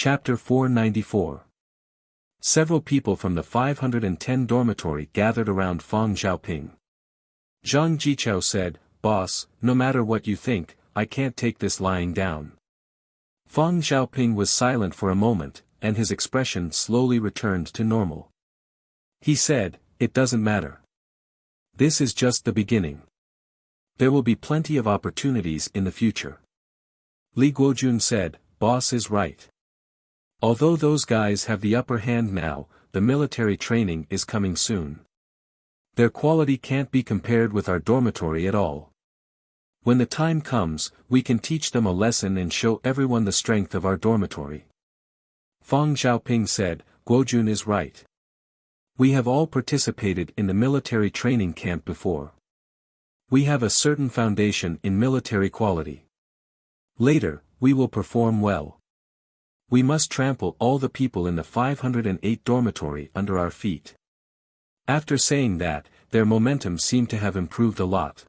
Chapter 494. Several people from the 510 dormitory gathered around Feng Xiaoping. Zhang Jichao said, "Boss, no matter what you think, I can't take this lying down." Feng Xiaoping was silent for a moment, and his expression slowly returned to normal. He said, "It doesn't matter. This is just the beginning. There will be plenty of opportunities in the future." Li Guojun said, "Boss is right. Although those guys have the upper hand now, the military training is coming soon. Their quality can't be compared with our dormitory at all. When the time comes, we can teach them a lesson and show everyone the strength of our dormitory." Feng Xiaoping said, "Guojun is right. We have all participated in the military training camp before. We have a certain foundation in military quality. Later, we will perform well. We must trample all the people in the 508 dormitory under our feet." After saying that, their momentum seemed to have improved a lot.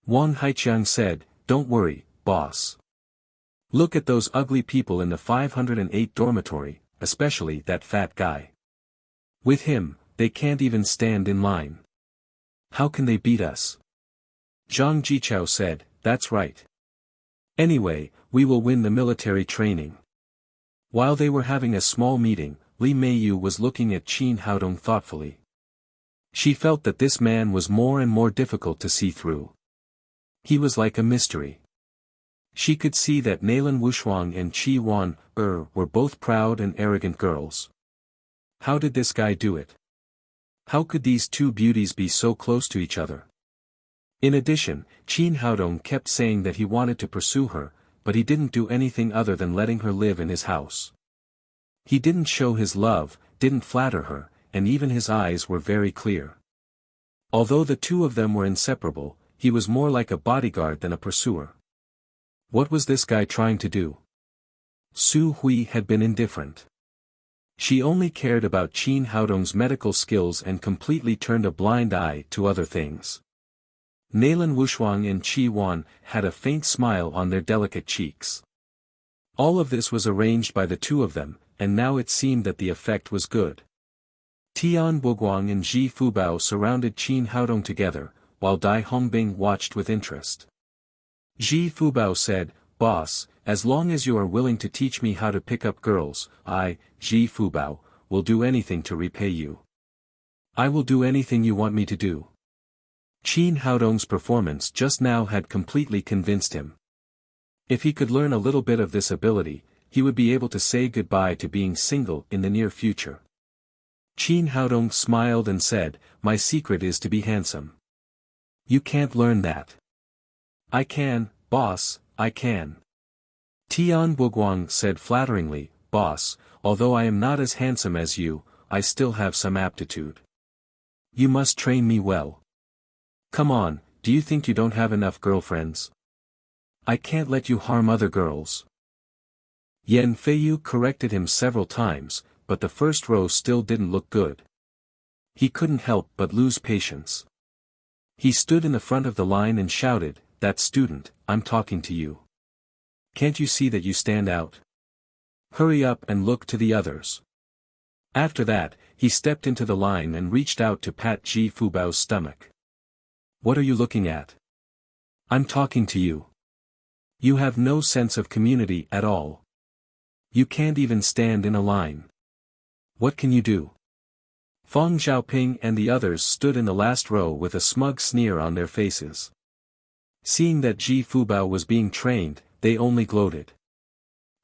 Wang Haiqiang said, "Don't worry, boss. Look at those ugly people in the 508 dormitory, especially that fat guy. With him, they can't even stand in line. How can they beat us?" Zhang Jichao said, "That's right. Anyway, we will win the military training." While they were having a small meeting, Li Meiyu was looking at Qin Haodong thoughtfully. She felt that this man was more and more difficult to see through. He was like a mystery. She could see that Nailan Wushuang and Qi Wan were both proud and arrogant girls. How did this guy do it? How could these two beauties be so close to each other? In addition, Qin Haodong kept saying that he wanted to pursue her, but he didn't do anything other than letting her live in his house. He didn't show his love, didn't flatter her, and even his eyes were very clear. Although the two of them were inseparable, he was more like a bodyguard than a pursuer. What was this guy trying to do? Su Hui had been indifferent. She only cared about Qin Haodong's medical skills and completely turned a blind eye to other things. Nailan Wushuang and Qi Wan had a faint smile on their delicate cheeks. All of this was arranged by the two of them, and now it seemed that the effect was good. Tian Buguang and Ji Fubao surrounded Qin Haodong together, while Dai Hongbing watched with interest. Ji Fubao said, "Boss, as long as you are willing to teach me how to pick up girls, I, Ji Fubao, will do anything to repay you. I will do anything you want me to do." Qin Haodong's performance just now had completely convinced him. If he could learn a little bit of this ability, he would be able to say goodbye to being single in the near future. Qin Haodong smiled and said, "My secret is to be handsome." "You can't learn that." "I can, boss, I can." Tian Buguang said flatteringly, "Boss, although I am not as handsome as you, I still have some aptitude. You must train me well. Come on, do you think you don't have enough girlfriends? I can't let you harm other girls." Yan Feiyu corrected him several times, but the first row still didn't look good. He couldn't help but lose patience. He stood in the front of the line and shouted, "That student, I'm talking to you. Can't you see that you stand out? Hurry up and look to the others." After that, he stepped into the line and reached out to pat Ji Fubao's stomach. "What are you looking at? I'm talking to you. You have no sense of community at all. You can't even stand in a line. What can you do?" Feng Xiaoping and the others stood in the last row with a smug sneer on their faces. Seeing that Ji Fubao was being trained, they only gloated.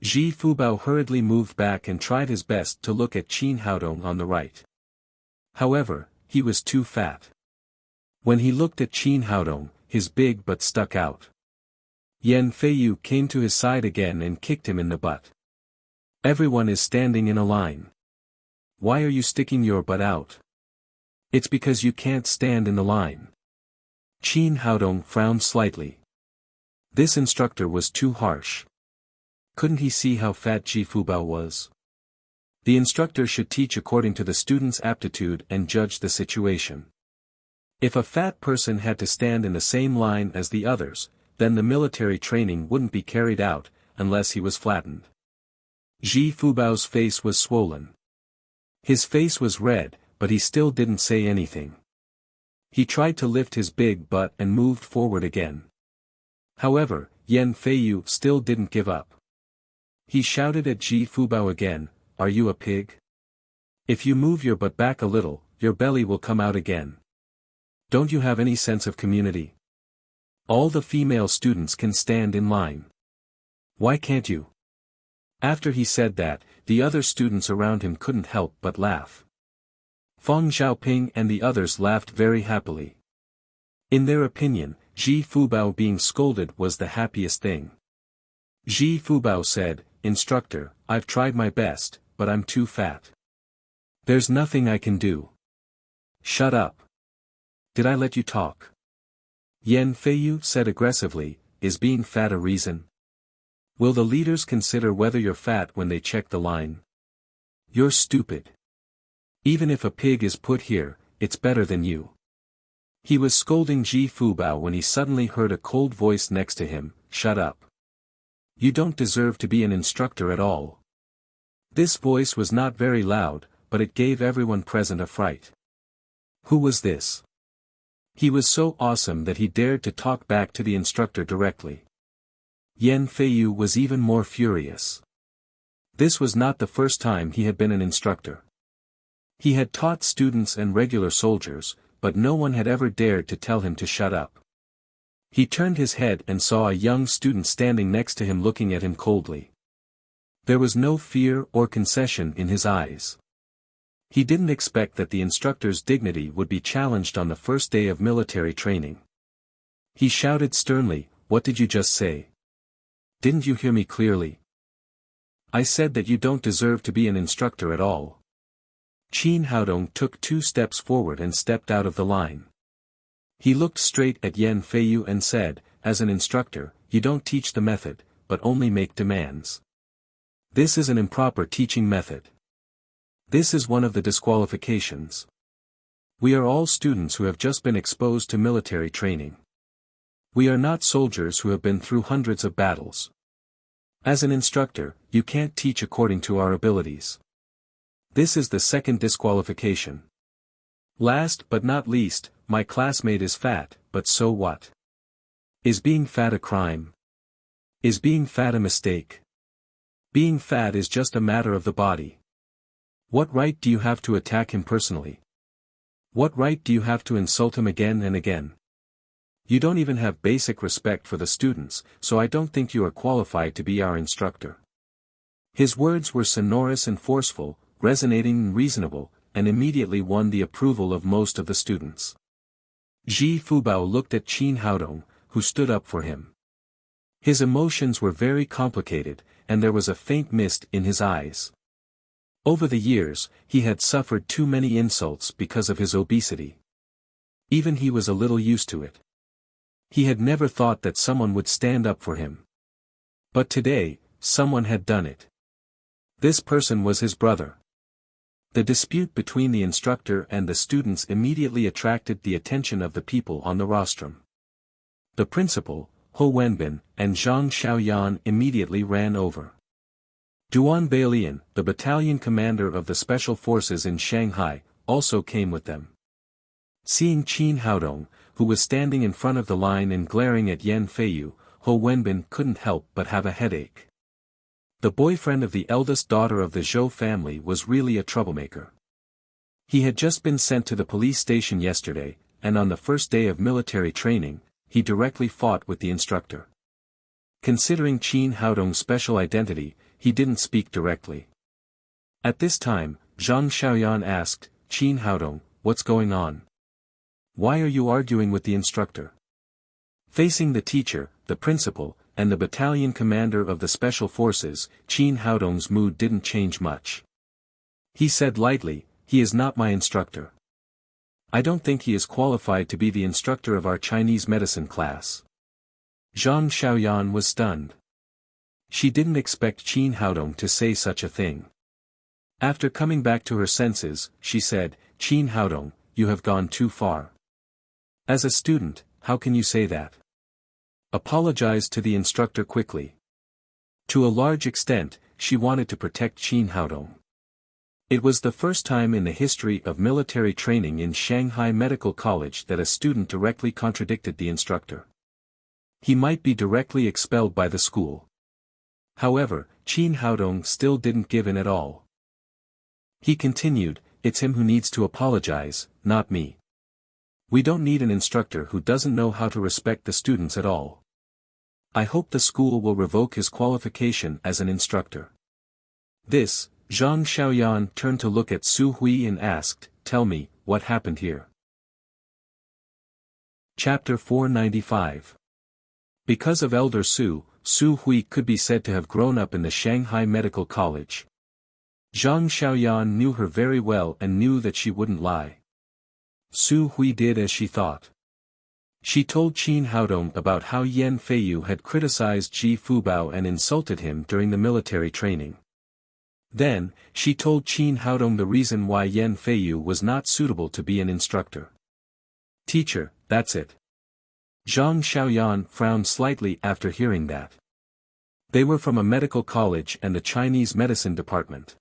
Ji Fubao hurriedly moved back and tried his best to look at Qin Haodong on the right. However, he was too fat. When he looked at Qin Haodong, his big butt stuck out. Yan Feiyu came to his side again and kicked him in the butt. "Everyone is standing in a line. Why are you sticking your butt out? It's because you can't stand in the line." Qin Haodong frowned slightly. This instructor was too harsh. Couldn't he see how fat Ji Fubao was? The instructor should teach according to the student's aptitude and judge the situation. If a fat person had to stand in the same line as the others, then the military training wouldn't be carried out, unless he was flattened. Ji Fubao's face was swollen. His face was red, but he still didn't say anything. He tried to lift his big butt and moved forward again. However, Yan Feiyu still didn't give up. He shouted at Ji Fubao again, "Are you a pig? If you move your butt back a little, your belly will come out again. Don't you have any sense of community? All the female students can stand in line. Why can't you?" After he said that, the other students around him couldn't help but laugh. Feng Xiaoping and the others laughed very happily. In their opinion, Ji Fubao being scolded was the happiest thing. Ji Fubao said, "Instructor, I've tried my best, but I'm too fat. There's nothing I can do." "Shut up. Did I let you talk?" Yan Feiyu said aggressively, "Is being fat a reason? Will the leaders consider whether you're fat when they check the line? You're stupid. Even if a pig is put here, it's better than you." He was scolding Ji Fubao when he suddenly heard a cold voice next to him, "Shut up. You don't deserve to be an instructor at all." This voice was not very loud, but it gave everyone present a fright. Who was this? He was so awesome that he dared to talk back to the instructor directly. Yan Feiyu was even more furious. This was not the first time he had been an instructor. He had taught students and regular soldiers, but no one had ever dared to tell him to shut up. He turned his head and saw a young student standing next to him looking at him coldly. There was no fear or concession in his eyes. He didn't expect that the instructor's dignity would be challenged on the first day of military training. He shouted sternly, "What did you just say? Didn't you hear me clearly? I said that you don't deserve to be an instructor at all." Qin Haodong took 2 steps forward and stepped out of the line. He looked straight at Yan Feiyu and said, "As an instructor, you don't teach the method, but only make demands. This is an improper teaching method. This is one of the disqualifications. We are all students who have just been exposed to military training. We are not soldiers who have been through hundreds of battles. As an instructor, you can't teach according to our abilities. This is the second disqualification. Last but not least, my classmate is fat, but so what? Is being fat a crime? Is being fat a mistake? Being fat is just a matter of the body. What right do you have to attack him personally? What right do you have to insult him again and again? You don't even have basic respect for the students, so I don't think you are qualified to be our instructor." His words were sonorous and forceful, resonating and reasonable, and immediately won the approval of most of the students. Ji Fubao looked at Qin Haodong, who stood up for him. His emotions were very complicated, and there was a faint mist in his eyes. Over the years, he had suffered too many insults because of his obesity. Even he was a little used to it. He had never thought that someone would stand up for him. But today, someone had done it. This person was his brother. The dispute between the instructor and the students immediately attracted the attention of the people on the rostrum. The principal, Ho Wenbin, and Zhang Xiaoyan immediately ran over. Duan Bailian, the battalion commander of the special forces in Shanghai, also came with them. Seeing Qin Haodong, who was standing in front of the line and glaring at Yan Feiyu, Ho Wenbin couldn't help but have a headache. The boyfriend of the eldest daughter of the Zhou family was really a troublemaker. He had just been sent to the police station yesterday, and on the first day of military training, he directly fought with the instructor. Considering Qin Haodong's special identity, he didn't speak directly. At this time, Zhang Xiaoyan asked, "Qin Haodong, what's going on? Why are you arguing with the instructor?" Facing the teacher, the principal, and the battalion commander of the special forces, Qin Haodong's mood didn't change much. He said lightly, "He is not my instructor. I don't think he is qualified to be the instructor of our Chinese medicine class." Zhang Xiaoyan was stunned. She didn't expect Qin Haodong to say such a thing. After coming back to her senses, she said, "Qin Haodong, you have gone too far. As a student, how can you say that? Apologize to the instructor quickly." To a large extent, she wanted to protect Qin Haodong. It was the first time in the history of military training in Shanghai Medical College that a student directly contradicted the instructor. He might be directly expelled by the school. However, Qin Haodong still didn't give in at all. He continued, "It's him who needs to apologize, not me. We don't need an instructor who doesn't know how to respect the students at all. I hope the school will revoke his qualification as an instructor." This, Zhang Xiaoyan turned to look at Su Hui and asked, "Tell me, what happened here?" Chapter 495. Because of Elder Su, Su Hui could be said to have grown up in the Shanghai Medical College. Zhang Xiaoyan knew her very well and knew that she wouldn't lie. Su Hui did as she thought. She told Qin Haodong about how Yan Feiyu had criticized Ji Fubao and insulted him during the military training. Then, she told Qin Haodong the reason why Yan Feiyu was not suitable to be an instructor. "Teacher, that's it." Zhang Xiaoyan frowned slightly after hearing that. They were from a medical college and the Chinese medicine department.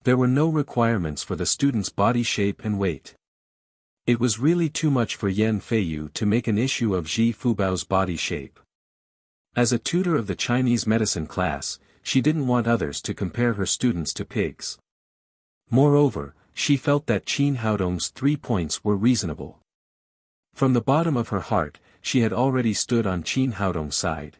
There were no requirements for the student's body shape and weight. It was really too much for Yan Feiyu to make an issue of Ji Fubao's body shape. As a tutor of the Chinese medicine class, she didn't want others to compare her students to pigs. Moreover, she felt that Qin Haodong's 3 points were reasonable. From the bottom of her heart, she had already stood on Qin Haodong's side.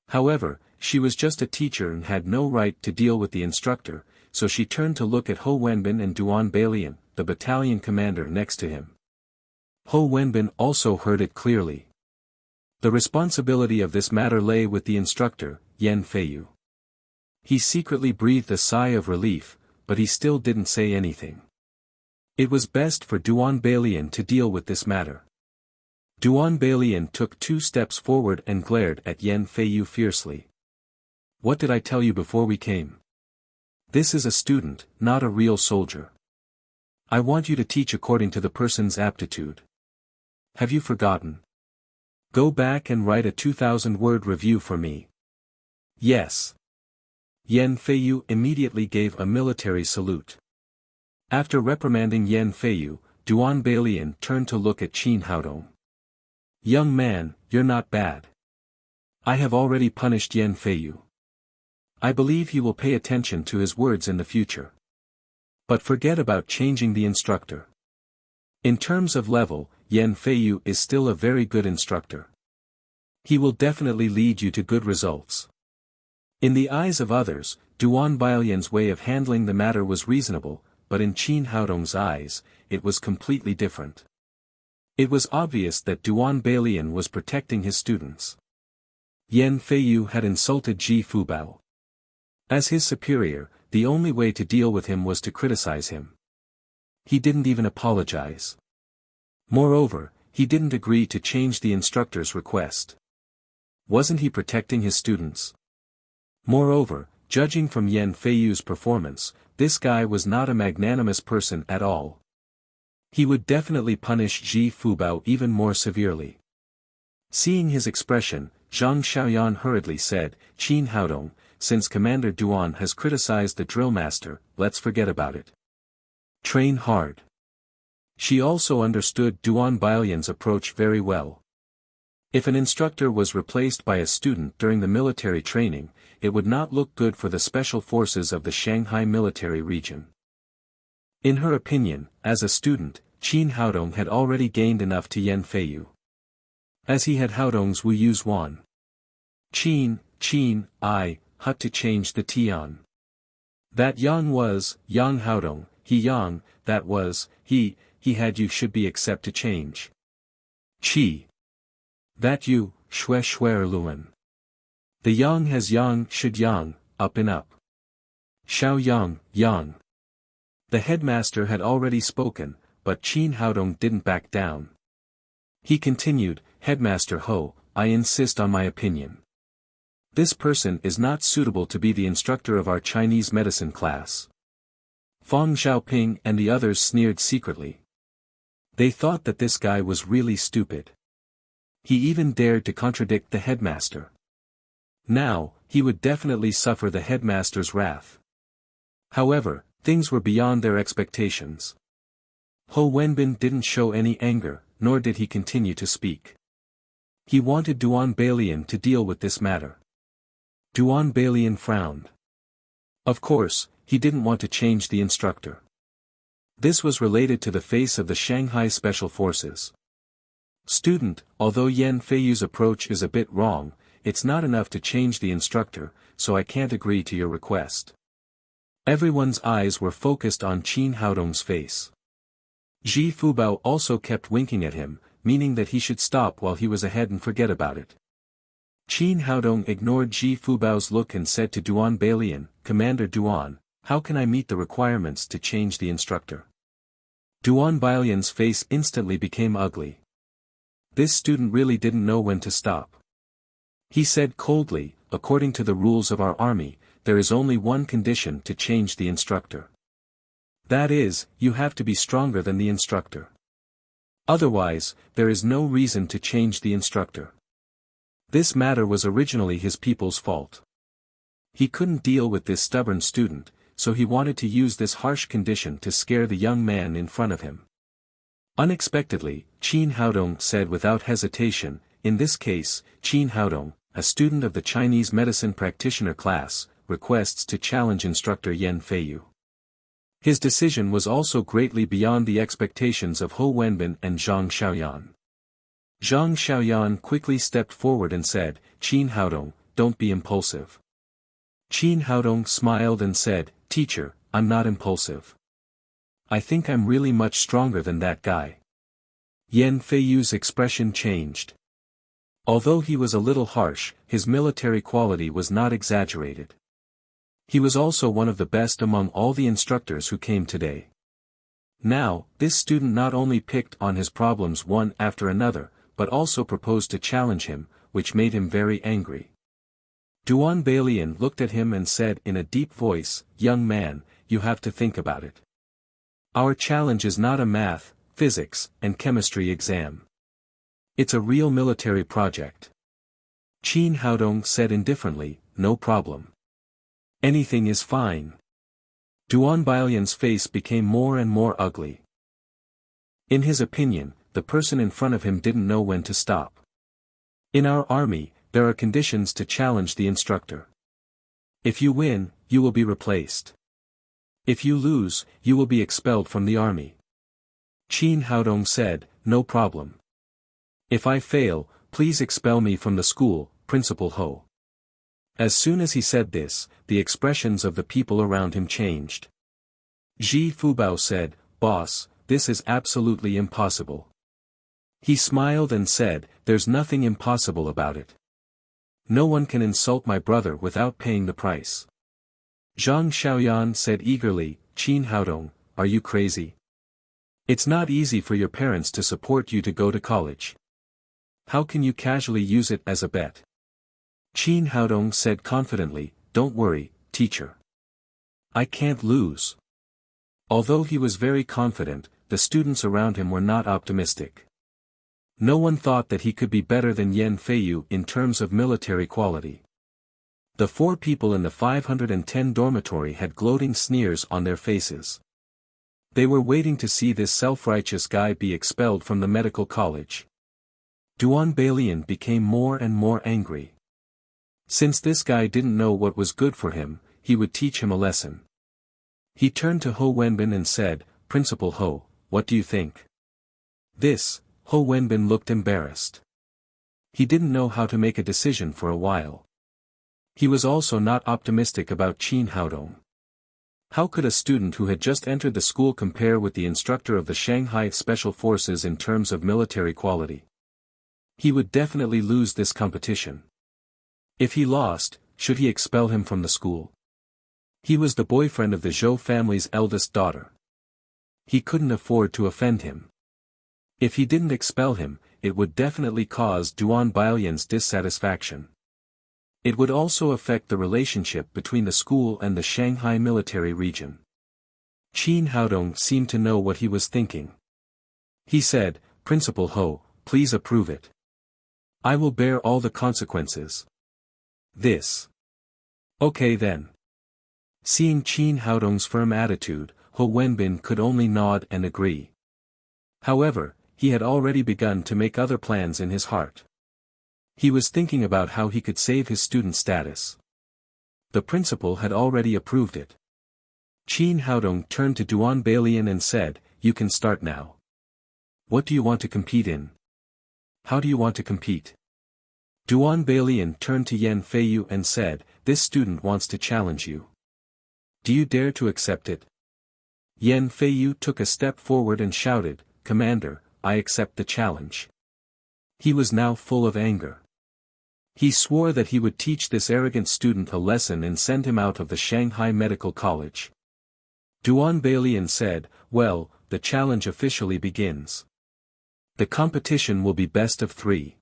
However, she was just a teacher and had no right to deal with the instructor, so she turned to look at Ho Wenbin and Duan Bailian, the battalion commander next to him. Ho Wenbin also heard it clearly. The responsibility of this matter lay with the instructor, Yan Feiyu. He secretly breathed a sigh of relief, but he still didn't say anything. It was best for Duan Bailian to deal with this matter. Duan Bailian took 2 steps forward and glared at Yan Feiyu fiercely. "What did I tell you before we came? This is a student, not a real soldier. I want you to teach according to the person's aptitude. Have you forgotten? Go back and write a 2,000-word review for me." "Yes." Yan Feiyu immediately gave a military salute. After reprimanding Yan Feiyu, Duan Bailian turned to look at Qin Haodong. "Young man, you're not bad. I have already punished Yan Feiyu. I believe he will pay attention to his words in the future. But forget about changing the instructor. In terms of level, Yan Feiyu is still a very good instructor. He will definitely lead you to good results." In the eyes of others, Duan Bailian's way of handling the matter was reasonable, but in Qin Haodong's eyes, it was completely different. It was obvious that Duan Bailian was protecting his students. Yan Feiyu had insulted Ji Fubao. As his superior, the only way to deal with him was to criticize him. He didn't even apologize. Moreover, he didn't agree to change the instructor's request. Wasn't he protecting his students? Moreover, judging from Yan Feiyu's performance, this guy was not a magnanimous person at all. He would definitely punish Ji Fubao even more severely. Seeing his expression, Zhang Xiaoyan hurriedly said, "Qin Haodong, since Commander Duan has criticized the drill master, let's forget about it. Train hard." She also understood Duan Bailian's approach very well. If an instructor was replaced by a student during the military training, it would not look good for the special forces of the Shanghai military region. In her opinion, as a student, Qin Haodong had already gained enough to Yan Feiyu. As he had Haodong's Wu Yu's Wan. I had to change the Tian. That Yang was, Yang Haodong, he Yang, that was, he had you should be accept to change. Qi. That you, Shue Luan. The Yang has Yang should Yang, up and up. Xiao Yang, Yang. The headmaster had already spoken, but Qin Haodong didn't back down. He continued, "Headmaster Ho, I insist on my opinion. This person is not suitable to be the instructor of our Chinese medicine class." Fang Xiaoping and the others sneered secretly. They thought that this guy was really stupid. He even dared to contradict the headmaster. Now, he would definitely suffer the headmaster's wrath. However, things were beyond their expectations. Ho Wenbin didn't show any anger, nor did he continue to speak. He wanted Duan Balian to deal with this matter. Duan Balian frowned. Of course, he didn't want to change the instructor. This was related to the face of the Shanghai Special Forces. Student, although Yan Feiyu's approach is a bit wrong, it's not enough to change the instructor, so I can't agree to your request. Everyone's eyes were focused on Qin Haodong's face. Ji Fubao also kept winking at him, meaning that he should stop while he was ahead and forget about it. Qin Haodong ignored Ji Fubao's look and said to Duan Balian, Commander Duan, how can I meet the requirements to change the instructor? Duan Balian's face instantly became ugly. This student really didn't know when to stop. He said coldly, according to the rules of our army, there is only one condition to change the instructor. That is, you have to be stronger than the instructor. Otherwise, there is no reason to change the instructor. This matter was originally his people's fault. He couldn't deal with this stubborn student, so he wanted to use this harsh condition to scare the young man in front of him. Unexpectedly, Qin Haodong said without hesitation, in this case, Qin Haodong, a student of the Chinese medicine practitioner class, requests to challenge instructor Yan Feiyu. His decision was also greatly beyond the expectations of Ho Wenbin and Zhang Xiaoyan. Zhang Xiaoyan quickly stepped forward and said, Qin Haodong, don't be impulsive. Qin Haodong smiled and said, Teacher, I'm not impulsive. I think I'm really much stronger than that guy. Yan Feiyu's expression changed. Although he was a little harsh, his military quality was not exaggerated. He was also one of the best among all the instructors who came today. Now, this student not only picked on his problems one after another, but also proposed to challenge him, which made him very angry. Duan Balian looked at him and said in a deep voice, Young man, you have to think about it. Our challenge is not a math, physics, and chemistry exam. It's a real military project. Qin Haodong said indifferently, No problem. Anything is fine. Duan Balian's face became more and more ugly. In his opinion, the person in front of him didn't know when to stop. In our army, there are conditions to challenge the instructor. If you win, you will be replaced. If you lose, you will be expelled from the army. Qin Haodong said, No problem. If I fail, please expel me from the school, Principal Ho. As soon as he said this, the expressions of the people around him changed. Ji Fubao said, Boss, this is absolutely impossible. He smiled and said, There's nothing impossible about it. No one can insult my brother without paying the price. Zhang Xiaoyan said eagerly, Qin Haodong, are you crazy? It's not easy for your parents to support you to go to college. How can you casually use it as a bet? Qin Haodong said confidently, Don't worry, teacher. I can't lose. Although he was very confident, the students around him were not optimistic. No one thought that he could be better than Yan Feiyu in terms of military quality. The 4 people in the 510 dormitory had gloating sneers on their faces. They were waiting to see this self-righteous guy be expelled from the medical college. Duan Balian became more and more angry. Since this guy didn't know what was good for him, he would teach him a lesson. He turned to Ho Wenbin and said, Principal Ho, what do you think? This, Ho Wenbin looked embarrassed. He didn't know how to make a decision for a while. He was also not optimistic about Qin Haodong. How could a student who had just entered the school compare with the instructor of the Shanghai Special Forces in terms of military quality? He would definitely lose this competition. If he lost, should he expel him from the school? He was the boyfriend of the Zhou family's eldest daughter. He couldn't afford to offend him. If he didn't expel him, it would definitely cause Duan Balian's dissatisfaction. It would also affect the relationship between the school and the Shanghai military region. Qin Haodong seemed to know what he was thinking. He said, Principal Ho, please approve it. I will bear all the consequences. this. Okay then. Seeing Qin Haodong's firm attitude, Ho Wenbin could only nod and agree. However, he had already begun to make other plans in his heart. He was thinking about how he could save his student status. The principal had already approved it. Qin Haodong turned to Duan Bailian and said, "You can start now. What do you want to compete in? How do you want to compete?" Duan Bailian turned to Yan Feiyu and said, "This student wants to challenge you. Do you dare to accept it?" Yan Feiyu took a step forward and shouted, "Commander, I accept the challenge." He was now full of anger. He swore that he would teach this arrogant student a lesson and send him out of the Shanghai Medical College. Duan Bailian said, "Well, the challenge officially begins. The competition will be best of 3.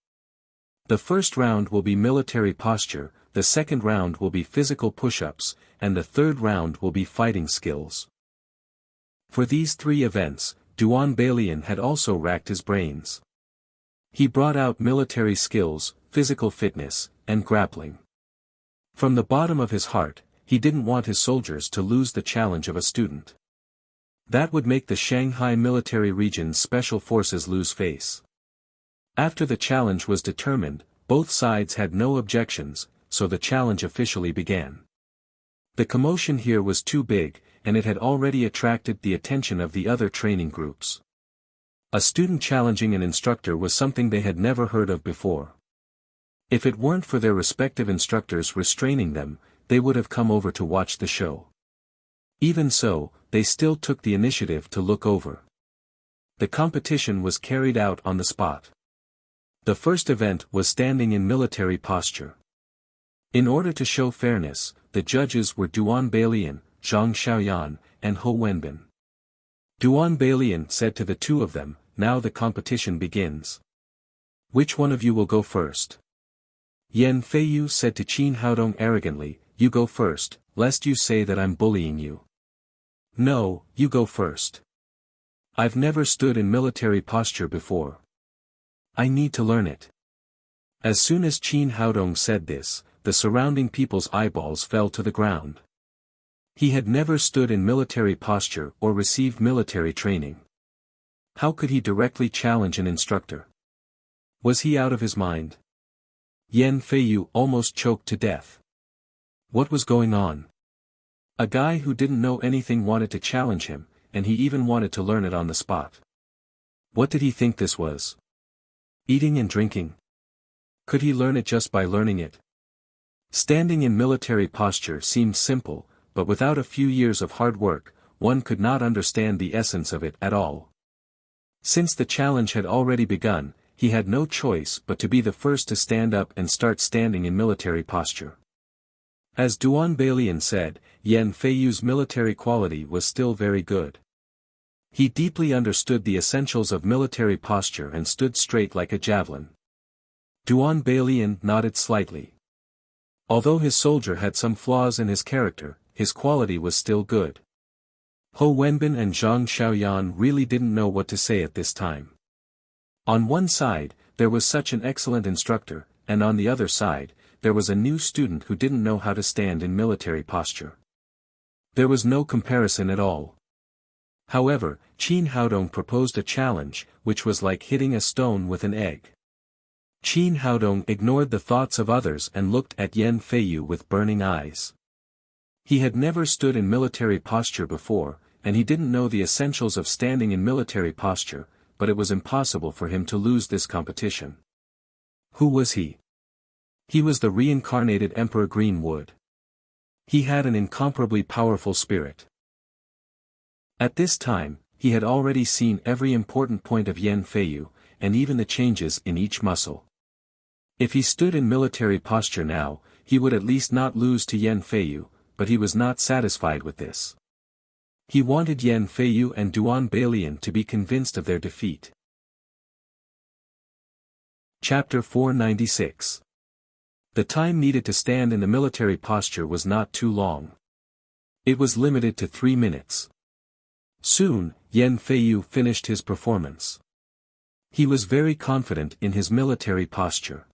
The first round will be military posture, the second round will be physical push-ups, and the third round will be fighting skills." For these 3 events, Duan Bailian had also racked his brains. He brought out military skills, physical fitness, and grappling. From the bottom of his heart, he didn't want his soldiers to lose the challenge of a student. That would make the Shanghai Military Region's Special Forces lose face. After the challenge was determined, both sides had no objections, so the challenge officially began. The commotion here was too big, and it had already attracted the attention of the other training groups. A student challenging an instructor was something they had never heard of before. If it weren't for their respective instructors restraining them, they would have come over to watch the show. Even so, they still took the initiative to look over. The competition was carried out on the spot. The first event was standing in military posture. In order to show fairness, the judges were Duan Bailian, Zhang Xiaoyan, and Ho Wenbin. Duan Bailian said to the 2 of them, "Now the competition begins. Which one of you will go first?" Yan Feiyu said to Qin Haodong arrogantly, "You go first, lest you say that I'm bullying you." "No, you go first. I've never stood in military posture before. I need to learn it." As soon as Qin Haodong said this, the surrounding people's eyeballs fell to the ground. He had never stood in military posture or received military training. How could he directly challenge an instructor? Was he out of his mind? Yan Feiyu almost choked to death. What was going on? A guy who didn't know anything wanted to challenge him, and he even wanted to learn it on the spot. What did he think this was? Eating and drinking? Could he learn it just by learning it? Standing in military posture seemed simple, but without a few years of hard work, one could not understand the essence of it at all. Since the challenge had already begun, he had no choice but to be the first to stand up and start standing in military posture. As Duan Bailian said, Yan Feiyu's military quality was still very good. He deeply understood the essentials of military posture and stood straight like a javelin. Duan Bailian nodded slightly. Although his soldier had some flaws in his character, his quality was still good. Ho Wenbin and Zhang Xiaoyan really didn't know what to say at this time. On one side, there was such an excellent instructor, and on the other side, there was a new student who didn't know how to stand in military posture. There was no comparison at all. However, Qin Haodong proposed a challenge, which was like hitting a stone with an egg. Qin Haodong ignored the thoughts of others and looked at Yan Feiyu with burning eyes. He had never stood in military posture before, and he didn't know the essentials of standing in military posture, but it was impossible for him to lose this competition. Who was he? He was the reincarnated Emperor Greenwood. He had an incomparably powerful spirit. At this time, he had already seen every important point of Yan Feiyu, and even the changes in each muscle. If he stood in military posture now, he would at least not lose to Yan Feiyu, but he was not satisfied with this. He wanted Yan Feiyu and Duan Bailian to be convinced of their defeat. Chapter 496. The time needed to stand in the military posture was not too long. It was limited to 3 minutes. Soon, Yan Feiyu finished his performance. He was very confident in his military posture.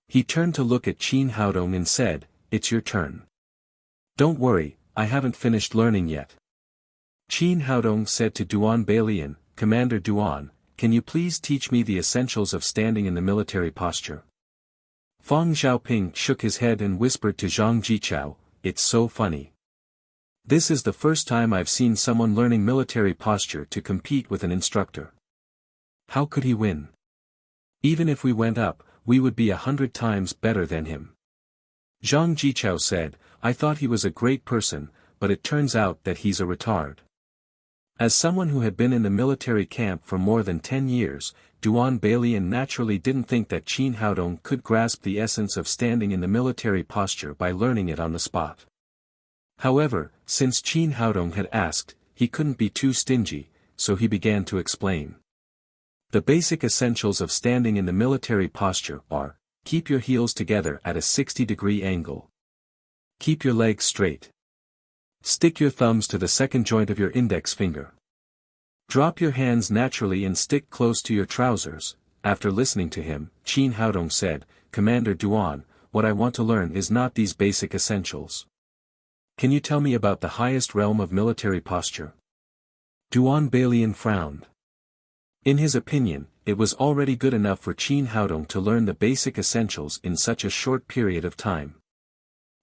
He turned to look at Qin Haodong and said, "It's your turn." "Don't worry, I haven't finished learning yet." Qin Haodong said to Duan Balian, "Commander Duan, can you please teach me the essentials of standing in the military posture?" Fang Xiaoping shook his head and whispered to Zhang Jichao, "It's so funny. This is the first time I've seen someone learning military posture to compete with an instructor. How could he win? Even if we went up, we would be 100 times better than him." Zhang Jichao said, "I thought he was a great person, but it turns out that he's a retard." As someone who had been in the military camp for more than 10 years, Duan Balian naturally didn't think that Qin Haodong could grasp the essence of standing in the military posture by learning it on the spot. However, since Qin Haodong had asked, he couldn't be too stingy, so he began to explain. The basic essentials of standing in the military posture are: keep your heels together at a 60-degree angle. Keep your legs straight. Stick your thumbs to the second joint of your index finger. Drop your hands naturally and stick close to your trousers. After listening to him, Qin Haodong said, "Commander Duan, what I want to learn is not these basic essentials. Can you tell me about the highest realm of military posture?" Duan Balian frowned. In his opinion, it was already good enough for Qin Haodong to learn the basic essentials in such a short period of time.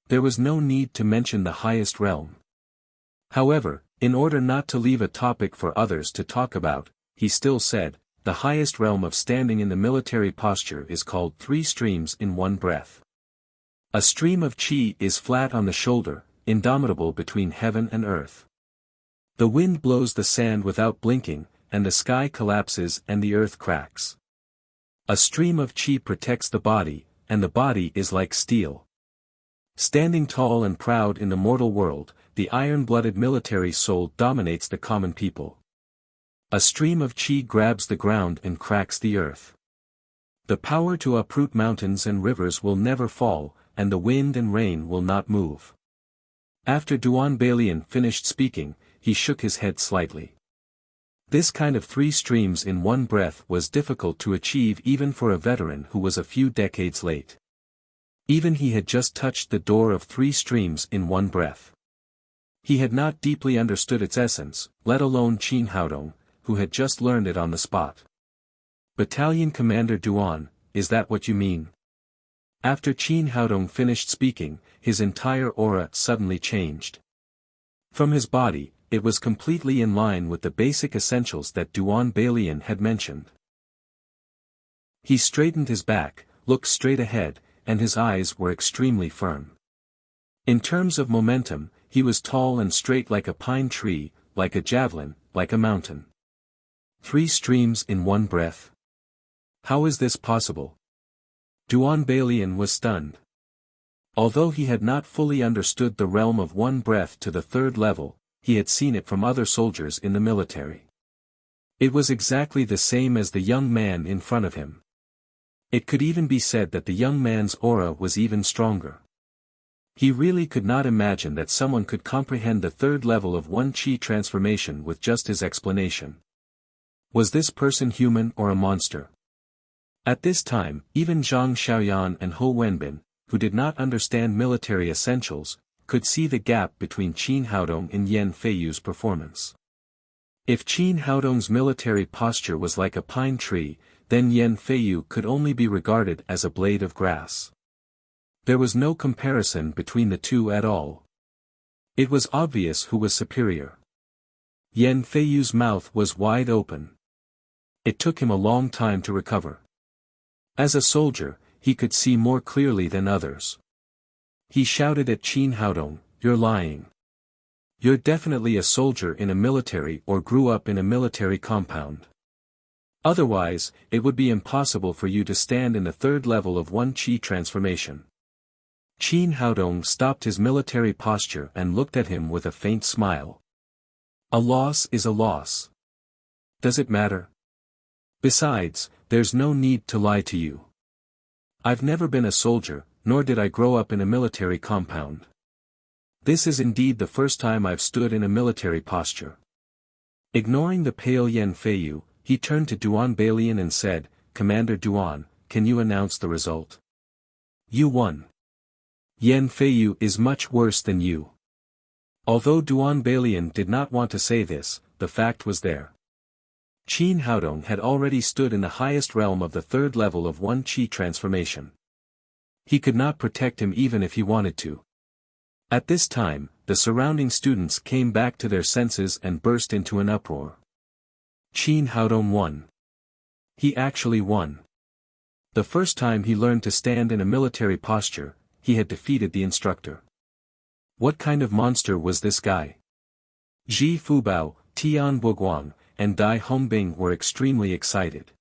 There was no need to mention the highest realm. However, in order not to leave a topic for others to talk about, he still said, "The highest realm of standing in the military posture is called 3 streams in one breath. A stream of qi is flat on the shoulder, indomitable between heaven and earth. The wind blows the sand without blinking, and the sky collapses and the earth cracks. A stream of qi protects the body, and the body is like steel. Standing tall and proud in the mortal world, the iron-blooded military soul dominates the common people. A stream of qi grabs the ground and cracks the earth. The power to uproot mountains and rivers will never fall, and the wind and rain will not move." After Duan Balian finished speaking, he shook his head slightly. This kind of 3 streams in one breath was difficult to achieve even for a veteran who was a few decades late. Even he had just touched the door of 3 streams in one breath. He had not deeply understood its essence, let alone Qin Haodong, who had just learned it on the spot. "Battalion Commander Duan, is that what you mean?" After Qin Haodong finished speaking, his entire aura suddenly changed. From his body, it was completely in line with the basic essentials that Duan Balian had mentioned. He straightened his back, looked straight ahead, and his eyes were extremely firm. In terms of momentum, he was tall and straight like a pine tree, like a javelin, like a mountain. 3 streams in one breath. How is this possible? Duan Balian was stunned. Although he had not fully understood the realm of one breath to the 3rd level, he had seen it from other soldiers in the military. It was exactly the same as the young man in front of him. It could even be said that the young man's aura was even stronger. He really could not imagine that someone could comprehend the 3rd level of one qi transformation with just his explanation. Was this person human or a monster? At this time, even Zhang Xiaoyan and Ho Wenbin, who did not understand military essentials, could see the gap between Qin Haodong and Yan Feiyu's performance. If Qin Haodong's military posture was like a pine tree, then Yan Feiyu could only be regarded as a blade of grass. There was no comparison between the two at all. It was obvious who was superior. Yan Feiyu's mouth was wide open. It took him a long time to recover. As a soldier, he could see more clearly than others. He shouted at Qin Haodong, "You're lying. You're definitely a soldier in a military or grew up in a military compound. Otherwise, it would be impossible for you to stand in the 3rd level of one qi transformation." Qin Haodong stopped his military posture and looked at him with a faint smile. "A loss is a loss. Does it matter? Besides, there's no need to lie to you. I've never been a soldier, nor did I grow up in a military compound. This is indeed the first time I've stood in a military posture." Ignoring the pale Yan Feiyu, he turned to Duan Balian and said, "Commander Duan, can you announce the result?" You won. Yan Feiyu is much worse than you. Although Duan Balian did not want to say this, the fact was there. Qin Haodong had already stood in the highest realm of the third level of one qi transformation. He could not protect him even if he wanted to. At this time, the surrounding students came back to their senses and burst into an uproar. Qin Haodong won. He actually won. The first time he learned to stand in a military posture, he had defeated the instructor. What kind of monster was this guy? Ji Fubao, Tian Buguang, and Dai Hongbing were extremely excited.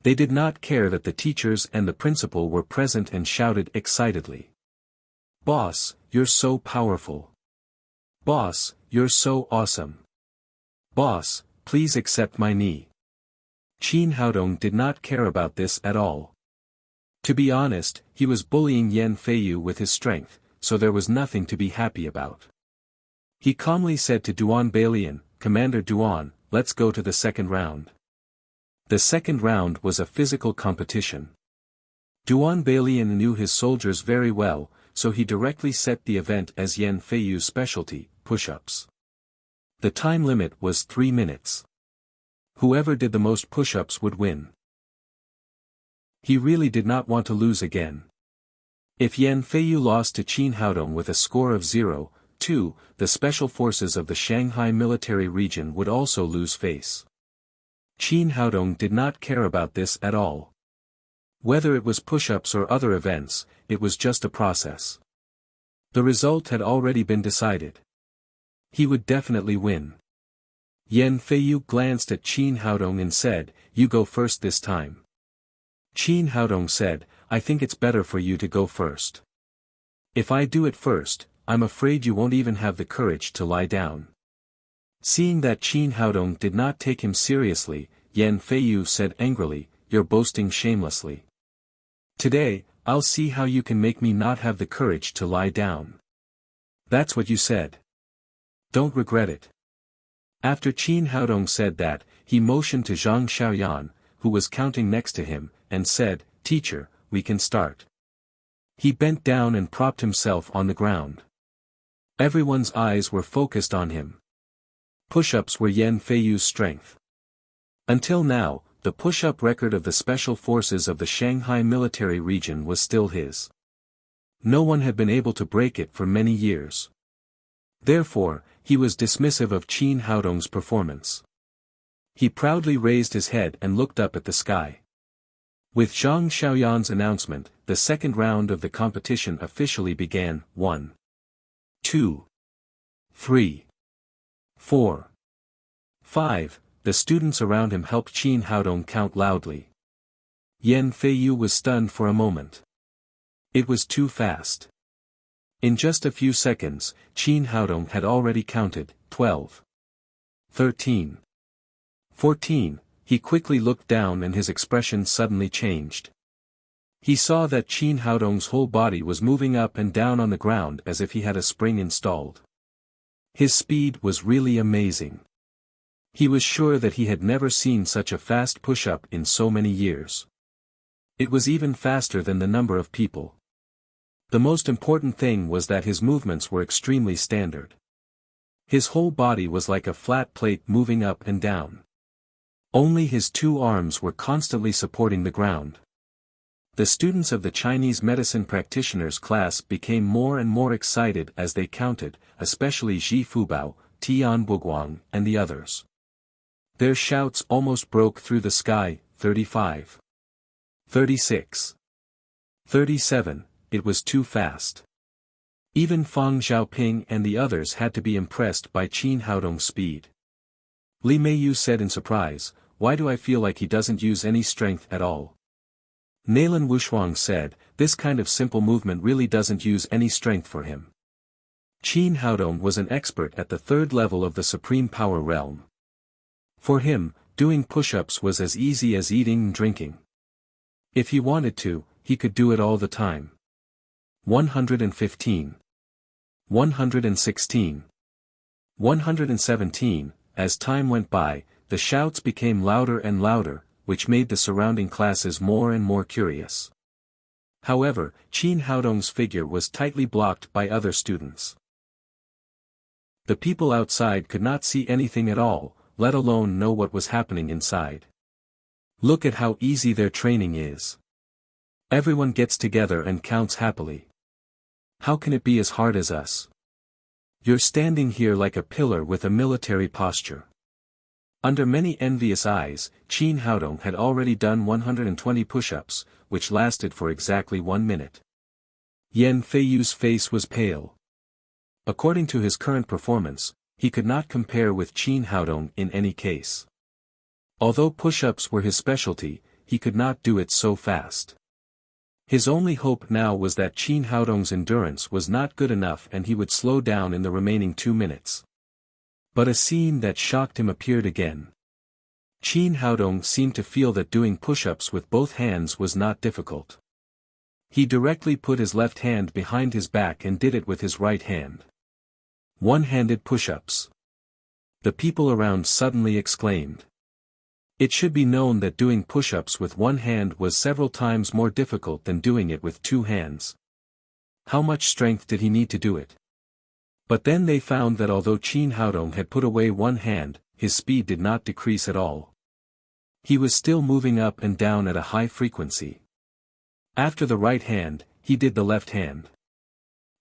They did not care that the teachers and the principal were present and shouted excitedly. "Boss, you're so powerful. Boss, you're so awesome. Boss, please accept my knee." Qin Haodong did not care about this at all. To be honest, he was bullying Yan Feiyu with his strength, so there was nothing to be happy about. He calmly said to Duan Balian, "Commander Duan, let's go to the second round." The second round was a physical competition. Duan Balian knew his soldiers very well, so he directly set the event as Yan Feiyu's specialty, push-ups. The time limit was 3 minutes. Whoever did the most push-ups would win. He really did not want to lose again. If Yan Feiyu lost to Qin Haodong with a score of 0-2, the special forces of the Shanghai military region would also lose face. Qin Haodong did not care about this at all. Whether it was push-ups or other events, it was just a process. The result had already been decided. He would definitely win. Yan Feiyu glanced at Qin Haodong and said, "You go first this time." Qin Haodong said, "I think it's better for you to go first. If I do it first, I'm afraid you won't even have the courage to lie down." Seeing that Qin Haodong did not take him seriously, Yan Feiyu said angrily, "You're boasting shamelessly. Today, I'll see how you can make me not have the courage to lie down." "That's what you said. Don't regret it." After Qin Haodong said that, he motioned to Zhang Xiaoyan, who was counting next to him, and said, "Teacher, we can start." He bent down and propped himself on the ground. Everyone's eyes were focused on him. Push-ups were Yan Feiyu's strength. Until now, the push-up record of the special forces of the Shanghai military region was still his. No one had been able to break it for many years. Therefore, he was dismissive of Qin Haodong's performance. He proudly raised his head and looked up at the sky. With Zhang Xiaoyan's announcement, the second round of the competition officially began. 1, 2, 3, 4, 5. The students around him helped Qin Haodong count loudly. Yan Feiyu was stunned for a moment. It was too fast. In just a few seconds, Qin Haodong had already counted 12, 13, 14. He quickly looked down and his expression suddenly changed. He saw that Qin Haodong's whole body was moving up and down on the ground as if he had a spring installed. His speed was really amazing. He was sure that he had never seen such a fast push-up in so many years. It was even faster than the number of people. The most important thing was that his movements were extremely standard. His whole body was like a flat plate moving up and down. Only his 2 arms were constantly supporting the ground. The students of the Chinese medicine practitioners class became more and more excited as they counted, especially Ji Fubao, Tian Buguang, and the others. Their shouts almost broke through the sky. 35. 36. 37, it was too fast. Even Fang Xiaoping and the others had to be impressed by Qin Haodong's speed. Li Meiyu said in surprise, "Why do I feel like he doesn't use any strength at all?" Nailan Wushuang said, "This kind of simple movement really doesn't use any strength for him." Qin Haodong was an expert at the third level of the supreme power realm. For him, doing push-ups was as easy as eating and drinking. If he wanted to, he could do it all the time. 115. 116. 117, as time went by, the shouts became louder and louder, which made the surrounding classes more and more curious. However, Qin Haodong's figure was tightly blocked by other students. The people outside could not see anything at all, let alone know what was happening inside. Look at how easy their training is. Everyone gets together and counts happily. How can it be as hard as us? You're standing here like a pillar with a military posture. Under many envious eyes, Qin Haodong had already done 120 push-ups, which lasted for exactly 1 minute. Yan Feiyu's face was pale. According to his current performance, he could not compare with Qin Haodong in any case. Although push-ups were his specialty, he could not do it so fast. His only hope now was that Qin Haodong's endurance was not good enough and he would slow down in the remaining 2 minutes. But a scene that shocked him appeared again. Qin Haodong seemed to feel that doing push-ups with both hands was not difficult. He directly put his left hand behind his back and did it with his right hand. One-handed push-ups. The people around suddenly exclaimed. It should be known that doing push-ups with one hand was several times more difficult than doing it with 2 hands. How much strength did he need to do it? But then they found that although Qin Haodong had put away one hand, his speed did not decrease at all. He was still moving up and down at a high frequency. After the right hand, he did the left hand.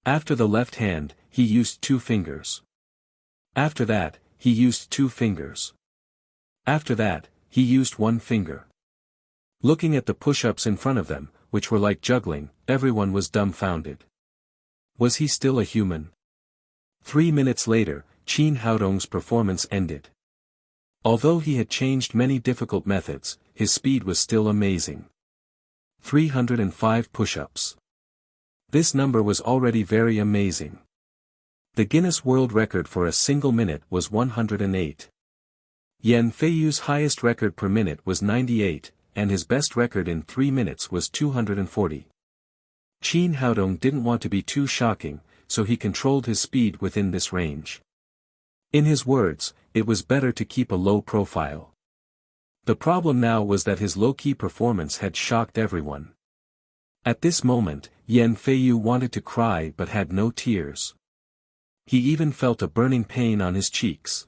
After the left hand, he used 2 fingers. After that, he used 2 fingers. After that, he used 1 finger. Looking at the push-ups in front of them, which were like juggling, everyone was dumbfounded. Was he still a human? 3 minutes later, Qin Haodong's performance ended. Although he had changed many difficult methods, his speed was still amazing. 305 push-ups. This number was already very amazing. The Guinness World Record for a single minute was 108. Yan Feiyu's highest record per minute was 98, and his best record in 3 minutes was 240. Qin Haodong didn't want to be too shocking, so he controlled his speed within this range. In his words, it was better to keep a low profile. The problem now was that his low-key performance had shocked everyone. At this moment, Yan Feiyu wanted to cry but had no tears. He even felt a burning pain on his cheeks.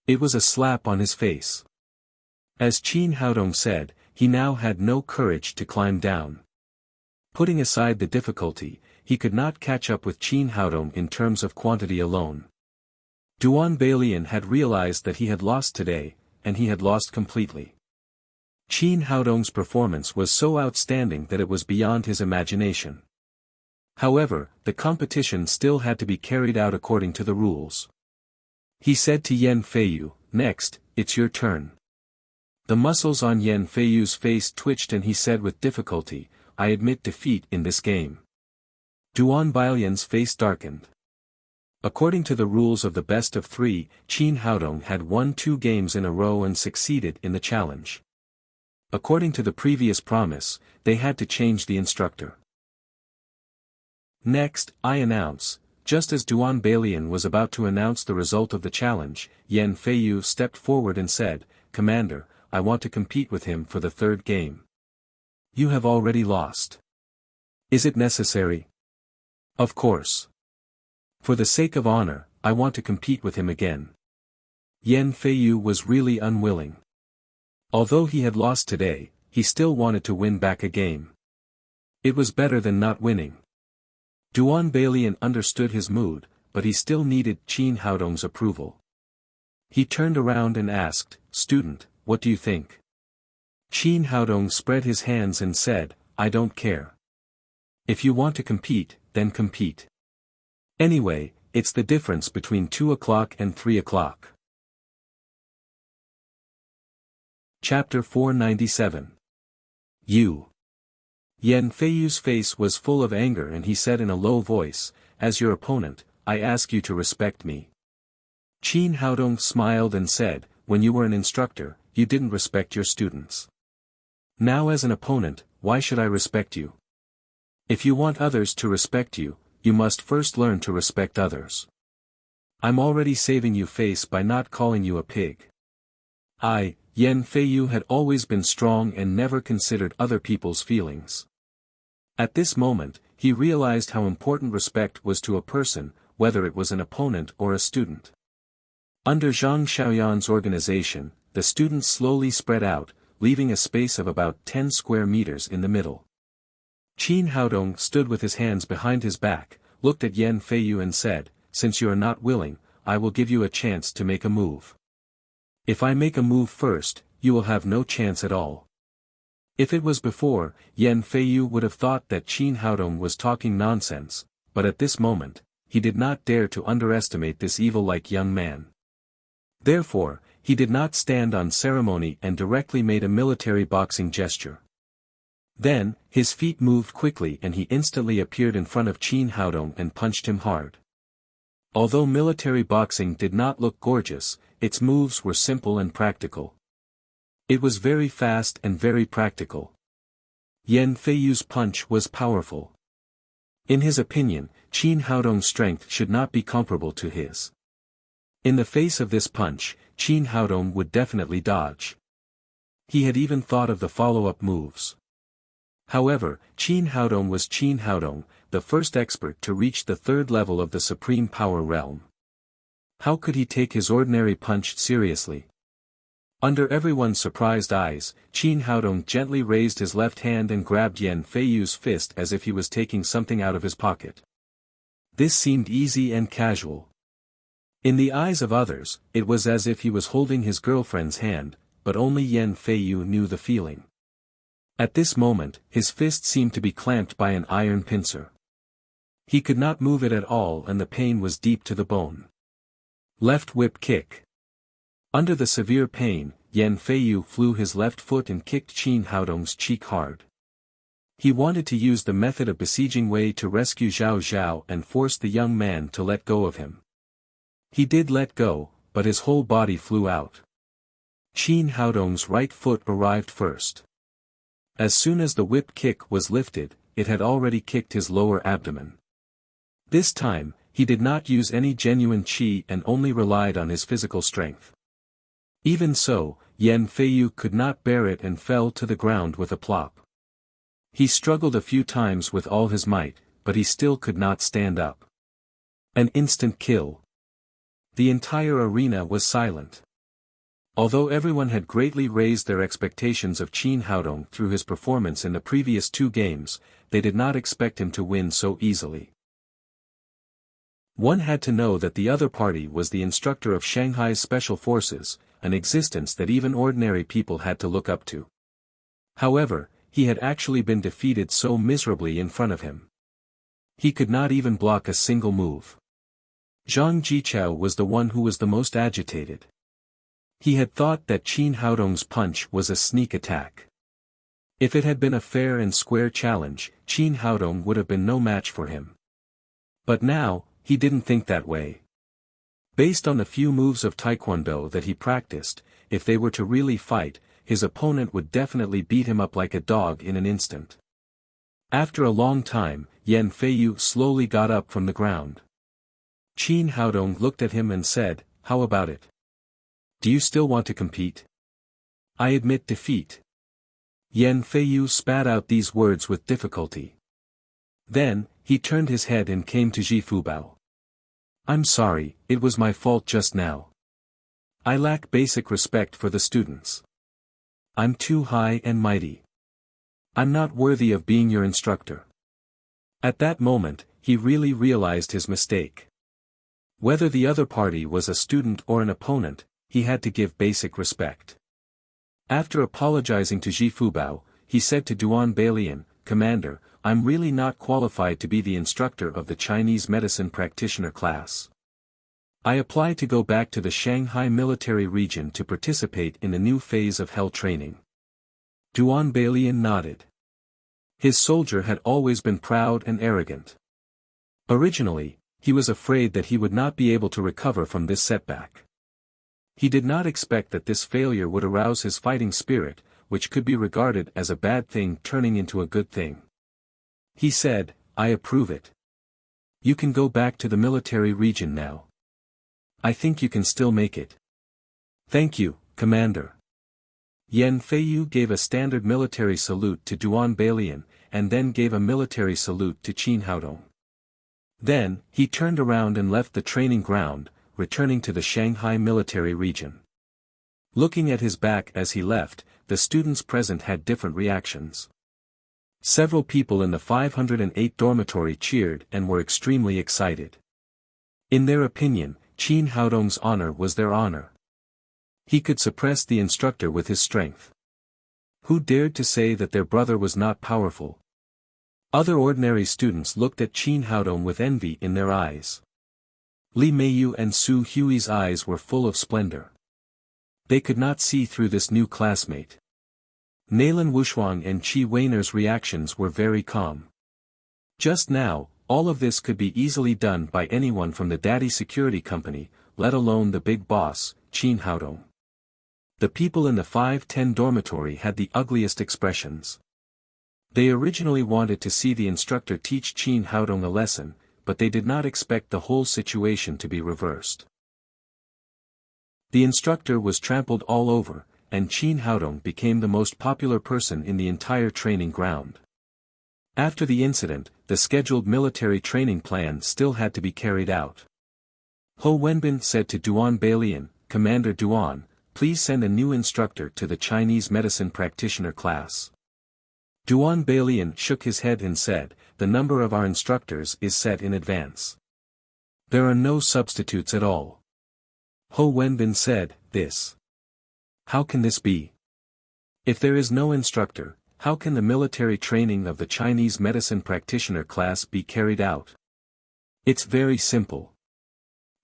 It was a slap on his face. As Qin Haodong said, he now had no courage to climb down. Putting aside the difficulty, he could not catch up with Qin Haodong in terms of quantity alone. Duan Bailian had realized that he had lost today, and he had lost completely. Qin Haodong's performance was so outstanding that it was beyond his imagination. However, the competition still had to be carried out according to the rules. He said to Yan Feiyu, "Next, it's your turn." The muscles on Yan Feiyu's face twitched and he said with difficulty, "I admit defeat in this game." Duan Bailian's face darkened. According to the rules of the best of 3, Qin Haodong had won 2 games in a row and succeeded in the challenge. According to the previous promise, they had to change the instructor. Next, I announce. Just as Duan Bailian was about to announce the result of the challenge, Yan Feiyu stepped forward and said, "Commander, I want to compete with him for the 3rd game." "You have already lost. Is it necessary?" "Of course. For the sake of honor, I want to compete with him again." Yan Feiyu was really unwilling. Although he had lost today, he still wanted to win back a game. It was better than not winning. Duan Bailian understood his mood, but he still needed Qin Haodong's approval. He turned around and asked, "Student, what do you think?" Qin Haodong spread his hands and said, "I don't care. If you want to compete, then compete. Anyway, it's the difference between 2 o'clock and 3 o'clock. Chapter 497. You. Yan Feiyu's face was full of anger and he said in a low voice, "As your opponent, I ask you to respect me." Qin Haodong smiled and said, "When you were an instructor, you didn't respect your students. Now as an opponent, why should I respect you? If you want others to respect you, you must first learn to respect others. I'm already saving you face by not calling you a pig." Yan Feiyu had always been strong and never considered other people's feelings. At this moment, he realized how important respect was to a person, whether it was an opponent or a student. Under Zhang Xiaoyan's organization, the students slowly spread out, leaving a space of about 10 square meters in the middle. Qin Haodong stood with his hands behind his back, looked at Yan Feiyu and said, "Since you are not willing, I will give you a chance to make a move. If I make a move first, you will have no chance at all." If it was before, Yan Feiyu would have thought that Qin Haodong was talking nonsense, but at this moment, he did not dare to underestimate this evil-like young man. Therefore, he did not stand on ceremony and directly made a military boxing gesture. Then, his feet moved quickly and he instantly appeared in front of Qin Haodong and punched him hard. Although military boxing did not look gorgeous, its moves were simple and practical. It was very fast and very practical. Yan Feiyu's punch was powerful. In his opinion, Qin Haodong's strength should not be comparable to his. In the face of this punch, Qin Haodong would definitely dodge. He had even thought of the follow-up moves. However, Qin Haodong was Qin Haodong, the first expert to reach the third level of the supreme power realm. How could he take his ordinary punch seriously? Under everyone's surprised eyes, Qin Haodong gently raised his left hand and grabbed Yan Feiyu's fist as if he was taking something out of his pocket. This seemed easy and casual. In the eyes of others, it was as if he was holding his girlfriend's hand, but only Yan Feiyu knew the feeling. At this moment, his fist seemed to be clamped by an iron pincer. He could not move it at all and the pain was deep to the bone. Left whip kick. Under the severe pain, Yan Feiyu flew his left foot and kicked Qin Haodong's cheek hard. He wanted to use the method of besieging Wei to rescue Zhao Zhao and force the young man to let go of him. He did let go, but his whole body flew out. Qin Haodong's right foot arrived first. As soon as the whip kick was lifted, it had already kicked his lower abdomen. This time, he did not use any genuine qi and only relied on his physical strength. Even so, Yan Feiyu could not bear it and fell to the ground with a plop. He struggled a few times with all his might, but he still could not stand up. An instant kill. The entire arena was silent. Although everyone had greatly raised their expectations of Qin Haodong through his performance in the previous 2 games, they did not expect him to win so easily. One had to know that the other party was the instructor of Shanghai's special forces, an existence that even ordinary people had to look up to. However, he had actually been defeated so miserably in front of him. He could not even block a single move. Zhang Jichao was the one who was the most agitated. He had thought that Qin Haodong's punch was a sneak attack. If it had been a fair and square challenge, Qin Haodong would have been no match for him. But now, he didn't think that way. Based on the few moves of Taekwondo that he practiced, if they were to really fight, his opponent would definitely beat him up like a dog in an instant. After a long time, Yan Feiyu slowly got up from the ground. Qin Haodong looked at him and said, "How about it? Do you still want to compete?" "I admit defeat." Yan Feiyu spat out these words with difficulty. Then, he turned his head and came to Ji Fubao. "I'm sorry, it was my fault just now. I lack basic respect for the students. I'm too high and mighty. I'm not worthy of being your instructor." At that moment, he really realized his mistake. Whether the other party was a student or an opponent, he had to give basic respect. After apologizing to Ji Fubao, he said to Duan Bailian, "Commander, I'm really not qualified to be the instructor of the Chinese medicine practitioner class. I apply to go back to the Shanghai military region to participate in the new phase of hell training." Duan Bailian nodded. His soldier had always been proud and arrogant. Originally, he was afraid that he would not be able to recover from this setback. He did not expect that this failure would arouse his fighting spirit, which could be regarded as a bad thing turning into a good thing. He said, "I approve it. You can go back to the military region now. I think you can still make it." "Thank you, Commander." Yan Feiyu gave a standard military salute to Duan Bailian, and then gave a military salute to Qin Haodong. Then, he turned around and left the training ground, returning to the Shanghai military region. Looking at his back as he left, the students present had different reactions. Several people in the 508 dormitory cheered and were extremely excited. In their opinion, Qin Haodong's honor was their honor. He could suppress the instructor with his strength. Who dared to say that their brother was not powerful? Other ordinary students looked at Qin Haodong with envy in their eyes. Li Meiyu and Su Hui's eyes were full of splendor. They could not see through this new classmate. Nailan Wushuang and Qi Weiner's reactions were very calm. Just now, all of this could be easily done by anyone from the Daddy Security Company, let alone the big boss, Qin Haodong. The people in the 510 dormitory had the ugliest expressions. They originally wanted to see the instructor teach Qin Haodong a lesson, but they did not expect the whole situation to be reversed. The instructor was trampled all over, and Qin Haodong became the most popular person in the entire training ground. After the incident, the scheduled military training plan still had to be carried out. Ho Wenbin said to Duan Bailian, "Commander Duan, please send a new instructor to the Chinese medicine practitioner class." Duan Bailian shook his head and said, "The number of our instructors is set in advance. There are no substitutes at all." Ho Wenbin said, "This. How can this be? If there is no instructor, how can the military training of the Chinese medicine practitioner class be carried out? It's very simple.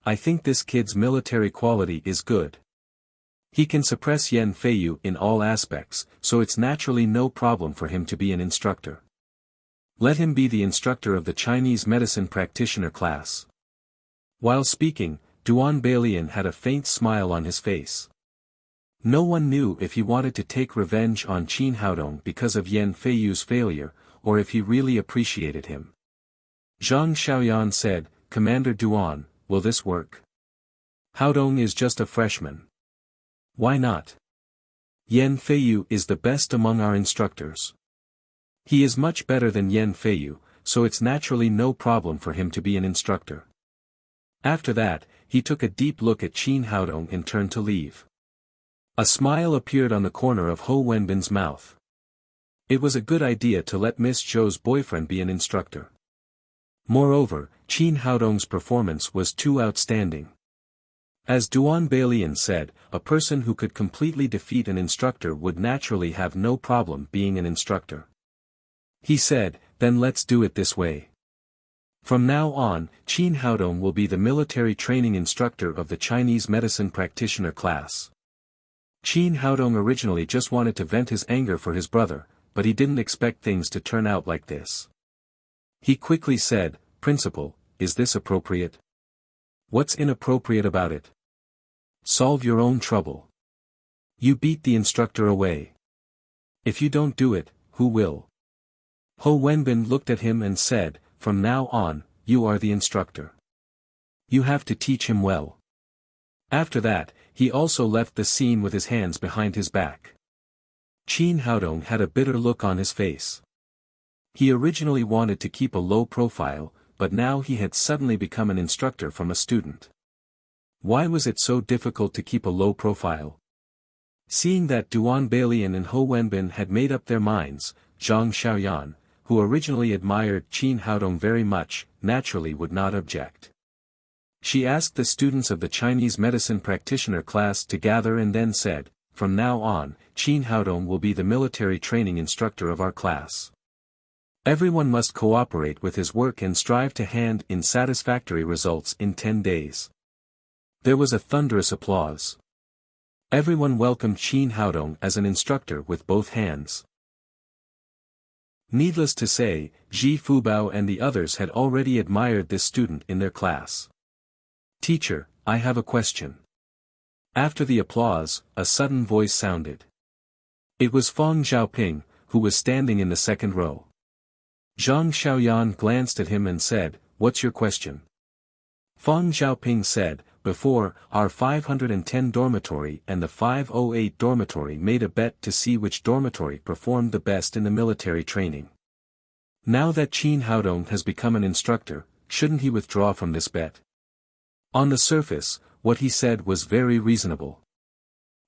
I think this kid's military quality is good. He can suppress Yan Feiyu in all aspects, so it's naturally no problem for him to be an instructor. Let him be the instructor of the Chinese medicine practitioner class." While speaking, Duan Bailian had a faint smile on his face. No one knew if he wanted to take revenge on Qin Haodong because of Yan Feiyu's failure, or if he really appreciated him. Zhang Xiaoyan said, "Commander Duan, will this work? Haodong is just a freshman. Why not? Yan Feiyu is the best among our instructors. He is much better than Yan Feiyu, so it's naturally no problem for him to be an instructor." After that, he took a deep look at Qin Haodong and turned to leave. A smile appeared on the corner of Ho Wenbin's mouth. It was a good idea to let Miss Zhou's boyfriend be an instructor. Moreover, Qin Haodong's performance was too outstanding. As Duan Bailian said, a person who could completely defeat an instructor would naturally have no problem being an instructor. He said, "Then let's do it this way. From now on, Qin Haodong will be the military training instructor of the Chinese medicine practitioner class." Qin Haodong originally just wanted to vent his anger for his brother, but he didn't expect things to turn out like this. He quickly said, "Principal, is this appropriate? What's inappropriate about it? Solve your own trouble. You beat the instructor away. If you don't do it, who will?" Ho Wenbin looked at him and said, "From now on, you are the instructor. You have to teach him well." After that, he also left the scene with his hands behind his back. Qin Haodong had a bitter look on his face. He originally wanted to keep a low profile, but now he had suddenly become an instructor from a student. Why was it so difficult to keep a low profile? Seeing that Duan Bailian and Ho Wenbin had made up their minds, Zhang Xiaoyan, who originally admired Qin Haodong very much, naturally would not object. She asked the students of the Chinese medicine practitioner class to gather and then said, "From now on, Qin Haodong will be the military training instructor of our class. Everyone must cooperate with his work and strive to hand in satisfactory results in 10 days. There was a thunderous applause. Everyone welcomed Qin Haodong as an instructor with both hands. Needless to say, Ji Fubao and the others had already admired this student in their class. "Teacher, I have a question." After the applause, a sudden voice sounded. It was Feng Xiaoping, who was standing in the second row. Zhang Xiaoyan glanced at him and said, "What's your question?" Feng Xiaoping said, "Before, our 510 dormitory and the 508 dormitory made a bet to see which dormitory performed the best in the military training. Now that Qin Haodong has become an instructor, shouldn't he withdraw from this bet? On the surface, what he said was very reasonable.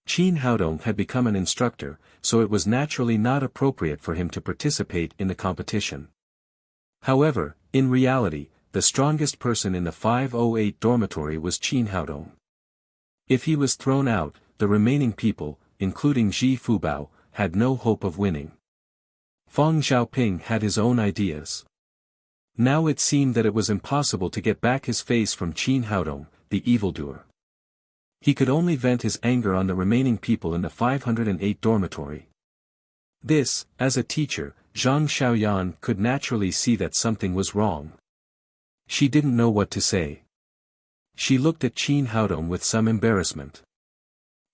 Qin Haodong had become an instructor, so it was naturally not appropriate for him to participate in the competition. However, in reality, the strongest person in the 508 dormitory was Qin Haodong. If he was thrown out, the remaining people, including Ji Fubao, had no hope of winning. Feng Xiaoping had his own ideas. Now it seemed that it was impossible to get back his face from Qin Haodong, the evildoer. He could only vent his anger on the remaining people in the 508 dormitory. This, as a teacher, Zhang Xiaoyan could naturally see that something was wrong. She didn't know what to say. She looked at Qin Haodong with some embarrassment.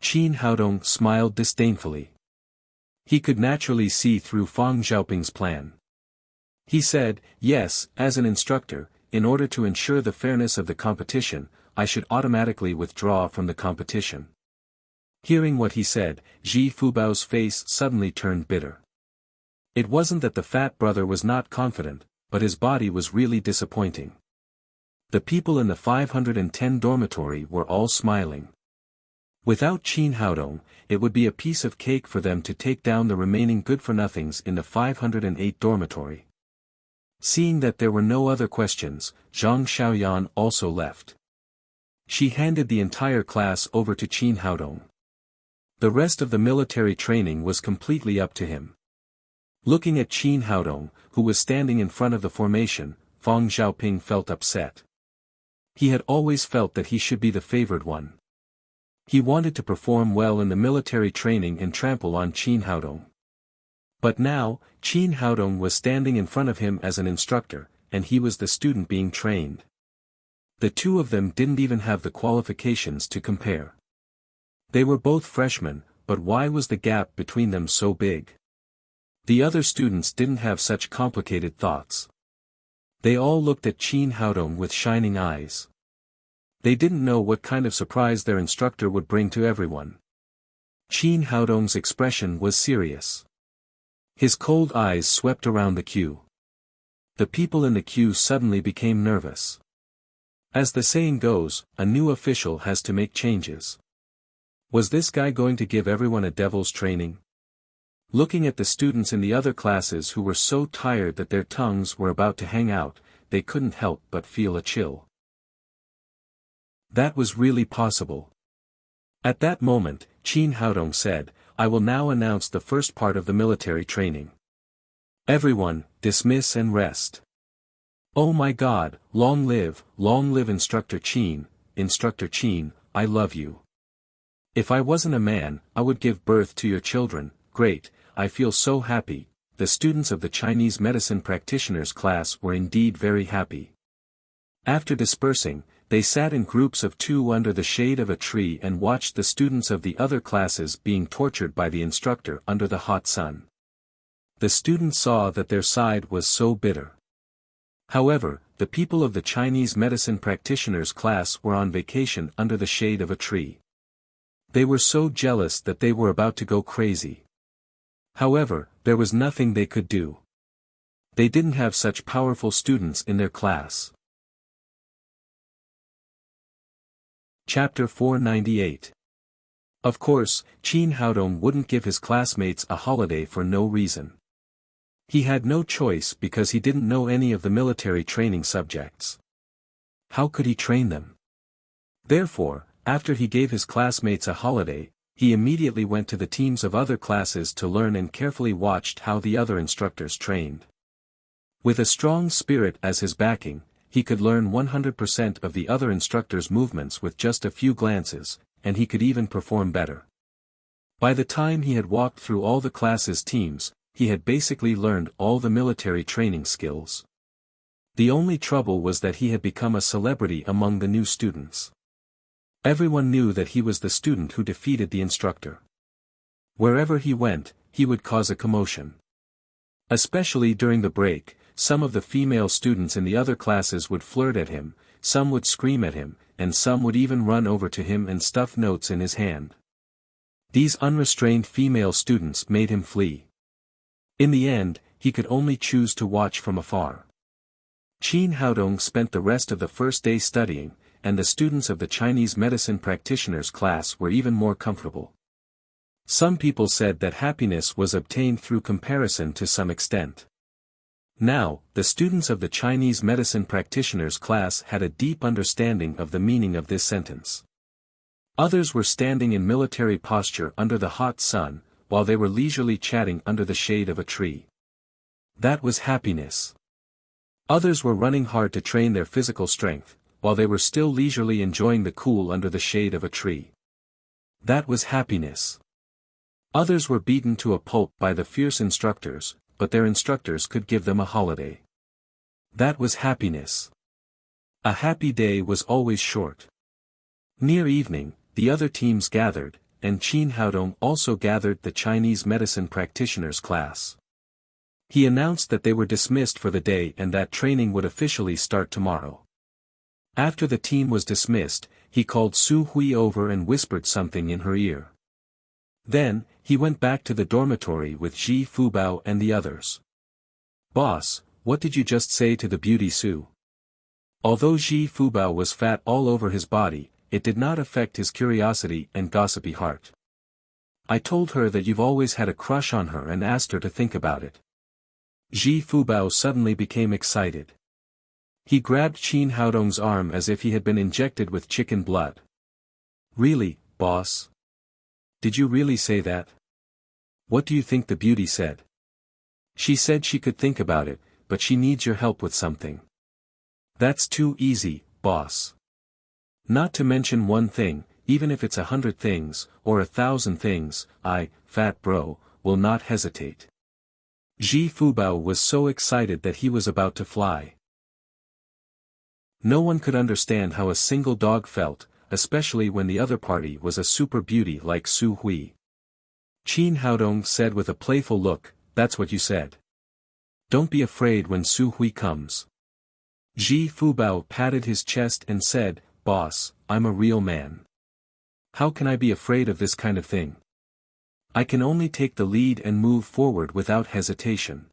Qin Haodong smiled disdainfully. He could naturally see through Feng Xiaoping's plan. He said, "Yes, as an instructor, in order to ensure the fairness of the competition, I should automatically withdraw from the competition." Hearing what he said, Ji Fubao's face suddenly turned bitter. It wasn't that the fat brother was not confident, but his body was really disappointing. The people in the 510 dormitory were all smiling. Without Qin Haodong, it would be a piece of cake for them to take down the remaining good-for-nothings in the 508 dormitory. Seeing that there were no other questions, Zhang Xiaoyan also left. She handed the entire class over to Qin Haodong. The rest of the military training was completely up to him. Looking at Qin Haodong, who was standing in front of the formation, Feng Xiaoping felt upset. He had always felt that he should be the favored one. He wanted to perform well in the military training and trample on Qin Haodong. But now, Qin Haodong was standing in front of him as an instructor, and he was the student being trained. The two of them didn't even have the qualifications to compare. They were both freshmen, but why was the gap between them so big? The other students didn't have such complicated thoughts. They all looked at Qin Haodong with shining eyes. They didn't know what kind of surprise their instructor would bring to everyone. Qin Haodong's expression was serious. His cold eyes swept around the queue. The people in the queue suddenly became nervous. As the saying goes, a new official has to make changes. Was this guy going to give everyone a devil's training? Looking at the students in the other classes who were so tired that their tongues were about to hang out, they couldn't help but feel a chill. That was really possible. At that moment, Qin Haodong said, "I will now announce the first part of the military training. Everyone, dismiss and rest." Oh my God, long live Instructor Qin, I love you. If I wasn't a man, I would give birth to your children. Great, I feel so happy. The students of the Chinese medicine practitioners class were indeed very happy. After dispersing, they sat in groups of 2 under the shade of a tree and watched the students of the other classes being tortured by the instructor under the hot sun. The students saw that their side was so bitter. However, the people of the Chinese medicine practitioners class were on vacation under the shade of a tree. They were so jealous that they were about to go crazy. However, there was nothing they could do. They didn't have such powerful students in their class. Chapter 498. Of course, Qin Haodong wouldn't give his classmates a holiday for no reason. He had no choice because he didn't know any of the military training subjects. How could he train them? Therefore, after he gave his classmates a holiday, he immediately went to the teams of other classes to learn and carefully watched how the other instructors trained. With a strong spirit as his backing, he could learn 100% of the other instructors' movements with just a few glances, and he could even perform better. By the time he had walked through all the classes' teams, he had basically learned all the military training skills. The only trouble was that he had become a celebrity among the new students. Everyone knew that he was the student who defeated the instructor. Wherever he went, he would cause a commotion. Especially during the break, some of the female students in the other classes would flirt at him, some would scream at him, and some would even run over to him and stuff notes in his hand. These unrestrained female students made him flee. In the end, he could only choose to watch from afar. Qin Haodong spent the rest of the first day studying, and the students of the Chinese medicine practitioners class were even more comfortable. Some people said that happiness was obtained through comparison to some extent. Now, the students of the Chinese medicine practitioners class had a deep understanding of the meaning of this sentence. Others were standing in military posture under the hot sun, while they were leisurely chatting under the shade of a tree. That was happiness. Others were running hard to train their physical strength, while they were still leisurely enjoying the cool under the shade of a tree. That was happiness. Others were beaten to a pulp by the fierce instructors, but their instructors could give them a holiday. That was happiness. A happy day was always short. Near evening, the other teams gathered, and Qin Haodong also gathered the Chinese medicine practitioners class. He announced that they were dismissed for the day and that training would officially start tomorrow. After the team was dismissed, he called Su Hui over and whispered something in her ear. Then, he went back to the dormitory with Ji Fubao and the others. "Boss, what did you just say to the beauty Su?" Although Ji Fubao was fat all over his body, it did not affect his curiosity and gossipy heart. "I told her that you've always had a crush on her and asked her to think about it." Ji Fubao suddenly became excited. He grabbed Qin Haodong's arm as if he had been injected with chicken blood. "Really, boss? Did you really say that? What do you think the beauty said?" "She said she could think about it, but she needs your help with something." "That's too easy, boss. Not to mention one thing, even if it's 100 things, or 1,000 things, I, fat bro, will not hesitate." Ji Fubao was so excited that he was about to fly. No one could understand how a single dog felt, especially when the other party was a super beauty like Su Hui. Qin Haodong said with a playful look, "That's what you said. Don't be afraid when Su Hui comes." Ji Fubao patted his chest and said, "Boss, I'm a real man. How can I be afraid of this kind of thing? I can only take the lead and move forward without hesitation."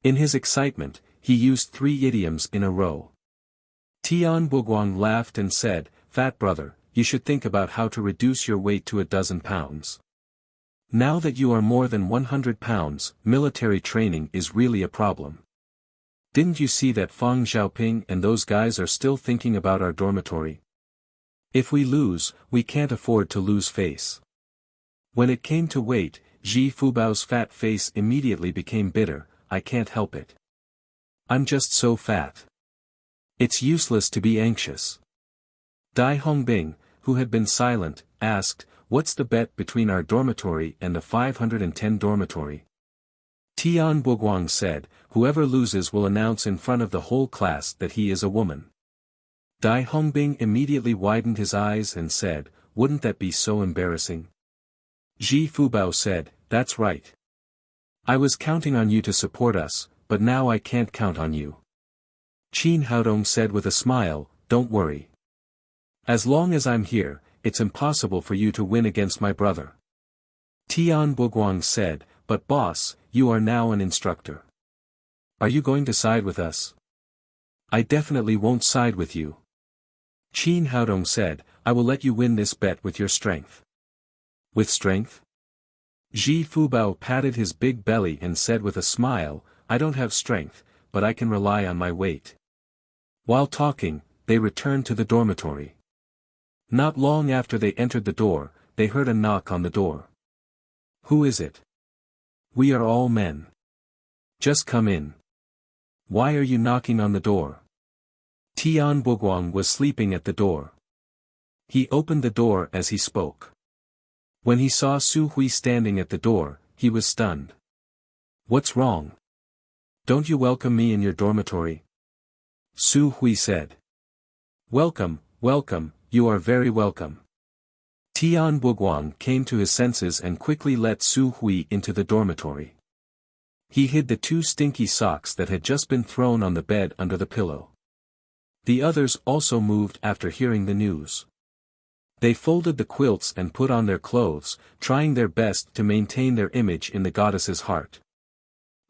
In his excitement, he used 3 idioms in a row. Tian Buguang laughed and said, "Fat brother, you should think about how to reduce your weight to 12 pounds. Now that you are more than 100 pounds, military training is really a problem. Didn't you see that Fang Xiaoping and those guys are still thinking about our dormitory? If we lose, we can't afford to lose face." When it came to weight, Ji Fubao's fat face immediately became bitter. "I can't help it. I'm just so fat. It's useless to be anxious." Dai Hongbing, who had been silent, asked, "What's the bet between our dormitory and the 510 dormitory?" Tian Buguang said, "Whoever loses will announce in front of the whole class that he is a woman." Dai Hongbing immediately widened his eyes and said, "Wouldn't that be so embarrassing?" Ji Fubao said, "That's right. I was counting on you to support us, but now I can't count on you." Qin Haodong said with a smile, "Don't worry. As long as I'm here, it's impossible for you to win against my brother." Tian Buguang said, "But boss, you are now an instructor. Are you going to side with us?" "I definitely won't side with you." Qin Haodong said, "I will let you win this bet with your strength." "With strength?" Ji Fubao patted his big belly and said with a smile, "I don't have strength, but I can rely on my weight." While talking, they returned to the dormitory. Not long after they entered the door, they heard a knock on the door. "Who is it?" "We are all men. Just come in." "Why are you knocking on the door?" Tian Buguang was sleeping at the door. He opened the door as he spoke. When he saw Su Hui standing at the door, he was stunned. "What's wrong? Don't you welcome me in your dormitory?" Su Hui said. "Welcome, welcome, you are very welcome." Tian Buguang came to his senses and quickly let Su Hui into the dormitory. He hid the 2 stinky socks that had just been thrown on the bed under the pillow. The others also moved after hearing the news. They folded the quilts and put on their clothes, trying their best to maintain their image in the goddess's heart.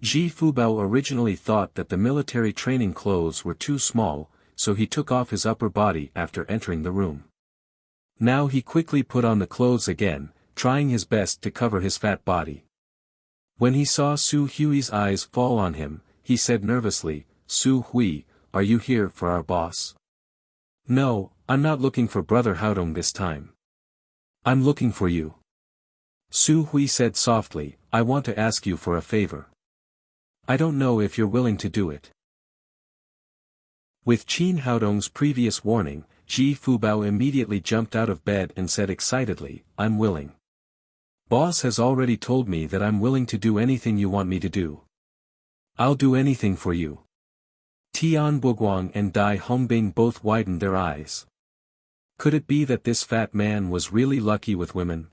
Ji Fubao originally thought that the military training clothes were too small, so he took off his upper body after entering the room. Now he quickly put on the clothes again, trying his best to cover his fat body. When he saw Su Hui's eyes fall on him, he said nervously, "Su Hui, are you here for our boss?" "No, I'm not looking for Brother Haodong this time. I'm looking for you." Su Hui said softly, "I want to ask you for a favor. I don't know if you're willing to do it." With Qin Haodong's previous warning, Ji Fubao immediately jumped out of bed and said excitedly, "I'm willing. Boss has already told me that I'm willing to do anything you want me to do. I'll do anything for you." Tian Buguang and Dai Hongbing both widened their eyes. Could it be that this fat man was really lucky with women?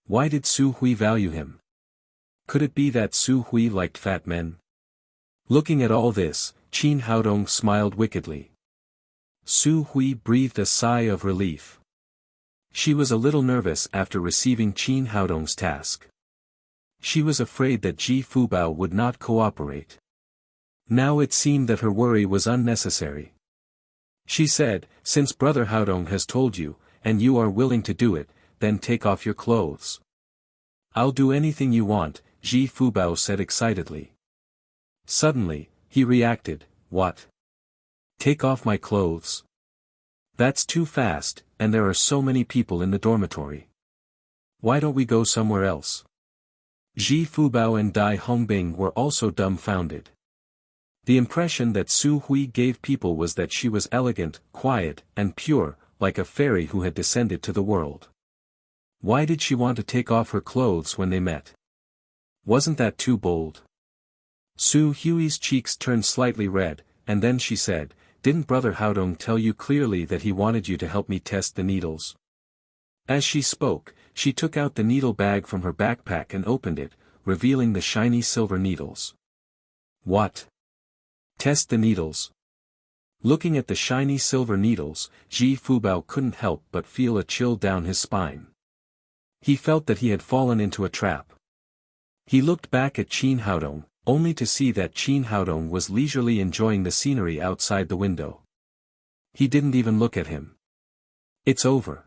Why did Su Hui value him? Could it be that Su Hui liked fat men? Looking at all this, Qin Haodong smiled wickedly. Su Hui breathed a sigh of relief. She was a little nervous after receiving Qin Haodong's task. She was afraid that Ji Fubao would not cooperate. Now it seemed that her worry was unnecessary. She said, "Since Brother Haodong has told you, and you are willing to do it, then take off your clothes." "I'll do anything you want," Ji Fubao said excitedly. Suddenly, he reacted, "What? Take off my clothes? That's too fast, and there are so many people in the dormitory. Why don't we go somewhere else?" Ji Fubao and Dai Hongbing were also dumbfounded. The impression that Su Hui gave people was that she was elegant, quiet, and pure, like a fairy who had descended to the world. Why did she want to take off her clothes when they met? Wasn't that too bold? Su Hui's cheeks turned slightly red, and then she said, "Didn't Brother Haodong tell you clearly that he wanted you to help me test the needles?" As she spoke, she took out the needle bag from her backpack and opened it, revealing the shiny silver needles. "What? Test the needles?" Looking at the shiny silver needles, Ji Fubao couldn't help but feel a chill down his spine. He felt that he had fallen into a trap. He looked back at Qin Haodong, only to see that Qin Haodong was leisurely enjoying the scenery outside the window. He didn't even look at him. "It's over.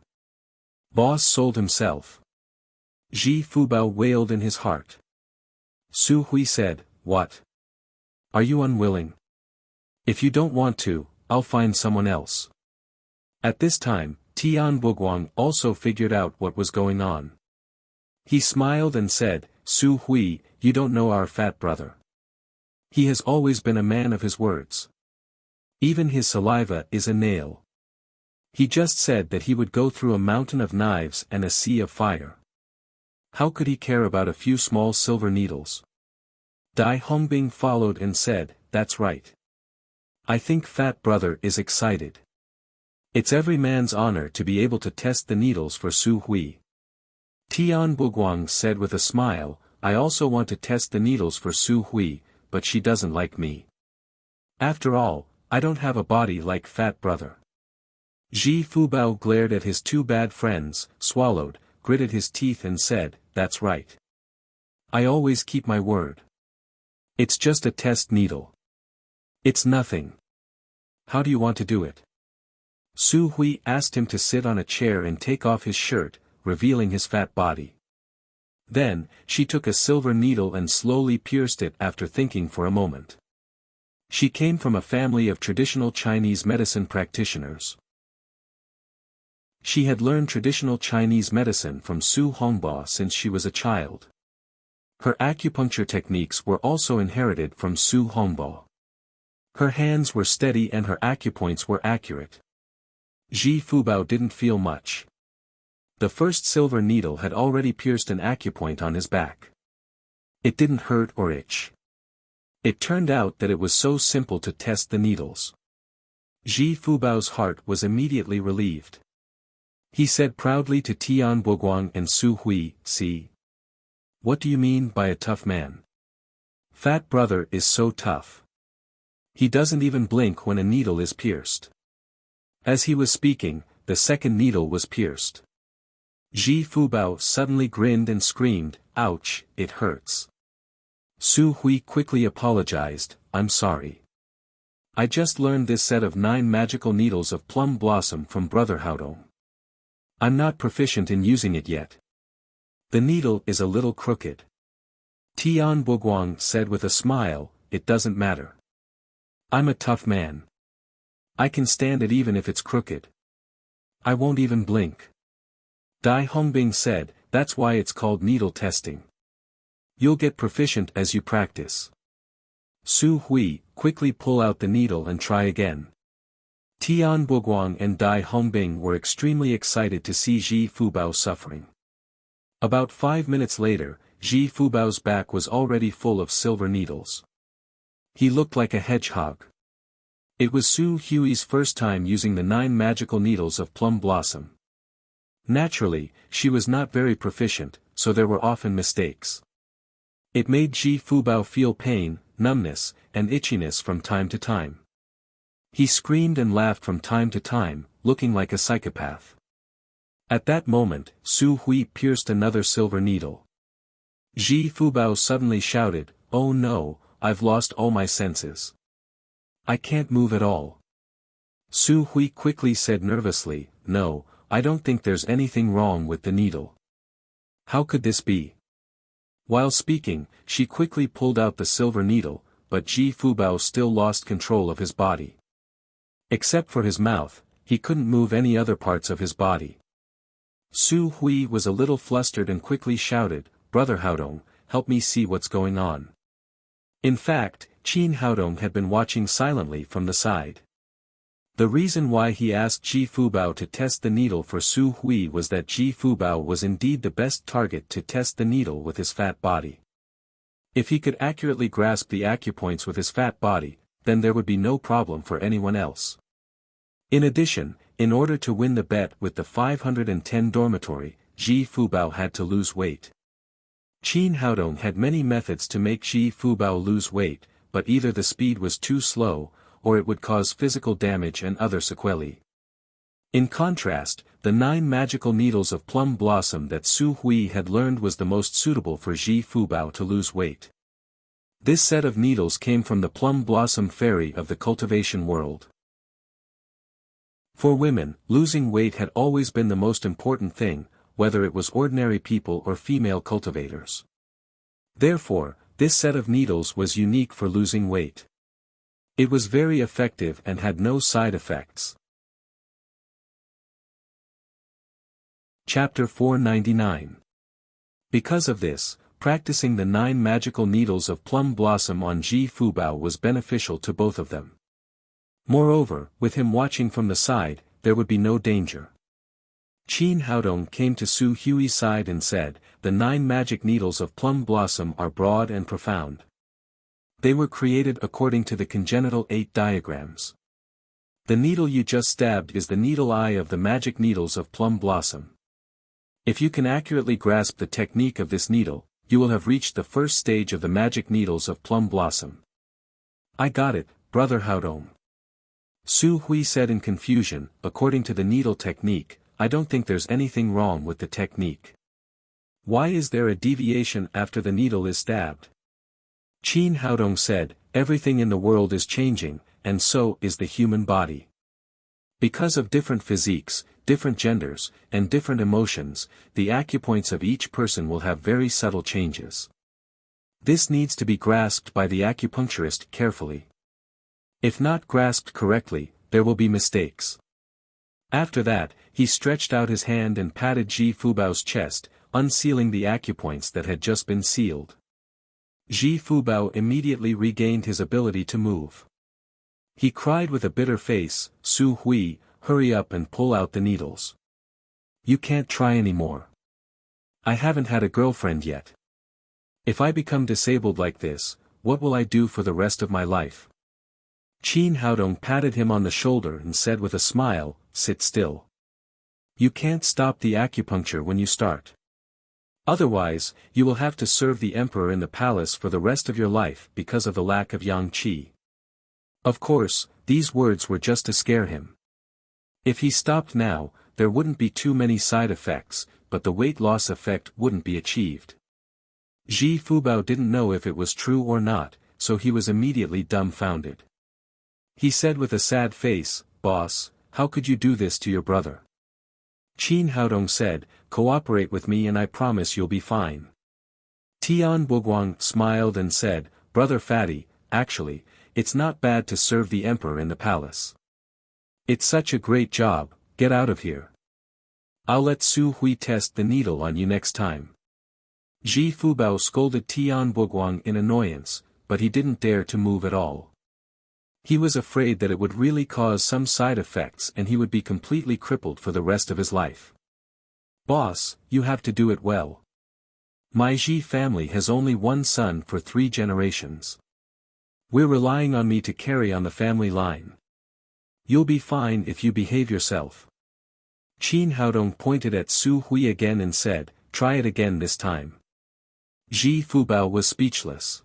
Boss sold himself." Ji Fubao wailed in his heart. Su Hui said, "What? Are you unwilling? If you don't want to, I'll find someone else." At this time, Tian Buguang also figured out what was going on. He smiled and said, "Su Hui, you don't know our fat brother. He has always been a man of his words. Even his saliva is a nail. He just said that he would go through a mountain of knives and a sea of fire. How could he care about a few small silver needles?" Dai Hongbing followed and said, "That's right. I think fat brother is excited. It's every man's honor to be able to test the needles for Su Hui." Tian Buguang said with a smile, "I also want to test the needles for Su Hui, but she doesn't like me. After all, I don't have a body like fat brother." Ji Fubao glared at his two bad friends, swallowed, gritted his teeth and said, "That's right. I always keep my word. It's just a test needle. It's nothing. How do you want to do it?" Su Hui asked him to sit on a chair and take off his shirt, revealing his fat body. Then, she took a silver needle and slowly pierced it after thinking for a moment. She came from a family of traditional Chinese medicine practitioners. She had learned traditional Chinese medicine from Su Hongbo since she was a child. Her acupuncture techniques were also inherited from Su Hongbo. Her hands were steady and her acupoints were accurate. Ji Fubao didn't feel much. The first silver needle had already pierced an acupoint on his back. It didn't hurt or itch. It turned out that it was so simple to test the needles. Ji Fubao's heart was immediately relieved. He said proudly to Tian Buguang and Su Hui, "See? What do you mean by a tough man? Fat brother is so tough. He doesn't even blink when a needle is pierced." As he was speaking, the second needle was pierced. Ji Fubao suddenly grinned and screamed, "Ouch, it hurts." Su Hui quickly apologized, I'm sorry. I just learned this set of 9 magical needles of plum blossom from Brother Haodong. I'm not proficient in using it yet. The needle is a little crooked. Tian Buguang said with a smile, it doesn't matter. I'm a tough man. I can stand it even if it's crooked. I won't even blink. Dai Hongbing said, that's why it's called needle testing. You'll get proficient as you practice. Su Hui, quickly pull out the needle and try again. Tian Buguang and Dai Hongbing were extremely excited to see Ji Fubao suffering. About 5 minutes later, Ji Fubao's back was already full of silver needles. He looked like a hedgehog. It was Su Hui's first time using the 9 magical needles of plum blossom. Naturally, she was not very proficient, so there were often mistakes. It made Ji Fubao feel pain, numbness, and itchiness from time to time. He screamed and laughed from time to time, looking like a psychopath. At that moment, Su Hui pierced another silver needle. Ji Fubao suddenly shouted, oh no, I've lost all my senses. I can't move at all. Su Hui quickly said nervously, no, I don't think there's anything wrong with the needle. How could this be? While speaking, she quickly pulled out the silver needle, but Ji Fubao still lost control of his body. Except for his mouth, he couldn't move any other parts of his body. Su Hui was a little flustered and quickly shouted, Brother Haodong, help me see what's going on. In fact, Qin Haodong had been watching silently from the side. The reason why he asked Ji Fubao to test the needle for Su Hui was that Ji Fubao was indeed the best target to test the needle with his fat body. If he could accurately grasp the acupoints with his fat body, then there would be no problem for anyone else. In addition, in order to win the bet with the 510 dormitory, Ji Fubao had to lose weight. Qin Haodong had many methods to make Ji Fubao lose weight, but either the speed was too slow, or it would cause physical damage and other sequelae. In contrast, the 9 magical needles of plum blossom that Su Hui had learned was the most suitable for Ji Fubao to lose weight. This set of needles came from the plum blossom fairy of the cultivation world. For women, losing weight had always been the most important thing, whether it was ordinary people or female cultivators. Therefore, this set of needles was unique for losing weight. It was very effective and had no side effects. Chapter 499. Because of this, practicing the 9 magical needles of plum blossom on Ji Fubao was beneficial to both of them. Moreover, with him watching from the side, there would be no danger. Qin Haodong came to Su Hui's side and said, the 9 magic needles of plum blossom are broad and profound. They were created according to the congenital 8 diagrams. The needle you just stabbed is the needle eye of the magic needles of plum blossom. If you can accurately grasp the technique of this needle, you will have reached the first stage of the magic needles of plum blossom. I got it, Brother Haodong. Su Hui said in confusion, according to the needle technique, I don't think there's anything wrong with the technique. Why is there a deviation after the needle is stabbed? Qin Haodong said, everything in the world is changing, and so is the human body. Because of different physiques, different genders, and different emotions, the acupoints of each person will have very subtle changes. This needs to be grasped by the acupuncturist carefully. If not grasped correctly, there will be mistakes. After that, he stretched out his hand and patted Ji Fubao's chest, unsealing the acupoints that had just been sealed. Ji Fubao immediately regained his ability to move. He cried with a bitter face, Su Hui, hurry up and pull out the needles. You can't try anymore. I haven't had a girlfriend yet. If I become disabled like this, what will I do for the rest of my life? Qin Haodong patted him on the shoulder and said with a smile, sit still. You can't stop the acupuncture when you start. Otherwise, you will have to serve the emperor in the palace for the rest of your life because of the lack of yang qi. Of course, these words were just to scare him. If he stopped now, there wouldn't be too many side effects, but the weight loss effect wouldn't be achieved. Ji Fubao didn't know if it was true or not, so he was immediately dumbfounded. He said with a sad face, "Boss, how could you do this to your brother?" Qin Haodong said, "Cooperate with me and I promise you'll be fine." Tian Buguang smiled and said, "Brother Fatty, actually, it's not bad to serve the emperor in the palace. It's such a great job, get out of here. I'll let Su Hui test the needle on you next time." Ji Fubao scolded Tian Buguang in annoyance, but he didn't dare to move at all. He was afraid that it would really cause some side effects and he would be completely crippled for the rest of his life. "Boss, you have to do it well. My Ji family has only one son for 3 generations. We're relying on me to carry on the family line. You'll be fine if you behave yourself." Qin Haodong pointed at Su Hui again and said, "Try it again this time." Ji Fubao was speechless.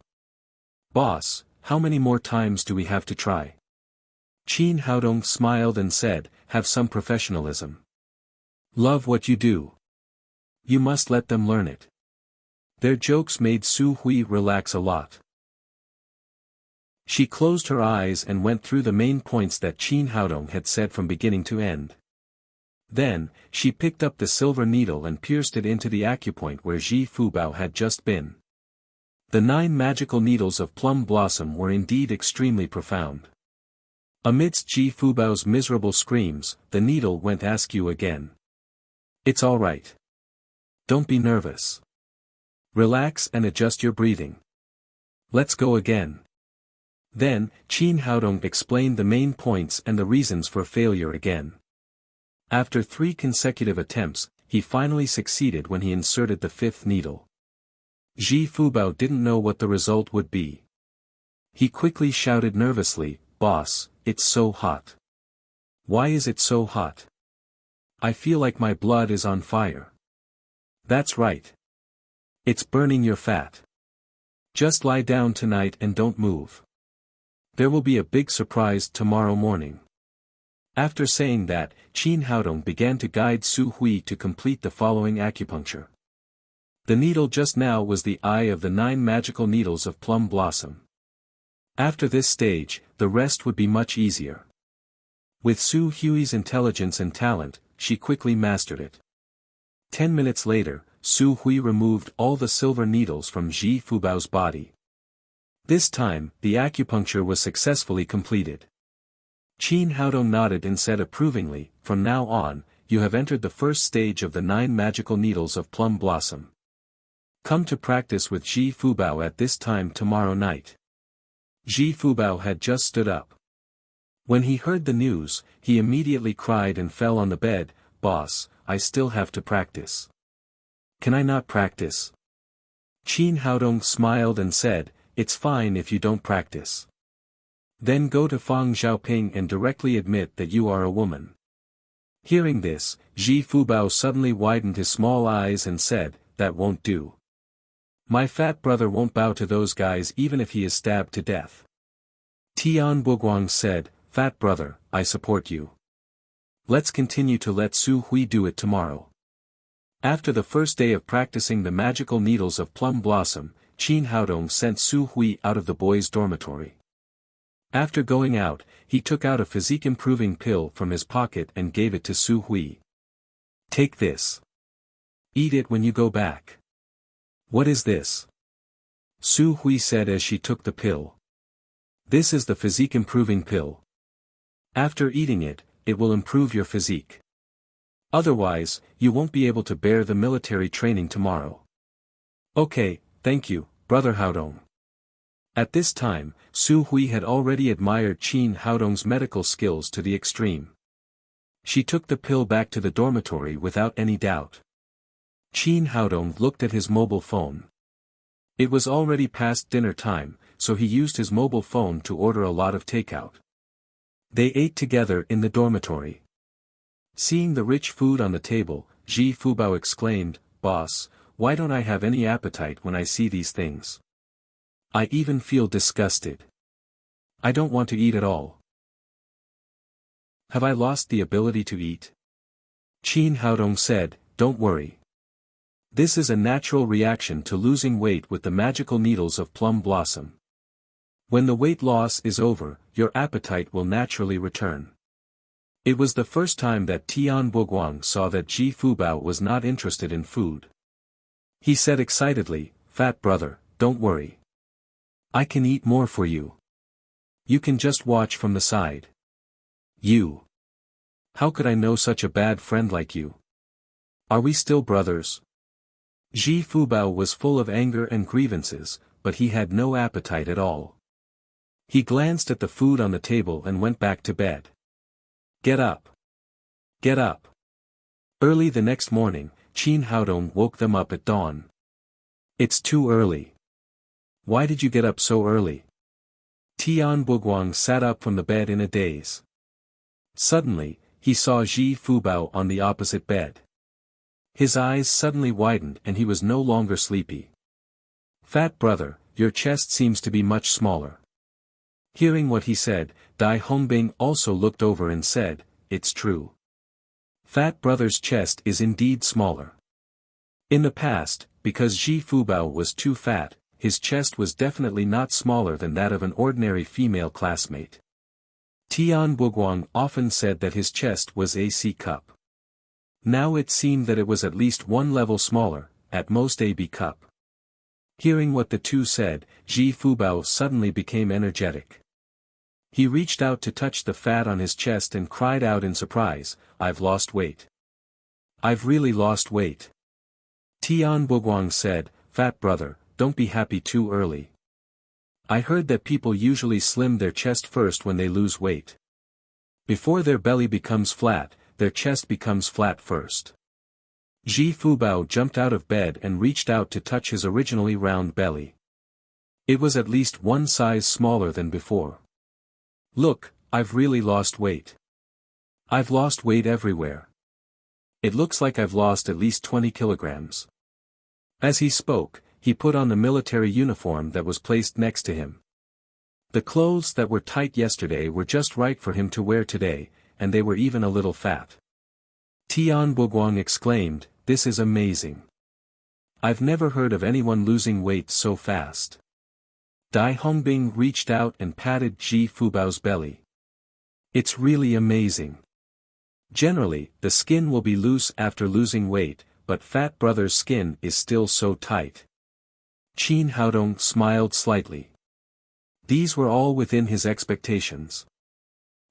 "Boss, how many more times do we have to try?" Qin Haodong smiled and said, "Have some professionalism. Love what you do. You must let them learn it." Their jokes made Su Hui relax a lot. She closed her eyes and went through the main points that Qin Haodong had said from beginning to end. Then, she picked up the silver needle and pierced it into the acupoint where Ji Fubao had just been. The 9 magical needles of plum blossom were indeed extremely profound. Amidst Ji Fubao's miserable screams, the needle went askew again. "It's all right. Don't be nervous. Relax and adjust your breathing. Let's go again." Then, Qin Haodong explained the main points and the reasons for failure again. After 3 consecutive attempts, he finally succeeded when he inserted the 5th needle. Ji Fubao didn't know what the result would be. He quickly shouted nervously, "Boss, it's so hot. Why is it so hot? I feel like my blood is on fire." "That's right. It's burning your fat. Just lie down tonight and don't move. There will be a big surprise tomorrow morning." After saying that, Qin Haodong began to guide Su Hui to complete the following acupuncture. The needle just now was the eye of the 9 magical needles of plum blossom. After this stage, the rest would be much easier. With Su Hui's intelligence and talent, she quickly mastered it. 10 minutes later, Su Hui removed all the silver needles from Ji Fubao's body. This time, the acupuncture was successfully completed. Qin Haodong nodded and said approvingly, "From now on, you have entered the first stage of the 9 magical needles of plum blossom. Come to practice with Ji Fubao at this time tomorrow night." Ji Fubao had just stood up. When he heard the news, he immediately cried and fell on the bed, "Boss, I still have to practice. Can I not practice?" Qin Haodong smiled and said, "It's fine if you don't practice. Then go to Fang Xiaoping and directly admit that you are a woman." Hearing this, Ji Fubao suddenly widened his small eyes and said, "That won't do. My fat brother won't bow to those guys even if he is stabbed to death." Tian Buguang said, "Fat brother, I support you. Let's continue to let Su Hui do it tomorrow." After the first day of practicing the magical needles of plum blossom, Qin Haodong sent Su Hui out of the boys' dormitory. After going out, he took out a physique-improving pill from his pocket and gave it to Su Hui. "Take this. Eat it when you go back." "What is this?" Su Hui said as she took the pill. "This is the physique-improving pill. After eating it, it will improve your physique. Otherwise, you won't be able to bear the military training tomorrow." "Okay, thank you, Brother Haodong." At this time, Su Hui had already admired Qin Haodong's medical skills to the extreme. She took the pill back to the dormitory without any doubt. Qin Haodong looked at his mobile phone. It was already past dinner time, so he used his mobile phone to order a lot of takeout. They ate together in the dormitory. Seeing the rich food on the table, Ji Fubao exclaimed, "Boss, why don't I have any appetite when I see these things? I even feel disgusted. I don't want to eat at all. Have I lost the ability to eat?" Qin Haodong said, "Don't worry. This is a natural reaction to losing weight with the magical needles of plum blossom. When the weight loss is over, your appetite will naturally return. It was the first time that Tian Buguang saw that Ji Fubao was not interested in food. He said excitedly, "Fat brother, don't worry. I can eat more for you. You can just watch from the side." "You? How could I know such a bad friend like you? Are we still brothers?" Ji Fubao was full of anger and grievances, but he had no appetite at all. He glanced at the food on the table and went back to bed. "Get up! Get up!" Early the next morning, Qin Haodong woke them up at dawn. "It's too early. Why did you get up so early?" Tian Buguang sat up from the bed in a daze. Suddenly, he saw Ji Fubao on the opposite bed. His eyes suddenly widened and he was no longer sleepy. "Fat brother, your chest seems to be much smaller." Hearing what he said, Dai Hongbing also looked over and said, "It's true. Fat brother's chest is indeed smaller." In the past, because Ji Fubao was too fat, his chest was definitely not smaller than that of an ordinary female classmate. Tian Buguang often said that his chest was a C cup. Now it seemed that it was at least one level smaller, at most a B cup. Hearing what the two said, Ji Fubao suddenly became energetic. He reached out to touch the fat on his chest and cried out in surprise, "I've lost weight. I've really lost weight." Tian Buguang said, "Fat brother, don't be happy too early. I heard that people usually slim their chest first when they lose weight. Before their belly becomes flat, their chest becomes flat first." Ji Fubao jumped out of bed and reached out to touch his originally round belly. It was at least one size smaller than before. "Look, I've really lost weight. I've lost weight everywhere. It looks like I've lost at least 20 kilograms. As he spoke, he put on the military uniform that was placed next to him. The clothes that were tight yesterday were just right for him to wear today, and they were even a little fat. Tian Buguang exclaimed, "This is amazing. I've never heard of anyone losing weight so fast." Dai Hongbing reached out and patted Ji Fubao's belly. "It's really amazing. Generally, the skin will be loose after losing weight, but Fat Brother's skin is still so tight." Qin Haodong smiled slightly. These were all within his expectations.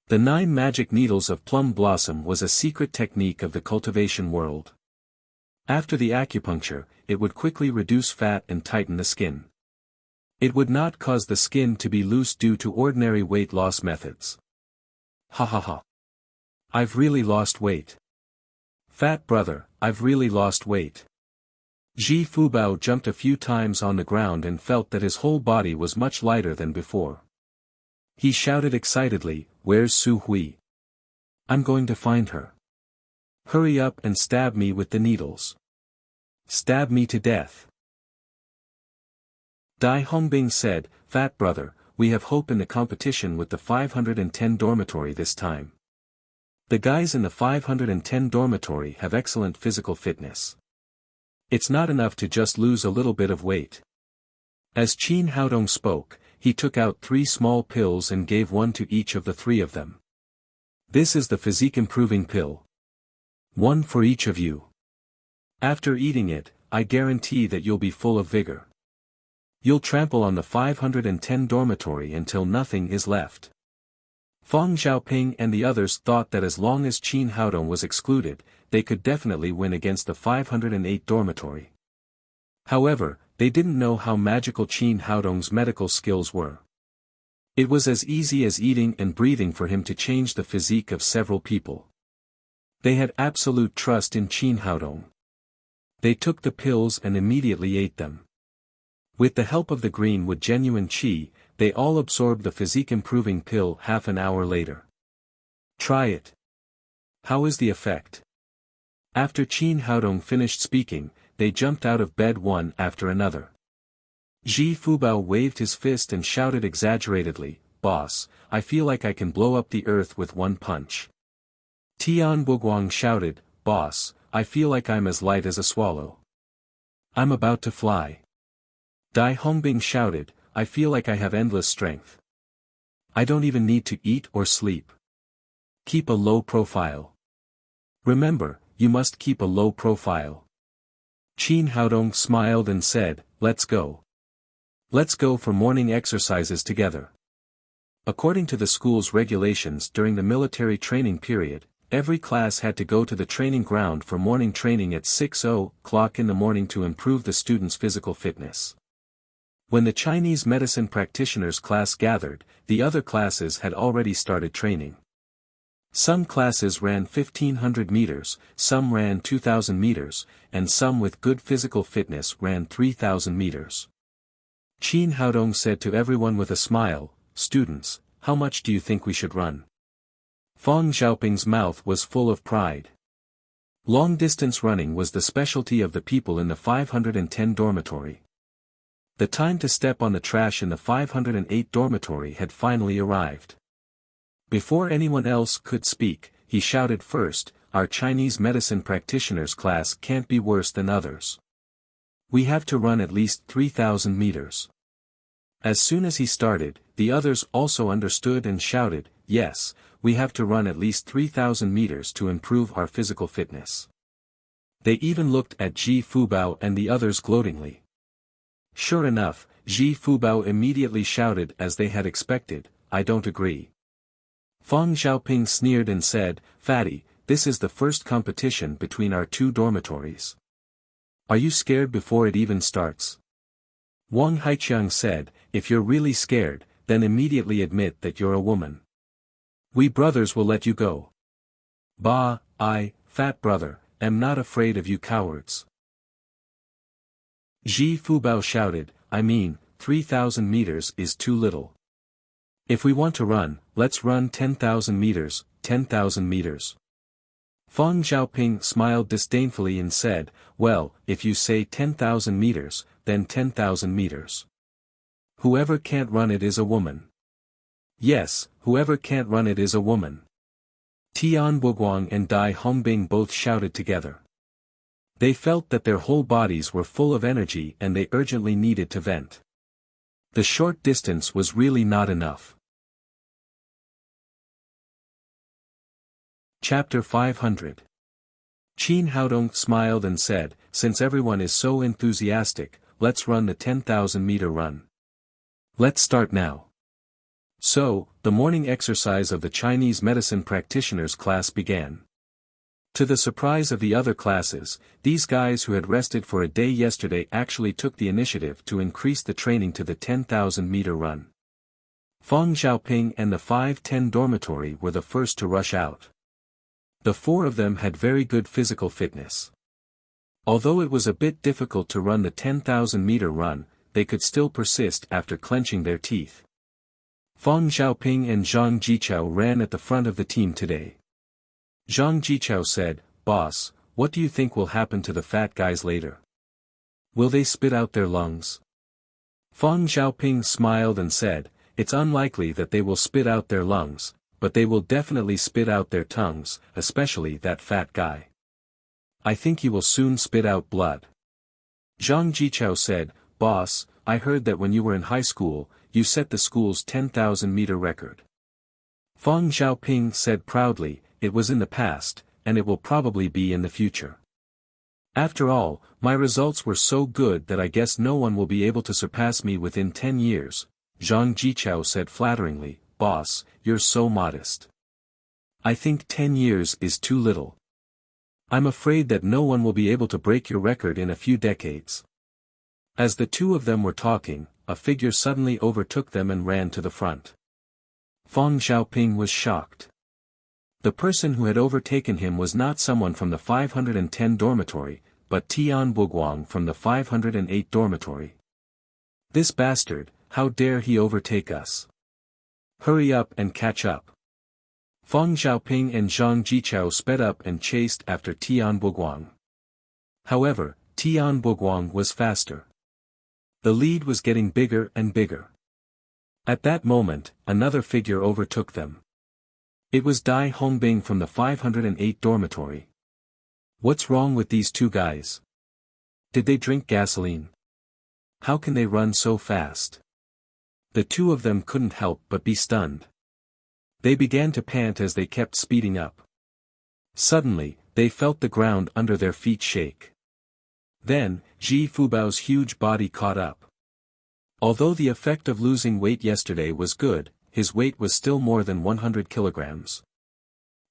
The 9 magic needles of plum blossom was a secret technique of the cultivation world. After the acupuncture, it would quickly reduce fat and tighten the skin. It would not cause the skin to be loose due to ordinary weight loss methods. "Ha ha ha. I've really lost weight. Fat brother, I've really lost weight." Ji Fubao jumped a few times on the ground and felt that his whole body was much lighter than before. He shouted excitedly, "Where's Su Hui? I'm going to find her. Hurry up and stab me with the needles. Stab me to death." Dai Hongbing said, "Fat brother, we have hope in the competition with the 510 dormitory this time. The guys in the 510 dormitory have excellent physical fitness. It's not enough to just lose a little bit of weight." As Qin Haodong spoke, he took out 3 small pills and gave one to each of the 3 of them. "This is the physique-improving pill. One for each of you. After eating it, I guarantee that you'll be full of vigor. You'll trample on the 510 dormitory until nothing is left." Fang Xiaoping and the others thought that as long as Qin Haodong was excluded, they could definitely win against the 508 dormitory. However, they didn't know how magical Qin Haodong's medical skills were. It was as easy as eating and breathing for him to change the physique of several people. They had absolute trust in Qin Haodong. They took the pills and immediately ate them. With the help of the greenwood genuine qi, they all absorbed the physique-improving pill half an hour later. "Try it. How is the effect?" After Qin Haodong finished speaking, they jumped out of bed one after another. Ji Fubao waved his fist and shouted exaggeratedly, "Boss, I feel like I can blow up the earth with one punch." Tian Buguang shouted, "Boss, I feel like I'm as light as a swallow." I'm about to fly. Dai Hongbing shouted, I feel like I have endless strength. I don't even need to eat or sleep. Keep a low profile. Remember, you must keep a low profile. Qin Haodong smiled and said, let's go. Let's go for morning exercises together. According to the school's regulations during the military training period, every class had to go to the training ground for morning training at 6:00 in the morning to improve the students' physical fitness. When the Chinese medicine practitioners class gathered, the other classes had already started training. Some classes ran 1,500 meters, some ran 2,000 meters, and some with good physical fitness ran 3,000 meters. Qin Haodong said to everyone with a smile, students, how much do you think we should run? Fang Xiaoping's mouth was full of pride. Long-distance running was the specialty of the people in the 510 dormitory. The time to step on the trash in the 508 dormitory had finally arrived. Before anyone else could speak, he shouted first, our Chinese medicine practitioners class can't be worse than others. We have to run at least 3,000 meters. As soon as he started, the others also understood and shouted, yes, we have to run at least 3,000 meters to improve our physical fitness. They even looked at Ji Fubao and the others gloatingly. Sure enough, Ji Fubao immediately shouted as they had expected, I don't agree. Fang Xiaoping sneered and said, Fatty, this is the first competition between our two dormitories. Are you scared before it even starts? Wang Haiqiang said, if you're really scared, then immediately admit that you're a woman. We brothers will let you go. Bah, I, fat brother, am not afraid of you cowards. Ji Fubao shouted, I mean, 3,000 meters is too little. If we want to run, let's run 10,000 meters, 10,000 meters. Fang Xiaoping smiled disdainfully and said, well, if you say 10,000 meters, then 10,000 meters. Whoever can't run it is a woman. Yes, whoever can't run it is a woman. Tian Buguang and Dai Hongbing both shouted together. They felt that their whole bodies were full of energy and they urgently needed to vent. The short distance was really not enough. Chapter 500. Qin Haodong smiled and said, since everyone is so enthusiastic, let's run the 10,000-meter run. Let's start now. So, the morning exercise of the Chinese medicine practitioners class began. To the surprise of the other classes, these guys who had rested for a day yesterday actually took the initiative to increase the training to the 10,000-meter run. Fang Xiaoping and the 510 dormitory were the first to rush out. The four of them had very good physical fitness. Although it was a bit difficult to run the 10,000-meter run, they could still persist after clenching their teeth. Fang Xiaoping and Zhang Jichao ran at the front of the team today. Zhang Jichao said, Boss, what do you think will happen to the fat guys later? Will they spit out their lungs? Fang Xiaoping smiled and said, it's unlikely that they will spit out their lungs, but they will definitely spit out their tongues, especially that fat guy. I think he will soon spit out blood. Zhang Jichao said, Boss, I heard that when you were in high school, you set the school's 10,000-meter record. Fang Xiaoping said proudly, it was in the past, and it will probably be in the future. After all, my results were so good that I guess no one will be able to surpass me within 10 years, Zhang Jichao said flatteringly, Boss, you're so modest. I think 10 years is too little. I'm afraid that no one will be able to break your record in a few decades. As the two of them were talking, a figure suddenly overtook them and ran to the front. Fang Xiaoping was shocked. The person who had overtaken him was not someone from the 510 dormitory, but Tian Buguang from the 508 dormitory. This bastard, how dare he overtake us? Hurry up and catch up. Fang Xiaoping and Zhang Jichao sped up and chased after Tian Buguang. However, Tian Buguang was faster. The lead was getting bigger and bigger. At that moment, another figure overtook them. It was Dai Hongbing from the 508 dormitory. What's wrong with these two guys? Did they drink gasoline? How can they run so fast? The two of them couldn't help but be stunned. They began to pant as they kept speeding up. Suddenly, they felt the ground under their feet shake. Then, Ji Fubao's huge body caught up. Although the effect of losing weight yesterday was good, his weight was still more than 100 kilograms.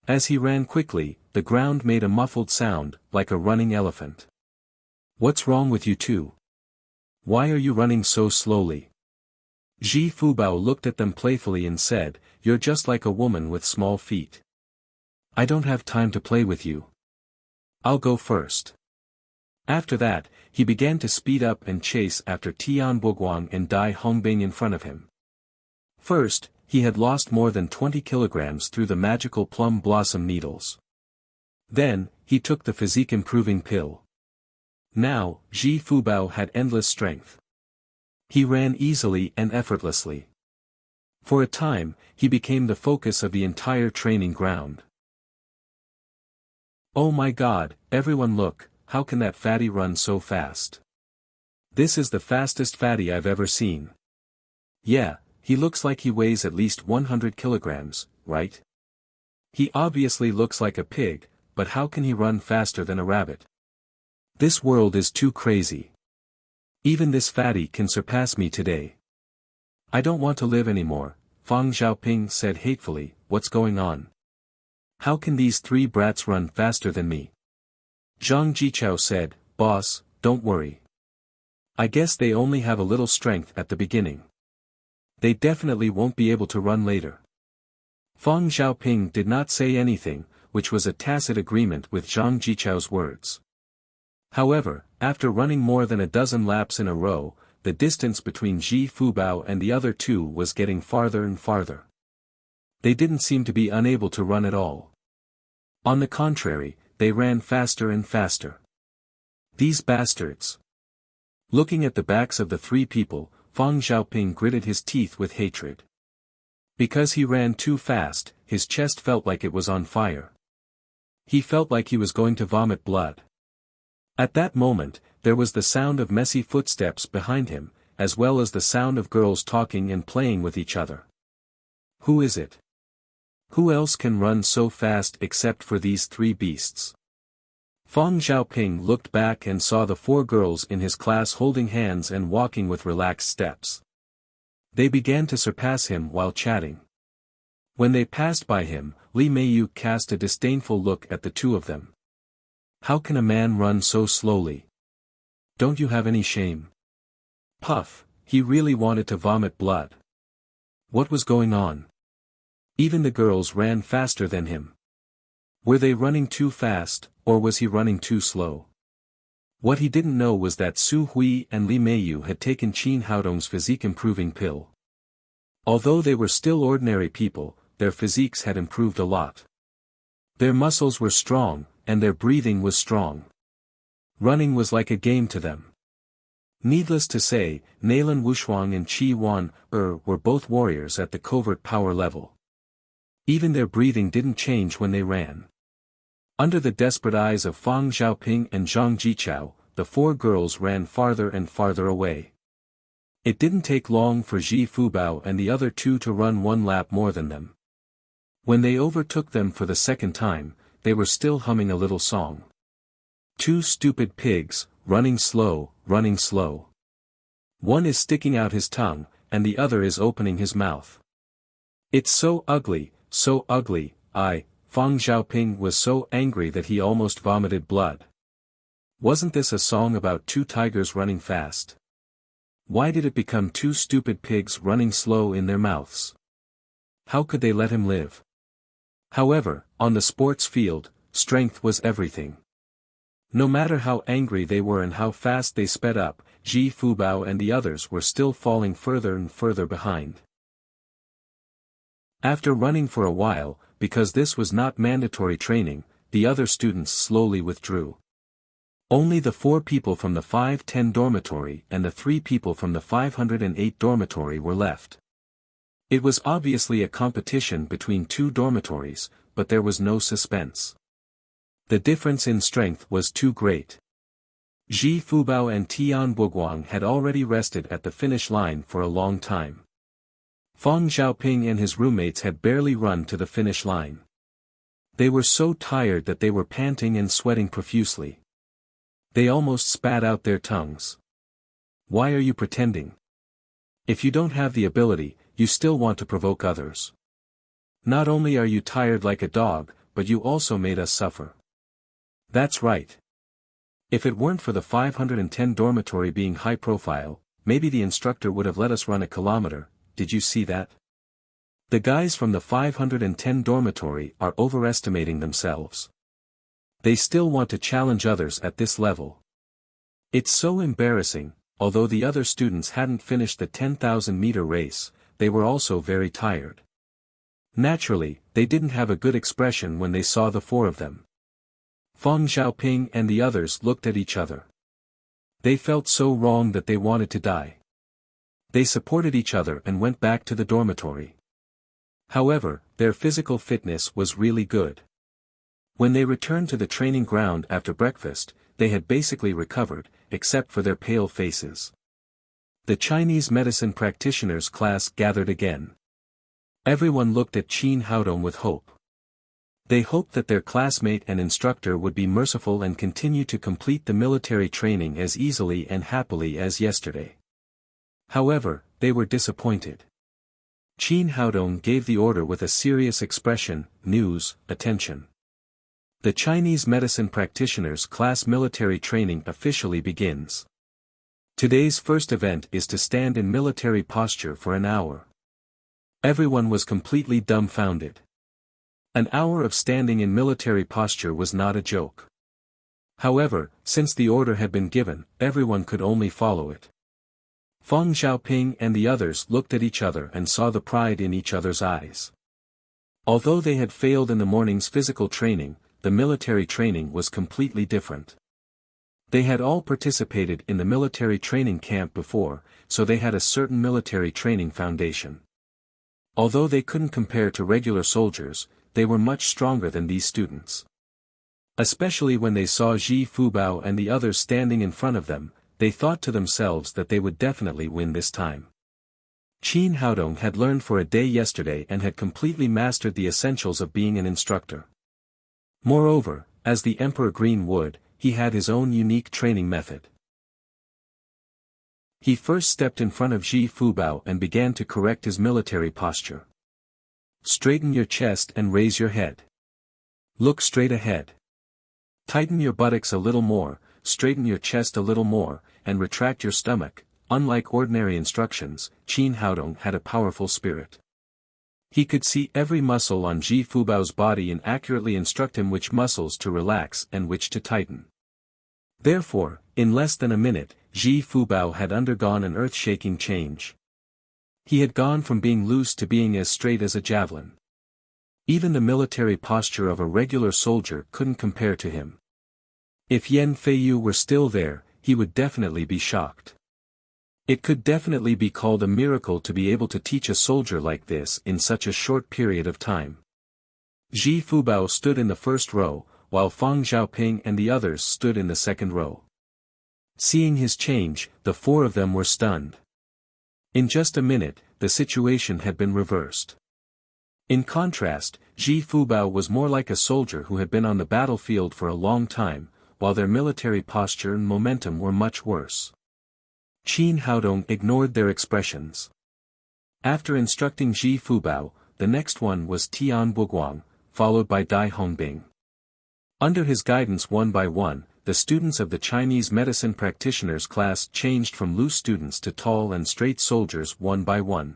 As he ran quickly, the ground made a muffled sound, like a running elephant. What's wrong with you two? Why are you running so slowly? Ji Fubao looked at them playfully and said, You're just like a woman with small feet. I don't have time to play with you. I'll go first. After that, he began to speed up and chase after Tian Boguang and Dai Hongbing in front of him. First, he had lost more than 20 kilograms through the magical plum blossom needles. Then, he took the physique-improving pill. Now, Ji Fubao had endless strength. He ran easily and effortlessly. For a time, he became the focus of the entire training ground. Oh my God, everyone look, how can that fatty run so fast? This is the fastest fatty I've ever seen. Yeah, he looks like he weighs at least 100 kilograms, right? He obviously looks like a pig, but how can he run faster than a rabbit? This world is too crazy. Even this fatty can surpass me today. I don't want to live anymore, Fang Xiaoping said hatefully, what's going on? How can these three brats run faster than me? Zhang Jichao said, Boss, don't worry. I guess they only have a little strength at the beginning. They definitely won't be able to run later. Fang Xiaoping did not say anything, which was a tacit agreement with Zhang Jichao's words. However, after running more than a dozen laps in a row, the distance between Ji Fubao and the other two was getting farther and farther. They didn't seem to be unable to run at all. On the contrary, they ran faster and faster. These bastards! Looking at the backs of the three people, Fang Xiaoping gritted his teeth with hatred. Because he ran too fast, his chest felt like it was on fire. He felt like he was going to vomit blood. At that moment, there was the sound of messy footsteps behind him, as well as the sound of girls talking and playing with each other. Who is it? Who else can run so fast except for these three beasts? Fang Xiaoping looked back and saw the four girls in his class holding hands and walking with relaxed steps. They began to surpass him while chatting. When they passed by him, Li Meiyu cast a disdainful look at the two of them. How can a man run so slowly? Don't you have any shame? Puff, he really wanted to vomit blood. What was going on? Even the girls ran faster than him. Were they running too fast, or was he running too slow? What he didn't know was that Su Hui and Li Meiyu had taken Qin Haodong's physique-improving pill. Although they were still ordinary people, their physiques had improved a lot. Their muscles were strong, and their breathing was strong. Running was like a game to them. Needless to say, Nailan Wushuang and Qi Wan were both warriors at the covert power level. Even their breathing didn't change when they ran. Under the desperate eyes of Fang Xiaoping and Zhang Jichao, the four girls ran farther and farther away. It didn't take long for Ji Fubao and the other two to run one lap more than them. When they overtook them for the second time, they were still humming a little song. Two stupid pigs, running slow, running slow. One is sticking out his tongue, and the other is opening his mouth. It's so ugly, Fang Xiaoping was so angry that he almost vomited blood. Wasn't this a song about two tigers running fast? Why did it become two stupid pigs running slow in their mouths? How could they let him live? However, on the sports field, strength was everything. No matter how angry they were and how fast they sped up, Ji Fubao and the others were still falling further and further behind. After running for a while, because this was not mandatory training, the other students slowly withdrew. Only the 4 people from the 510 dormitory and the 3 people from the 508 dormitory were left. It was obviously a competition between 2 dormitories, but there was no suspense. The difference in strength was too great. Ji Fubao and Tian Buguang had already rested at the finish line for a long time. Fang Xiaoping and his roommates had barely run to the finish line. They were so tired that they were panting and sweating profusely. They almost spat out their tongues. Why are you pretending? If you don't have the ability, you still want to provoke others. Not only are you tired like a dog, but you also made us suffer. That's right. If it weren't for the 510 dormitory being high profile, maybe the instructor would have let us run a kilometer. Did you see that? The guys from the 510 dormitory are overestimating themselves. They still want to challenge others at this level. It's so embarrassing. Although the other students hadn't finished the 10,000-meter race, they were also very tired. Naturally, they didn't have a good expression when they saw the four of them. Fang Xiaoping and the others looked at each other. They felt so wrong that they wanted to die. They supported each other and went back to the dormitory. However, their physical fitness was really good. When they returned to the training ground after breakfast, they had basically recovered, except for their pale faces. The Chinese medicine practitioners class gathered again. Everyone looked at Qin Haodong with hope. They hoped that their classmate and instructor would be merciful and continue to complete the military training as easily and happily as yesterday. However, they were disappointed. Qin Haodong gave the order with a serious expression, "News, attention. The Chinese medicine practitioners class military training officially begins. Today's first event is to stand in military posture for an hour." Everyone was completely dumbfounded. An hour of standing in military posture was not a joke. However, since the order had been given, everyone could only follow it. Fang Xiaoping and the others looked at each other and saw the pride in each other's eyes. Although they had failed in the morning's physical training, the military training was completely different. They had all participated in the military training camp before, so they had a certain military training foundation. Although they couldn't compare to regular soldiers, they were much stronger than these students. Especially when they saw Ji Fubao and the others standing in front of them, they thought to themselves that they would definitely win this time. Qin Haodong had learned for a day yesterday and had completely mastered the essentials of being an instructor. Moreover, as the Emperor Green would, he had his own unique training method. He first stepped in front of Ji Fubao and began to correct his military posture. Straighten your chest and raise your head. Look straight ahead. Tighten your buttocks a little more, straighten your chest a little more, and retract your stomach. Unlike ordinary instructions, Qin Haodong had a powerful spirit. He could see every muscle on Ji Fubao's body and accurately instruct him which muscles to relax and which to tighten. Therefore, in less than a minute, Ji Fubao had undergone an earth-shaking change. He had gone from being loose to being as straight as a javelin. Even the military posture of a regular soldier couldn't compare to him. If Yan Feiyu were still there, he would definitely be shocked. It could definitely be called a miracle to be able to teach a soldier like this in such a short period of time. Ji Fubao stood in the first row, while Fang Xiaoping and the others stood in the second row. Seeing his change, the four of them were stunned. In just a minute, the situation had been reversed. In contrast, Ji Fubao was more like a soldier who had been on the battlefield for a long time, while their military posture and momentum were much worse. Qin Haodong ignored their expressions. After instructing Ji Fubao, the next one was Tian Buguang, followed by Dai Hongbing. Under his guidance one by one, the students of the Chinese medicine practitioners class changed from loose students to tall and straight soldiers one by one.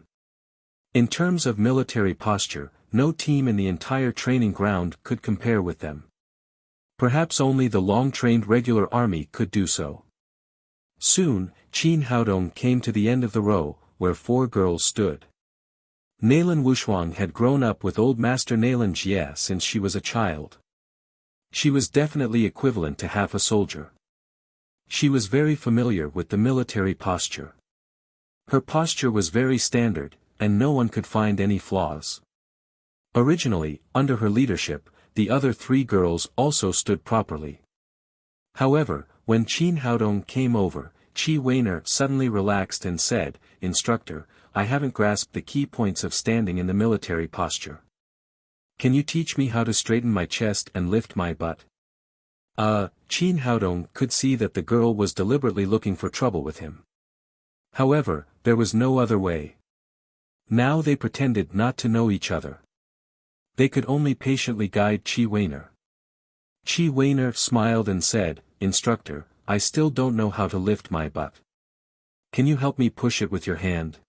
In terms of military posture, no team in the entire training ground could compare with them. Perhaps only the long-trained regular army could do so. Soon, Qin Haodong came to the end of the row, where four girls stood. Nailan Wushuang had grown up with old master Nailan Jie since she was a child. She was definitely equivalent to half a soldier. She was very familiar with the military posture. Her posture was very standard, and no one could find any flaws. Originally, under her leadership, the other three girls also stood properly. However, When Qin Haodong came over, Qi Weiner suddenly relaxed and said, "Instructor, I haven't grasped the key points of standing in the military posture. Can you teach me how to straighten my chest and lift my butt?" Qin Haodong could see that the girl was deliberately looking for trouble with him. However, there was no other way. Now they pretended not to know each other. They could only patiently guide Qi Weiner. Qi Weiner smiled and said, "Instructor, I still don't know how to lift my butt. Can you help me push it with your hand?"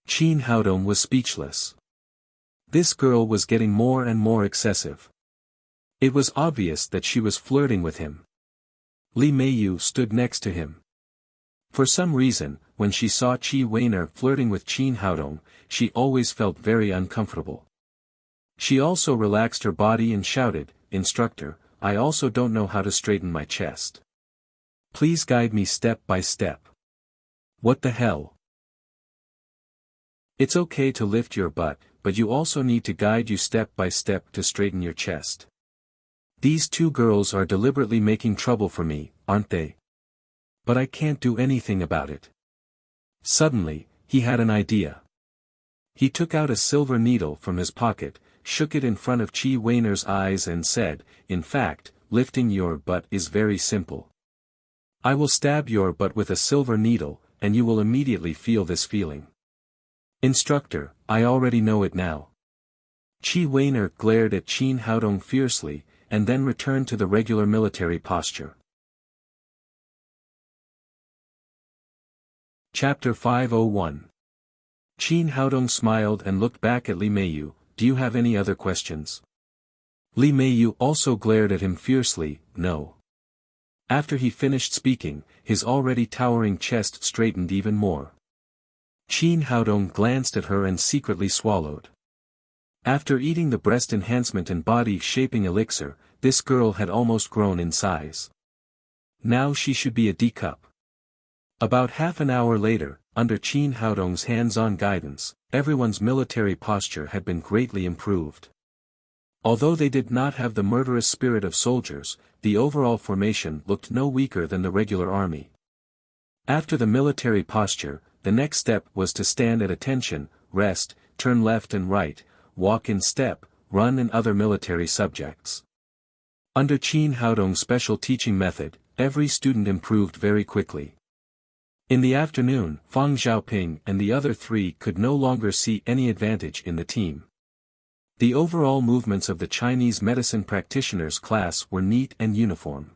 Qin Haodong was speechless. This girl was getting more and more excessive. It was obvious that she was flirting with him. Li Meiyu stood next to him. For some reason, when she saw Qi Weiner flirting with Qin Haodong, she always felt very uncomfortable. She also relaxed her body and shouted, "Instructor, I also don't know how to straighten my chest. Please guide me step by step." "What the hell? It's okay to lift your butt, but you also need to guide you step by step to straighten your chest. These two girls are deliberately making trouble for me, aren't they? But I can't do anything about it." Suddenly, he had an idea. He took out a silver needle from his pocket, shook it in front of Qi Weiner's eyes and said, "In fact, lifting your butt is very simple. I will stab your butt with a silver needle, and you will immediately feel this feeling." "Instructor, I already know it now." Qi Weiner glared at Qin Haodong fiercely, and then returned to the regular military posture. Chapter 501. Qin Haodong smiled and looked back at Li Meiyu. "Do you have any other questions?" Li Meiyu also glared at him fiercely. "No." After he finished speaking, his already towering chest straightened even more. Qin Haodong glanced at her and secretly swallowed. After eating the breast enhancement and body-shaping elixir, this girl had almost grown in size. Now she should be a D-cup. About half an hour later, under Qin Haodong's hands-on guidance, everyone's military posture had been greatly improved. Although they did not have the murderous spirit of soldiers, the overall formation looked no weaker than the regular army. After the military posture, the next step was to stand at attention, rest, turn left and right, walk in step, run and other military subjects. Under Qin Haodong's special teaching method, every student improved very quickly. In the afternoon, Fang Xiaoping and the other three could no longer see any advantage in the team. The overall movements of the Chinese medicine practitioners class were neat and uniform.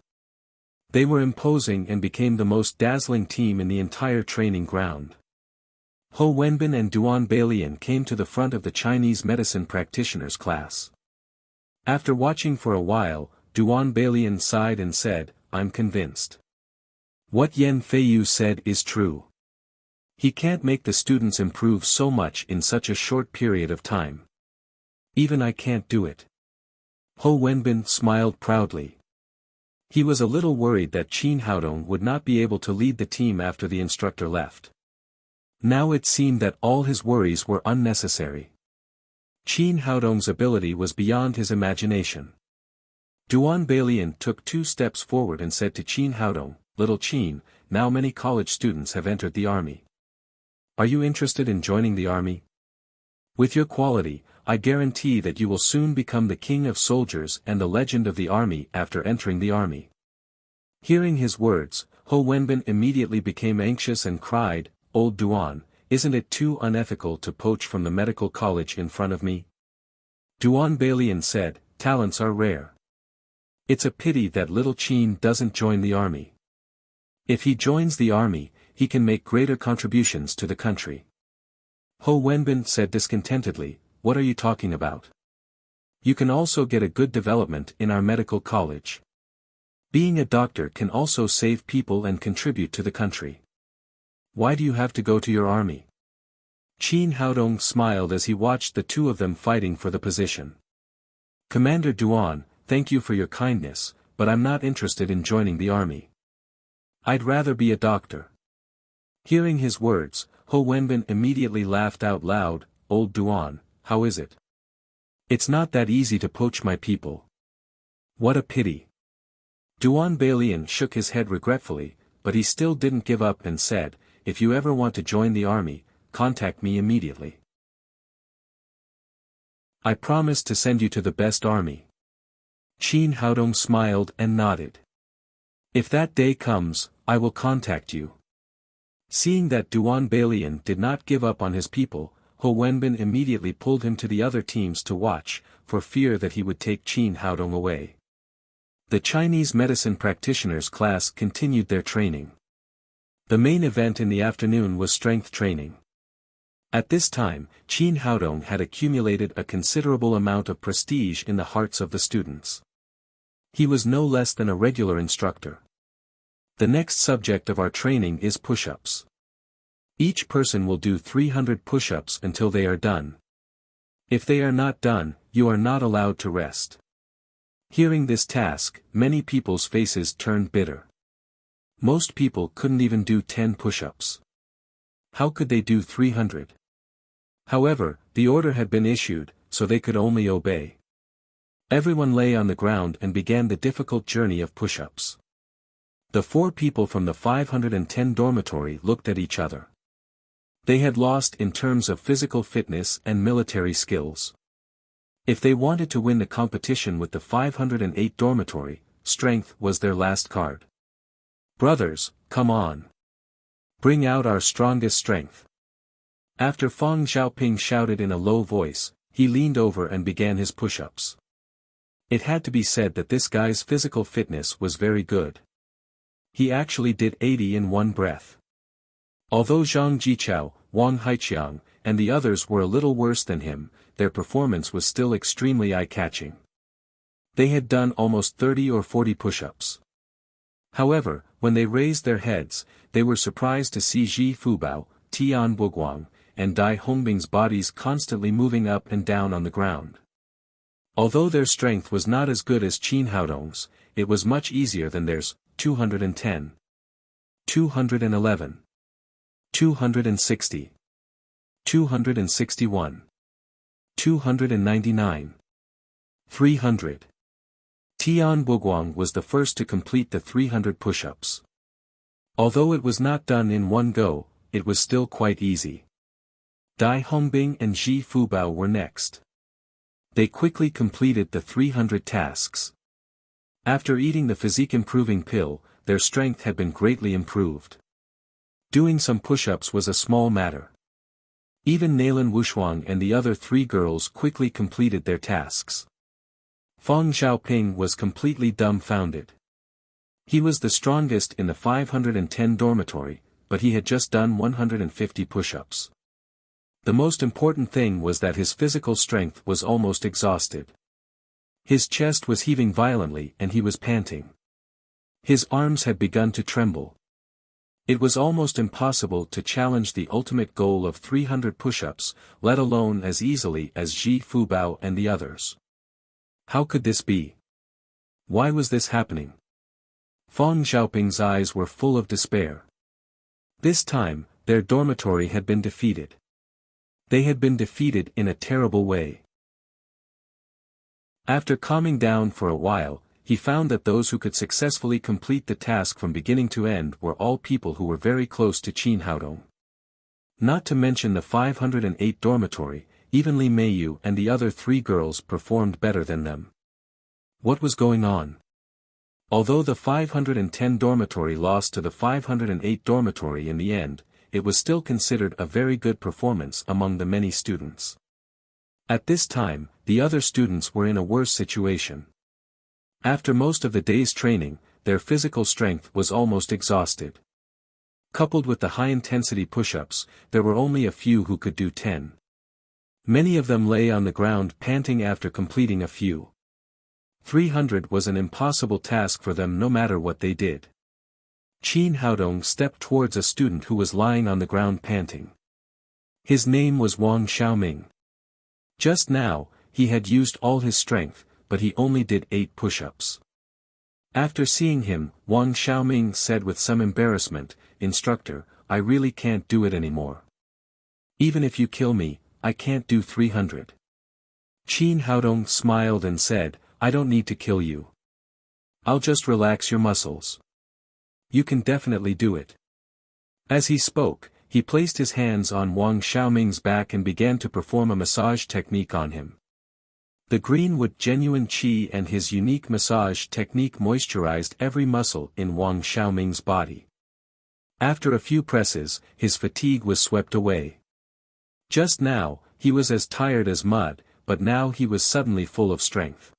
They were imposing and became the most dazzling team in the entire training ground. Ho Wenbin and Duan Bailian came to the front of the Chinese medicine practitioners class. After watching for a while, Duan Bailian sighed and said, "I'm convinced. What Yan Feiyu said is true. He can't make the students improve so much in such a short period of time. Even I can't do it." Ho Wenbin smiled proudly. He was a little worried that Qin Haodong would not be able to lead the team after the instructor left. Now it seemed that all his worries were unnecessary. Qin Haodong's ability was beyond his imagination. Duan Bailian took 2 steps forward and said to Qin Haodong, "Little Qin, now many college students have entered the army. Are you interested in joining the army? With your quality, I guarantee that you will soon become the king of soldiers and the legend of the army after entering the army." Hearing his words, Ho Wenbin immediately became anxious and cried, "Old Duan, isn't it too unethical to poach from the medical college in front of me?" Duan Bailian said, "Talents are rare. It's a pity that little Qin doesn't join the army. If he joins the army, he can make greater contributions to the country." Ho Wenbin said discontentedly, "What are you talking about? You can also get a good development in our medical college. Being a doctor can also save people and contribute to the country. Why do you have to go to your army?" Qin Haodong smiled as he watched the two of them fighting for the position. "Commander Duan, thank you for your kindness, but I'm not interested in joining the army. I'd rather be a doctor." Hearing his words, Ho Wenbin immediately laughed out loud, "Old Duan, how is it? It's not that easy to poach my people. What a pity. Duan Balian shook his head regretfully, but he still didn't give up and said, "If you ever want to join the army, contact me immediately. I promise to send you to the best army." Qin Haodong smiled and nodded. "If that day comes, I will contact you." Seeing that Duan Balian did not give up on his people, Ho Wenbin immediately pulled him to the other teams to watch, for fear that he would take Qin Haodong away. The Chinese medicine practitioners class continued their training. The main event in the afternoon was strength training. At this time, Qin Haodong had accumulated a considerable amount of prestige in the hearts of the students. He was no less than a regular instructor. The next subject of our training is push-ups. Each person will do 300 push-ups until they are done. If they are not done, you are not allowed to rest. Hearing this task, many people's faces turned bitter. Most people couldn't even do 10 push-ups. How could they do 300? However, the order had been issued, so they could only obey. Everyone lay on the ground and began the difficult journey of push-ups. The 4 people from the 510 dormitory looked at each other. They had lost in terms of physical fitness and military skills. If they wanted to win the competition with the 508 dormitory, strength was their last card. "Brothers, come on. Bring out our strongest strength." After Fang Xiaoping shouted in a low voice, he leaned over and began his push-ups. It had to be said that this guy's physical fitness was very good. He actually did 80 in one breath. Although Zhang Jichao, Wang Haiqiang, and the others were a little worse than him, their performance was still extremely eye-catching. They had done almost 30 or 40 push-ups. However, when they raised their heads, they were surprised to see Ji Fubao, Tian Buguang, and Dai Hongbing's bodies constantly moving up and down on the ground. Although their strength was not as good as Qin Haodong's, it was much easier than theirs. 210, 211, 260, 261, 299, 300. Tian Buguang was the first to complete the 300 push-ups. Although it was not done in one go, it was still quite easy. Dai Hongbing and Ji Fubao were next. They quickly completed the 300 tasks. After eating the physique-improving pill, their strength had been greatly improved. Doing some push-ups was a small matter. Even Nalan Wushuang and the other 3 girls quickly completed their tasks. Fang Xiaoping was completely dumbfounded. He was the strongest in the 510 dormitory, but he had just done 150 push-ups. The most important thing was that his physical strength was almost exhausted. His chest was heaving violently and he was panting. His arms had begun to tremble. It was almost impossible to challenge the ultimate goal of 300 push-ups, let alone as easily as Ji Fubao and the others. How could this be? Why was this happening? Fang Xiaoping's eyes were full of despair. This time, their dormitory had been defeated. They had been defeated in a terrible way. After calming down for a while, he found that those who could successfully complete the task from beginning to end were all people who were very close to Qin Haodong. Not to mention the 508 dormitory, even Li Meiyu and the other 3 girls performed better than them. What was going on? Although the 510 dormitory lost to the 508 dormitory in the end, it was still considered a very good performance among the many students. At this time, the other students were in a worse situation. After most of the day's training, their physical strength was almost exhausted. Coupled with the high-intensity push-ups, there were only a few who could do 10. Many of them lay on the ground panting after completing a few. 300 was an impossible task for them no matter what they did. Qin Haodong stepped towards a student who was lying on the ground panting. His name was Wang Xiaoming. Just now, he had used all his strength, but he only did 8 push-ups. After seeing him, Wang Xiaoming said with some embarrassment, "Instructor, I really can't do it anymore. Even if you kill me, I can't do 300. Qin Haodong smiled and said, "I don't need to kill you. I'll just relax your muscles. You can definitely do it. As he spoke, he placed his hands on Wang Xiaoming's back and began to perform a massage technique on him. The greenwood genuine qi and his unique massage technique moisturized every muscle in Wang Xiaoming's body. After a few presses, his fatigue was swept away. Just now, he was as tired as mud, but now he was suddenly full of strength.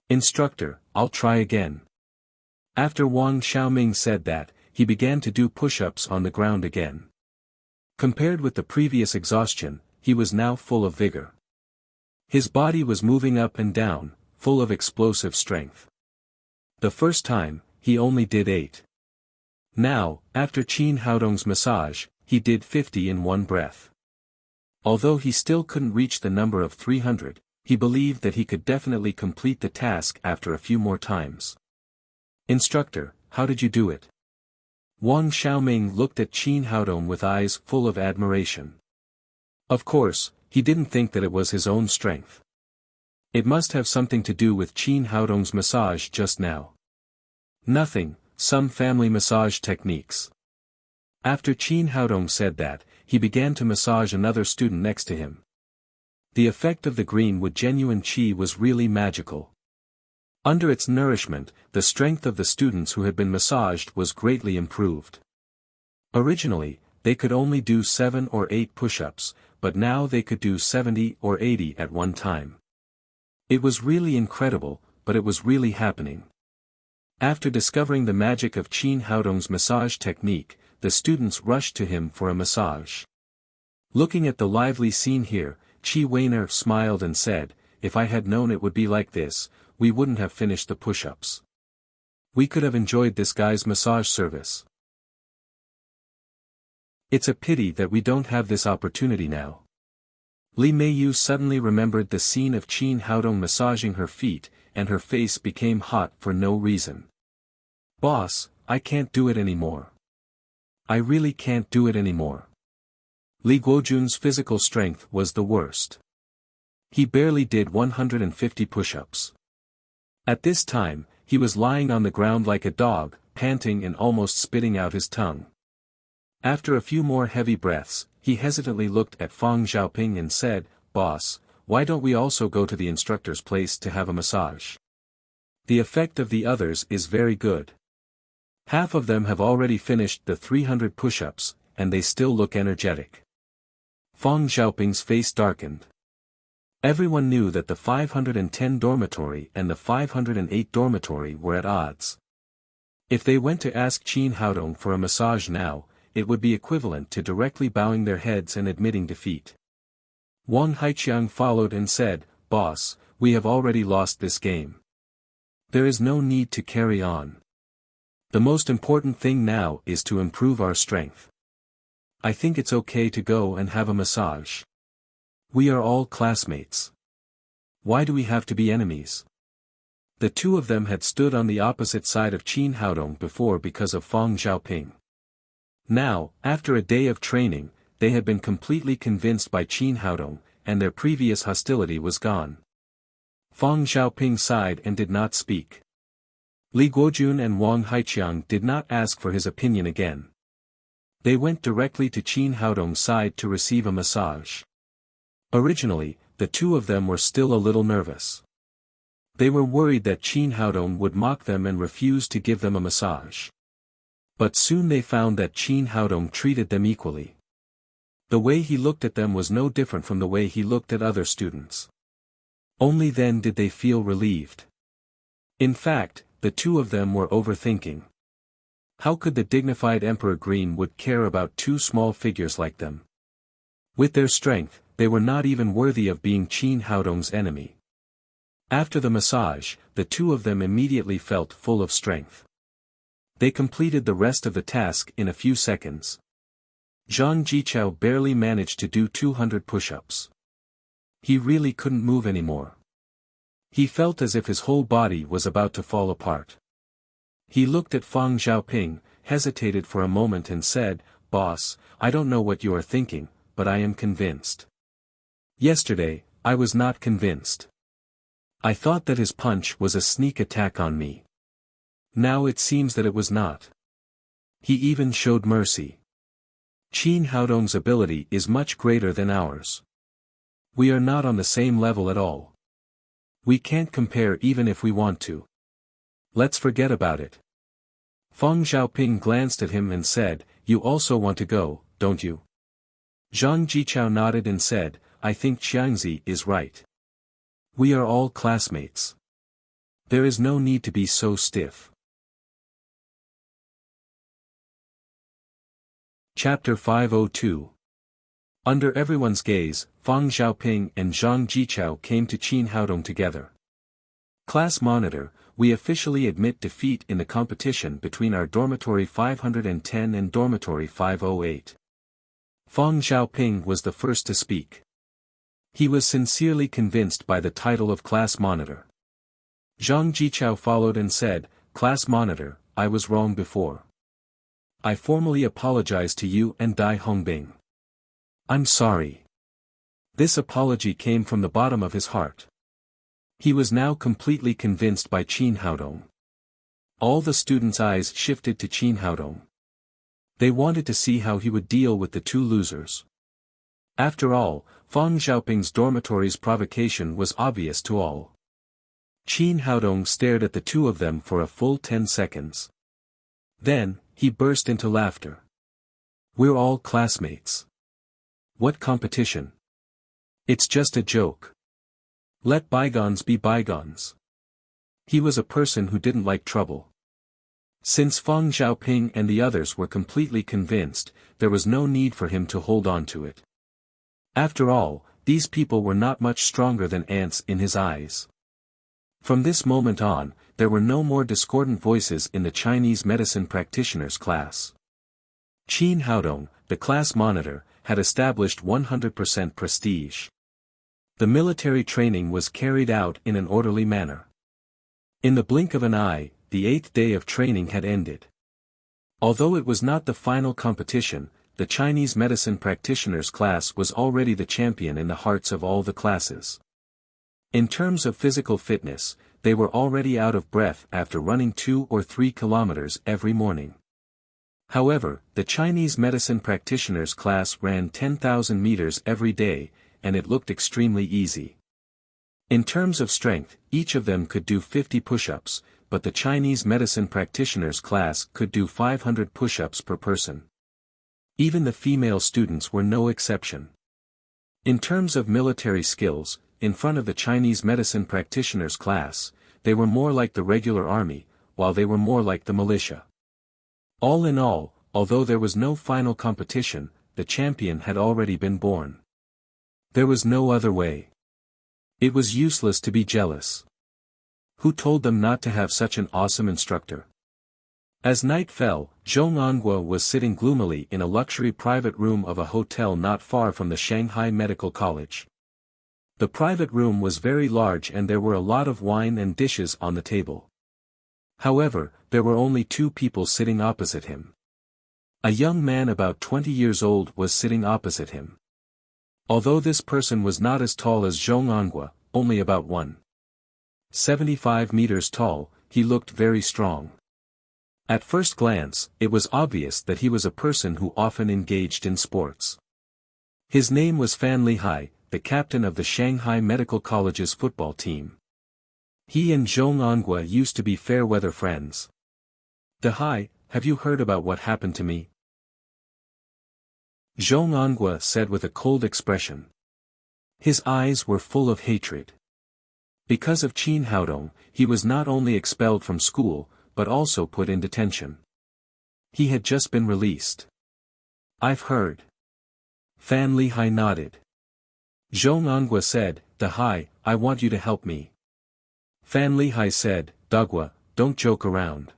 Instructor, I'll try again. After Wang Xiaoming said that, he began to do push-ups on the ground again. Compared with the previous exhaustion, he was now full of vigor. His body was moving up and down, full of explosive strength. The first time, he only did 8. Now, after Qin Haodong's massage, he did 50 in one breath. Although he still couldn't reach the number of 300, he believed that he could definitely complete the task after a few more times. Instructor, how did you do it? Wang Xiaoming looked at Qin Haodong with eyes full of admiration. Of course, he didn't think that it was his own strength. It must have something to do with Qin Haodong's massage just now. Nothing, some family massage techniques. After Qin Haodong said that, he began to massage another student next to him. The effect of the greenwood genuine qi was really magical. Under its nourishment, the strength of the students who had been massaged was greatly improved. Originally, they could only do 7 or 8 push-ups, but now they could do 70 or 80 at one time. It was really incredible, but it was really happening. After discovering the magic of Qin Haodong's massage technique, the students rushed to him for a massage. Looking at the lively scene here, Qi Weiner smiled and said, "If I had known it would be like this, we wouldn't have finished the push-ups. We could have enjoyed this guy's massage service. It's a pity that we don't have this opportunity now." Li Meiyu suddenly remembered the scene of Qin Haodong massaging her feet, and her face became hot for no reason. "Boss, I can't do it anymore. I really can't do it anymore." Li Guojun's physical strength was the worst. He barely did 150 push-ups. At this time, he was lying on the ground like a dog, panting and almost spitting out his tongue. After a few more heavy breaths, he hesitantly looked at Fang Xiaoping and said, "Boss, why don't we also go to the instructor's place to have a massage? The effect of the others is very good. Half of them have already finished the 300 push-ups, and they still look energetic." Fang Xiaoping's face darkened. Everyone knew that the 510 dormitory and the 508 dormitory were at odds. If they went to ask Qin Haodong for a massage now, it would be equivalent to directly bowing their heads and admitting defeat. Wang Haiqiang followed and said, "Boss, we have already lost this game. There is no need to carry on. The most important thing now is to improve our strength. I think it's okay to go and have a massage. We are all classmates. Why do we have to be enemies?" The two of them had stood on the opposite side of Qin Haodong before because of Fang Xiaoping. Now, after a day of training, they had been completely convinced by Qin Haodong, and their previous hostility was gone. Fang Xiaoping sighed and did not speak. Li Guojun and Wang Haiqiang did not ask for his opinion again. They went directly to Qin Haodong's side to receive a massage. Originally, the two of them were still a little nervous. They were worried that Qin Haodong would mock them and refuse to give them a massage. But soon they found that Qin Haodong treated them equally. The way he looked at them was no different from the way he looked at other students. Only then did they feel relieved. In fact, the two of them were overthinking. How could the dignified Emperor Greenwood care about two small figures like them? With their strength, they were not even worthy of being Qin Haodong's enemy. After the massage, the two of them immediately felt full of strength. They completed the rest of the task in a few seconds. Zhang Jichao barely managed to do 200 push-ups. He really couldn't move anymore. He felt as if his whole body was about to fall apart. He looked at Fang Xiaoping, hesitated for a moment and said, "Boss, I don't know what you are thinking, but I am convinced. Yesterday, I was not convinced. I thought that his punch was a sneak attack on me. Now it seems that it was not. He even showed mercy. Qin Haodong's ability is much greater than ours. We are not on the same level at all. We can't compare even if we want to. Let's forget about it. Feng Xiaoping glanced at him and said, "You also want to go, don't you?" Zhang Jichao nodded and said, "I think Xiangzi is right. We are all classmates. There is no need to be so stiff." Chapter 502. Under everyone's gaze, Feng Xiaoping and Zhang Jichao came to Qin Haodong together. "Class monitor, we officially admit defeat in the competition between our dormitory 510 and dormitory 508. Feng Xiaoping was the first to speak. He was sincerely convinced by the title of class monitor. Zhang Jichao followed and said, "Class monitor, I was wrong before. I formally apologize to you and Dai Hongbing. I'm sorry." This apology came from the bottom of his heart. He was now completely convinced by Qin Haodong. All the students' eyes shifted to Qin Haodong. They wanted to see how he would deal with the two losers. After all, Feng Xiaoping's dormitory's provocation was obvious to all. Qin Haodong stared at the two of them for a full 10 seconds. Then, he burst into laughter. "We're all classmates. What competition? It's just a joke. Let bygones be bygones." He was a person who didn't like trouble. Since Feng Xiaoping and the others were completely convinced, there was no need for him to hold on to it. After all, these people were not much stronger than ants in his eyes. From this moment on, there were no more discordant voices in the Chinese medicine practitioners class. Qin Haodong, the class monitor, had established 100% prestige. The military training was carried out in an orderly manner. In the blink of an eye, the 8th day of training had ended. Although it was not the final competition, the Chinese medicine practitioners class was already the champion in the hearts of all the classes. In terms of physical fitness, they were already out of breath after running 2 or 3 kilometers every morning. However, the Chinese medicine practitioners class ran 10,000 meters every day, and it looked extremely easy. In terms of strength, each of them could do 50 push-ups, but the Chinese medicine practitioners class could do 500 push-ups per person. Even the female students were no exception. In terms of military skills, in front of the Chinese medicine practitioners class, they were more like the regular army, while they were more like the militia. All in all, although there was no final competition, the champion had already been born. There was no other way. It was useless to be jealous. Who told them not to have such an awesome instructor? As night fell, Zhong Anguo was sitting gloomily in a luxury private room of a hotel not far from the Shanghai Medical College. The private room was very large and there were a lot of wine and dishes on the table. However, there were only 2 people sitting opposite him. A young man about 20 years old was sitting opposite him. Although this person was not as tall as Zhong Anguo, only about 1.75 meters tall, he looked very strong. At first glance, it was obvious that he was a person who often engaged in sports. His name was Fan Lihai, the captain of the Shanghai Medical College's football team. He and Zhong Anguo used to be fair-weather friends. "Dehai, have you heard about what happened to me?" Zhong Anguo said with a cold expression. His eyes were full of hatred. Because of Qin Haodong, he was not only expelled from school, but also put in detention. He had just been released. "I've heard." Fan Lihai nodded. Zhong Anguo said, "Dehai, I want you to help me." Fan Lihai said, "Dagua, don't joke around.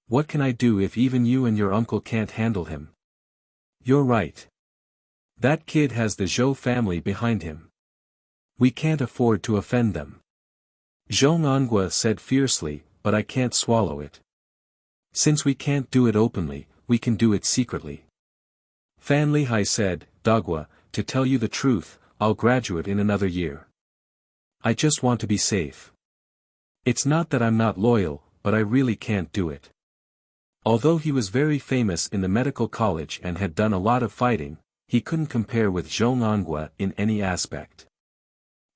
What can I do if even you and your uncle can't handle him?" "You're right. That kid has the Zhou family behind him. We can't afford to offend them." Zhong Anguo said fiercely, "But I can't swallow it. Since we can't do it openly, we can do it secretly." Fan Lihai said, "Dagua, to tell you the truth, I'll graduate in another year. I just want to be safe. It's not that I'm not loyal, but I really can't do it. Although he was very famous in the medical college and had done a lot of fighting, he couldn't compare with Zhong Anghua in any aspect.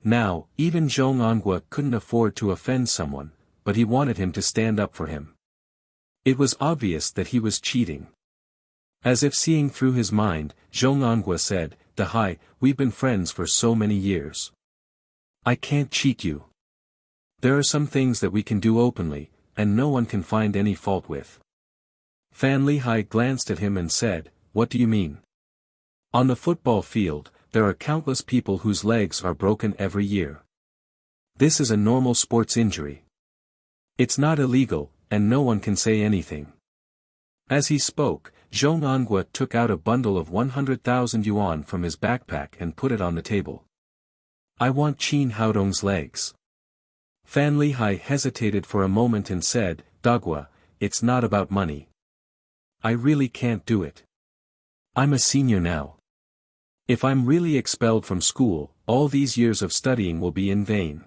Now, even Zhong Anghua couldn't afford to offend someone, but he wanted him to stand up for him. It was obvious that he was cheating. As if seeing through his mind, Zhong Anghua said, "Dahai, we've been friends for so many years. I can't cheat you. There are some things that we can do openly, and no one can find any fault with." Fan Lihai glanced at him and said, "What do you mean?" "On the football field, there are countless people whose legs are broken every year. This is a normal sports injury. It's not illegal, and no one can say anything." As he spoke, Zhong Anghua took out a bundle of 100,000 yuan from his backpack and put it on the table. "I want Qin Haodong's legs." Fan Lihai hesitated for a moment and said, "Dagua, it's not about money. I really can't do it. I'm a senior now. If I'm really expelled from school, all these years of studying will be in vain."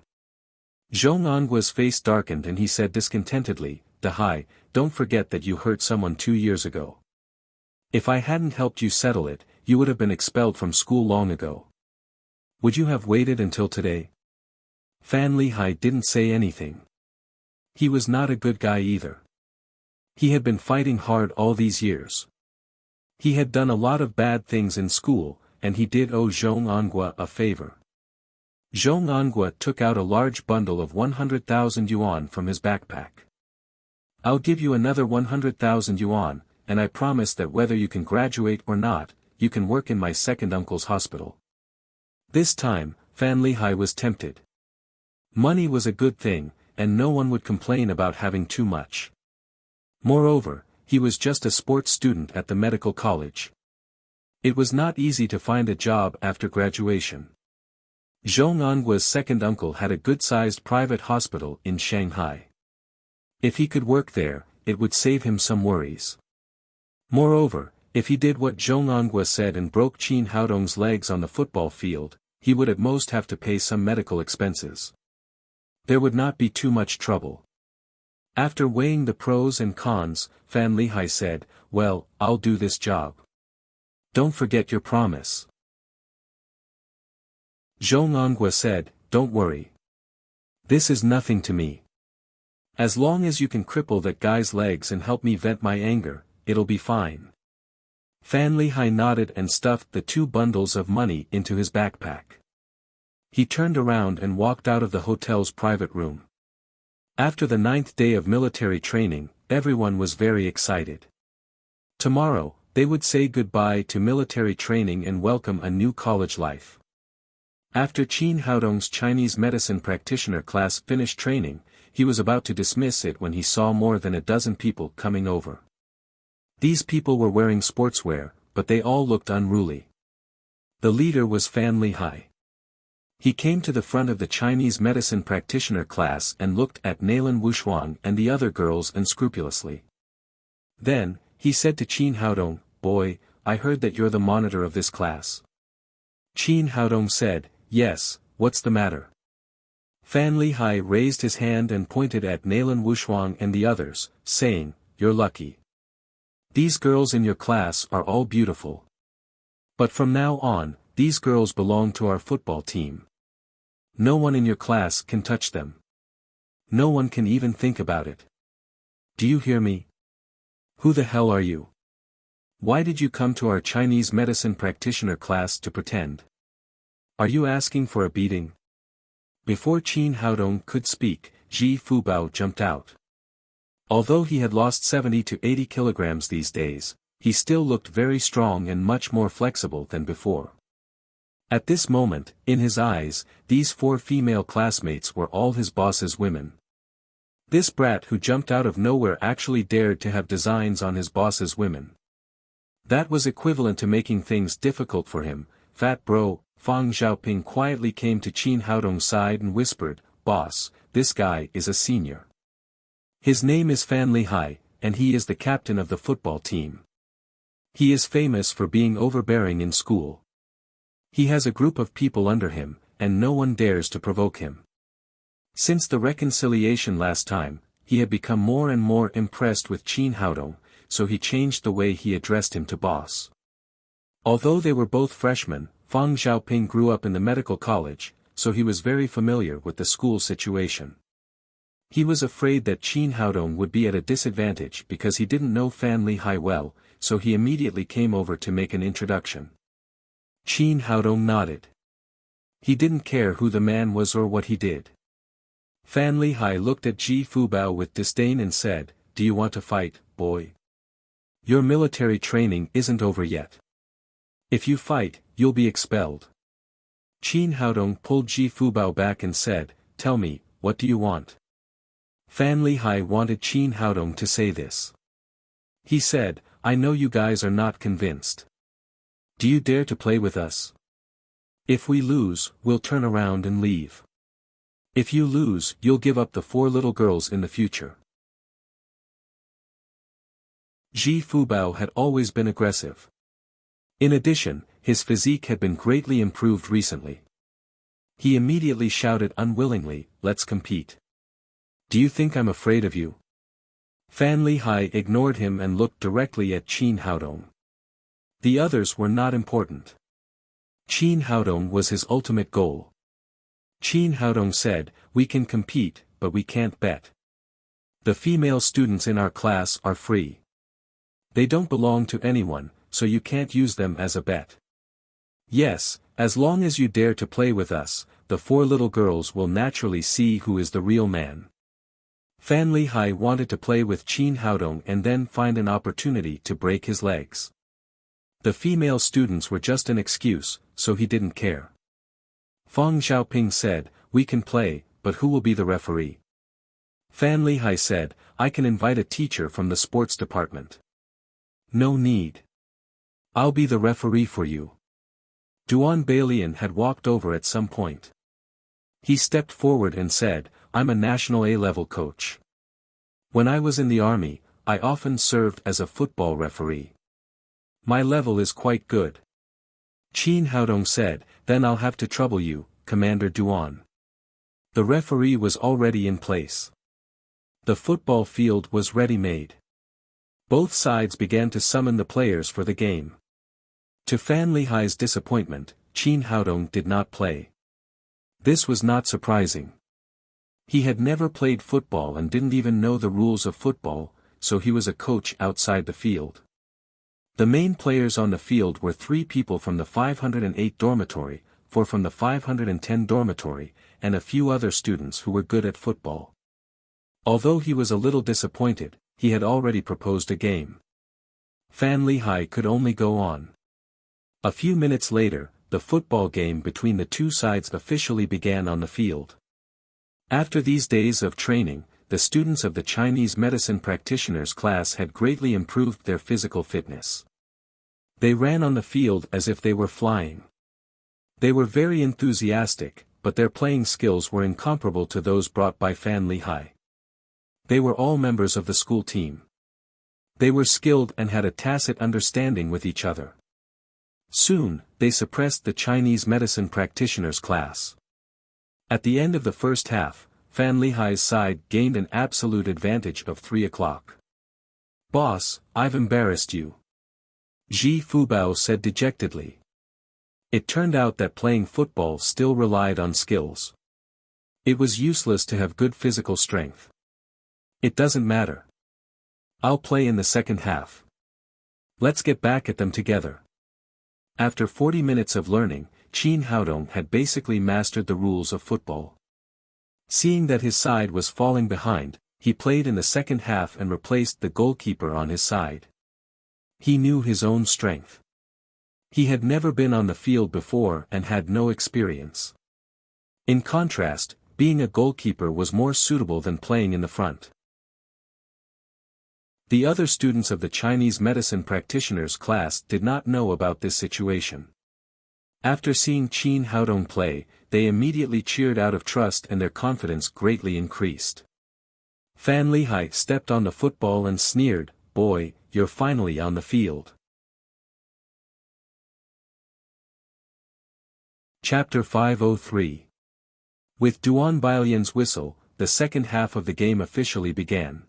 Zhong Anghua's face darkened and he said discontentedly, "Dahai, don't forget that you hurt someone 2 years ago. If I hadn't helped you settle it, you would have been expelled from school long ago. Would you have waited until today?" Fan Lihai didn't say anything. He was not a good guy either. He had been fighting hard all these years. He had done a lot of bad things in school, and he did owe Zhong Anghua a favor. Zhong Anghua took out a large bundle of 100,000 yuan from his backpack. "I'll give you another 100,000 yuan, and I promise that whether you can graduate or not, you can work in my second uncle's hospital." This time, Fan Lihai was tempted. Money was a good thing, and no one would complain about having too much. Moreover, he was just a sports student at the medical college. It was not easy to find a job after graduation. Zhong Anghua's second uncle had a good-sized private hospital in Shanghai. If he could work there, it would save him some worries. Moreover, if he did what Zhong Anghua said and broke Qin Haodong's legs on the football field, he would at most have to pay some medical expenses. There would not be too much trouble. After weighing the pros and cons, Fan Lihai said, "Well, I'll do this job. Don't forget your promise." Zhong Anghua said, "Don't worry. This is nothing to me. As long as you can cripple that guy's legs and help me vent my anger, it'll be fine." Fan Lihai nodded and stuffed the 2 bundles of money into his backpack. He turned around and walked out of the hotel's private room. After the 9th day of military training, everyone was very excited. Tomorrow, they would say goodbye to military training and welcome a new college life. After Qin Haodong's Chinese medicine practitioner class finished training, he was about to dismiss it when he saw more than a dozen people coming over. These people were wearing sportswear, but they all looked unruly. The leader was Fan Lihai. He came to the front of the Chinese medicine practitioner class and looked at Nalan Wushuang and the other girls unscrupulously. Then, he said to Qin Haodong, "Boy, I heard that you're the monitor of this class." Qin Haodong said, "Yes, what's the matter?" Fan Lihai raised his hand and pointed at Nalan Wushuang and the others, saying, "You're lucky. These girls in your class are all beautiful. But from now on, these girls belong to our football team. No one in your class can touch them. No one can even think about it. Do you hear me? Who the hell are you? Why did you come to our Chinese medicine practitioner class to pretend? Are you asking for a beating?" Before Qin Haodong could speak, Ji Fubao jumped out. Although he had lost 70 to 80 kilograms these days, he still looked very strong and much more flexible than before. At this moment, in his eyes, these 4 female classmates were all his boss's women. This brat who jumped out of nowhere actually dared to have designs on his boss's women. That was equivalent to making things difficult for him. "Fat bro," Fang Xiaoping quietly came to Qin Haodong's side and whispered, "Boss, this guy is a senior. His name is Fan Lihai, and he is the captain of the football team. He is famous for being overbearing in school. He has a group of people under him, and no one dares to provoke him. Since the reconciliation last time, he had become more and more impressed with Qin Haodong, so he changed the way he addressed him to boss. Although they were both freshmen, Fang Xiaoping grew up in the medical college, so he was very familiar with the school situation. He was afraid that Qin Haodong would be at a disadvantage because he didn't know Fan Lihai well, so he immediately came over to make an introduction. Qin Haodong nodded. He didn't care who the man was or what he did. Fan Lihai looked at Ji Fubao with disdain and said, "Do you want to fight, boy? Your military training isn't over yet. If you fight, you'll be expelled." Qin Haodong pulled Ji Fubao back and said, "Tell me, what do you want?" Fan Lihai wanted Qin Haodong to say this. He said, "I know you guys are not convinced. Do you dare to play with us? If we lose, we'll turn around and leave. If you lose, you'll give up the 4 little girls in the future." Ji Fubao had always been aggressive. In addition, his physique had been greatly improved recently. He immediately shouted unwillingly, "Let's compete. Do you think I'm afraid of you?" Fan Lihai ignored him and looked directly at Qin Haodong. The others were not important. Qin Haodong was his ultimate goal. Qin Haodong said, "We can compete, but we can't bet. The female students in our class are free. They don't belong to anyone, so you can't use them as a bet. Yes, as long as you dare to play with us, the 4 little girls will naturally see who is the real man." Fan Lihai wanted to play with Qin Haodong and then find an opportunity to break his legs. The female students were just an excuse, so he didn't care. Fang Xiaoping said, "We can play, but who will be the referee?" Fan Lihai said, "I can invite a teacher from the sports department." "No need. I'll be the referee for you." Duan Bailian had walked over at some point. He stepped forward and said, "I'm a national A-level coach. When I was in the army, I often served as a football referee. My level is quite good." Qin Haodong said, "Then I'll have to trouble you, Commander Duan." The referee was already in place. The football field was ready-made. Both sides began to summon the players for the game. To Fan Lihai's disappointment, Qin Haodong did not play. This was not surprising. He had never played football and didn't even know the rules of football, so he was a coach outside the field. The main players on the field were 3 people from the 508 dormitory, 4 from the 510 dormitory, and a few other students who were good at football. Although he was a little disappointed, he had already proposed a game. Fan Lihai could only go on. A few minutes later, the football game between the 2 sides officially began on the field. After these days of training, the students of the Chinese medicine practitioners class had greatly improved their physical fitness. They ran on the field as if they were flying. They were very enthusiastic, but their playing skills were incomparable to those brought by Fan Lihai. They were all members of the school team. They were skilled and had a tacit understanding with each other. Soon, they suppressed the Chinese medicine practitioners class. At the end of the first half, Fan Lihai's side gained an absolute advantage of 3 o'clock. "Boss, I've embarrassed you," Ji Fubao said dejectedly. It turned out that playing football still relied on skills. It was useless to have good physical strength. "It doesn't matter. I'll play in the second half. Let's get back at them together." After 40 minutes of learning, Qin Haodong had basically mastered the rules of football. Seeing that his side was falling behind, he played in the second half and replaced the goalkeeper on his side. He knew his own strength. He had never been on the field before and had no experience. In contrast, being a goalkeeper was more suitable than playing in the front. The other students of the Chinese medicine practitioners class did not know about this situation. After seeing Qin Haodong play, they immediately cheered out of trust and their confidence greatly increased. Fan Lihai stepped on the football and sneered, "Boy, you're finally on the field." Chapter 503. With Duan Bailian's whistle, the second half of the game officially began.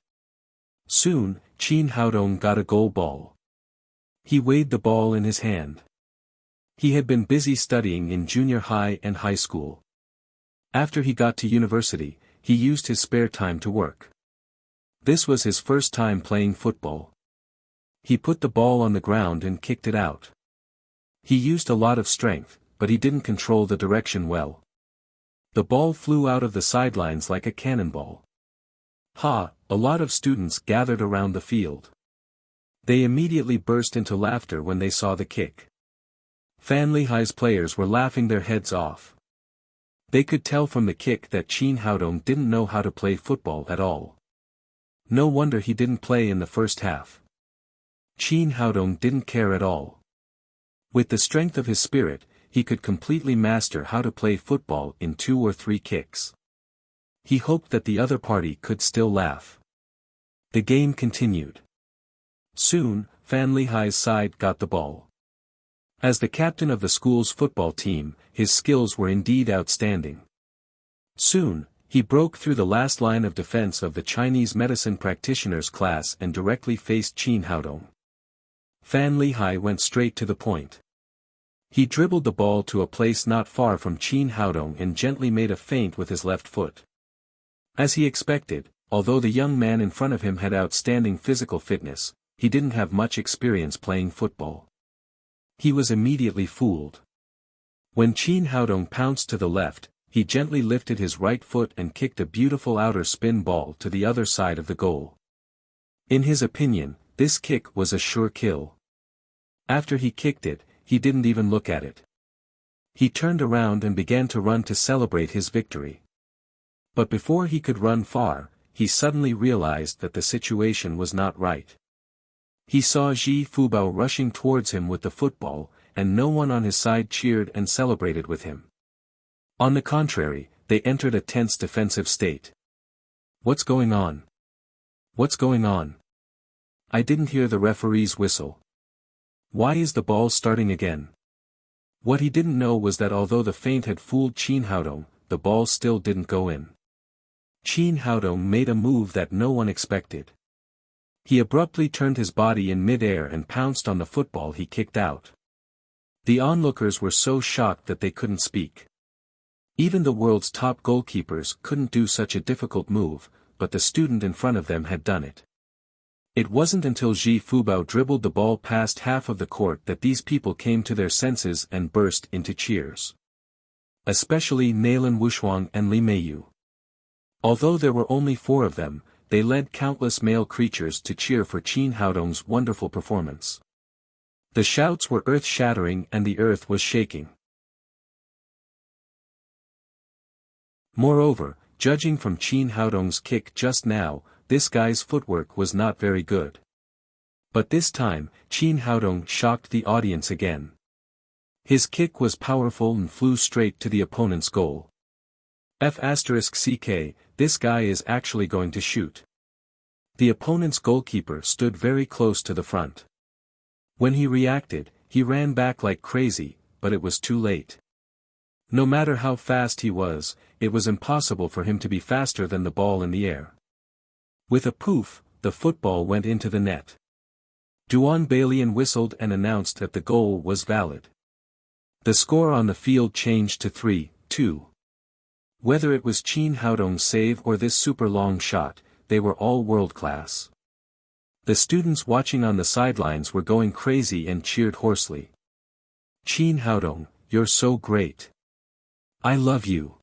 Soon, Qin Haodong got a goal ball. He weighed the ball in his hand. He had been busy studying in junior high and high school. After he got to university, he used his spare time to work. This was his first time playing football. He put the ball on the ground and kicked it out. He used a lot of strength, but he didn't control the direction well. The ball flew out of the sidelines like a cannonball. Ha! A lot of students gathered around the field. They immediately burst into laughter when they saw the kick. Fan Lihai's players were laughing their heads off. They could tell from the kick that Qin Haodong didn't know how to play football at all. No wonder he didn't play in the first half. Qin Haodong didn't care at all. With the strength of his spirit, he could completely master how to play football in 2 or 3 kicks. He hoped that the other party could still laugh. The game continued. Soon, Fan Lihai's side got the ball. As the captain of the school's football team, his skills were indeed outstanding. Soon, he broke through the last line of defense of the Chinese medicine practitioners class and directly faced Qin Haodong. Fan Lihai went straight to the point. He dribbled the ball to a place not far from Qin Haodong and gently made a feint with his left foot. As he expected, although the young man in front of him had outstanding physical fitness, he didn't have much experience playing football. He was immediately fooled. When Qin Haodong pounced to the left, he gently lifted his right foot and kicked a beautiful outer spin ball to the other side of the goal. In his opinion, this kick was a sure kill. After he kicked it, he didn't even look at it. He turned around and began to run to celebrate his victory. But before he could run far, he suddenly realized that the situation was not right. He saw Ji Fubao rushing towards him with the football, and no one on his side cheered and celebrated with him. On the contrary, they entered a tense defensive state. What's going on? What's going on? I didn't hear the referee's whistle. Why is the ball starting again? What he didn't know was that although the feint had fooled Qin Haodong, the ball still didn't go in. Qin Haodong made a move that no one expected. He abruptly turned his body in mid-air and pounced on the football he kicked out. The onlookers were so shocked that they couldn't speak. Even the world's top goalkeepers couldn't do such a difficult move, but the student in front of them had done it. It wasn't until Ji Fubao dribbled the ball past half of the court that these people came to their senses and burst into cheers. Especially Nailan Wushuang and Li Meiyu. Although there were only 4 of them, they led countless male creatures to cheer for Qin Haodong's wonderful performance. The shouts were earth-shattering and the earth was shaking. Moreover, judging from Qin Haodong's kick just now, this guy's footwork was not very good. But this time, Qin Haodong shocked the audience again. His kick was powerful and flew straight to the opponent's goal. F***ck, this guy is actually going to shoot. The opponent's goalkeeper stood very close to the front. When he reacted, he ran back like crazy, but it was too late. No matter how fast he was, it was impossible for him to be faster than the ball in the air. With a poof, the football went into the net. Duan Bailian whistled and announced that the goal was valid. The score on the field changed to 3-2. Whether it was Qin Haodong's save or this super long shot, they were all world-class. The students watching on the sidelines were going crazy and cheered hoarsely. Qin Haodong, you're so great. I love you.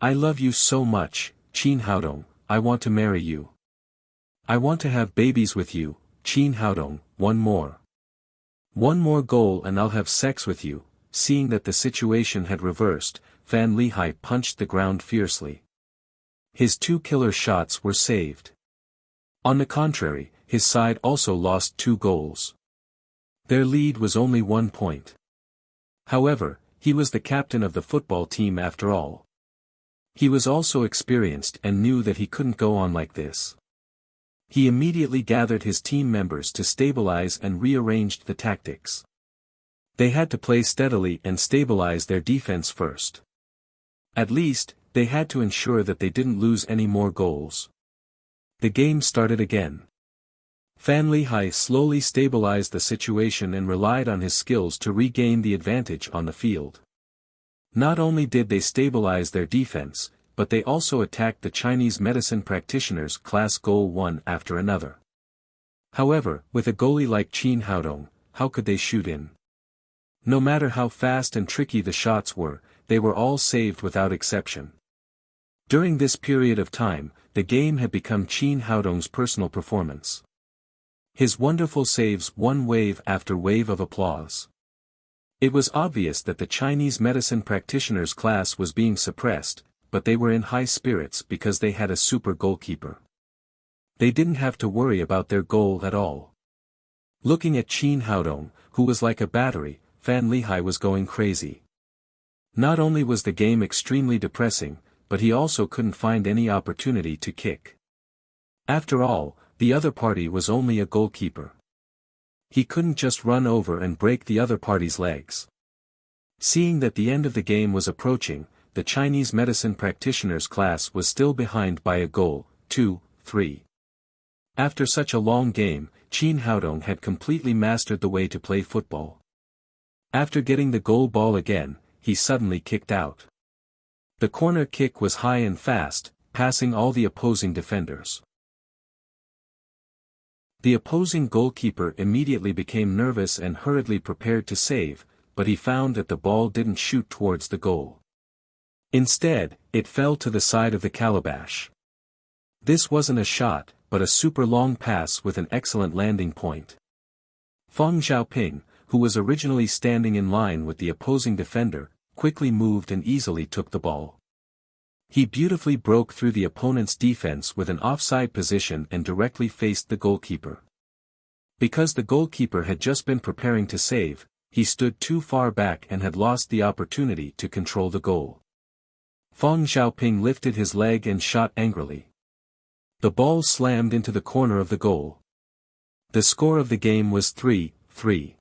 I love you so much, Qin Haodong, I want to marry you. I want to have babies with you, Qin Haodong, one more. One more goal and I'll have sex with you. Seeing that the situation had reversed, Fan Lihai punched the ground fiercely. His 2 killer shots were saved. On the contrary, his side also lost 2 goals. Their lead was only 1 point. However, he was the captain of the football team after all. He was also experienced and knew that he couldn't go on like this. He immediately gathered his team members to stabilize and rearranged the tactics. They had to play steadily and stabilize their defense first. At least, they had to ensure that they didn't lose any more goals. The game started again. Fan Lihai slowly stabilized the situation and relied on his skills to regain the advantage on the field. Not only did they stabilize their defense, but they also attacked the Chinese medicine practitioners' class goal one after another. However, with a goalie like Qin Haodong, how could they shoot in? No matter how fast and tricky the shots were, they were all saved without exception. During this period of time, the game had become Qin Haodong's personal performance. His wonderful saves won wave after wave of applause. It was obvious that the Chinese medicine practitioners' class was being suppressed, but they were in high spirits because they had a super goalkeeper. They didn't have to worry about their goal at all. Looking at Qin Haodong, who was like a battery, Fan Lihai was going crazy. Not only was the game extremely depressing, but he also couldn't find any opportunity to kick. After all, the other party was only a goalkeeper. He couldn't just run over and break the other party's legs. Seeing that the end of the game was approaching, the Chinese medicine practitioners' class was still behind by a goal, 2-3. After such a long game, Qin Haodong had completely mastered the way to play football. After getting the goal ball again, he suddenly kicked out. The corner kick was high and fast, passing all the opposing defenders. The opposing goalkeeper immediately became nervous and hurriedly prepared to save, but he found that the ball didn't shoot towards the goal. Instead, it fell to the side of the calabash. This wasn't a shot, but a super long pass with an excellent landing point. Feng Xiaoping, who was originally standing in line with the opposing defender, quickly moved and easily took the ball. He beautifully broke through the opponent's defense with an offside position and directly faced the goalkeeper. Because the goalkeeper had just been preparing to save, he stood too far back and had lost the opportunity to control the goal. Feng Xiaoping lifted his leg and shot angrily. The ball slammed into the corner of the goal. The score of the game was 3-3.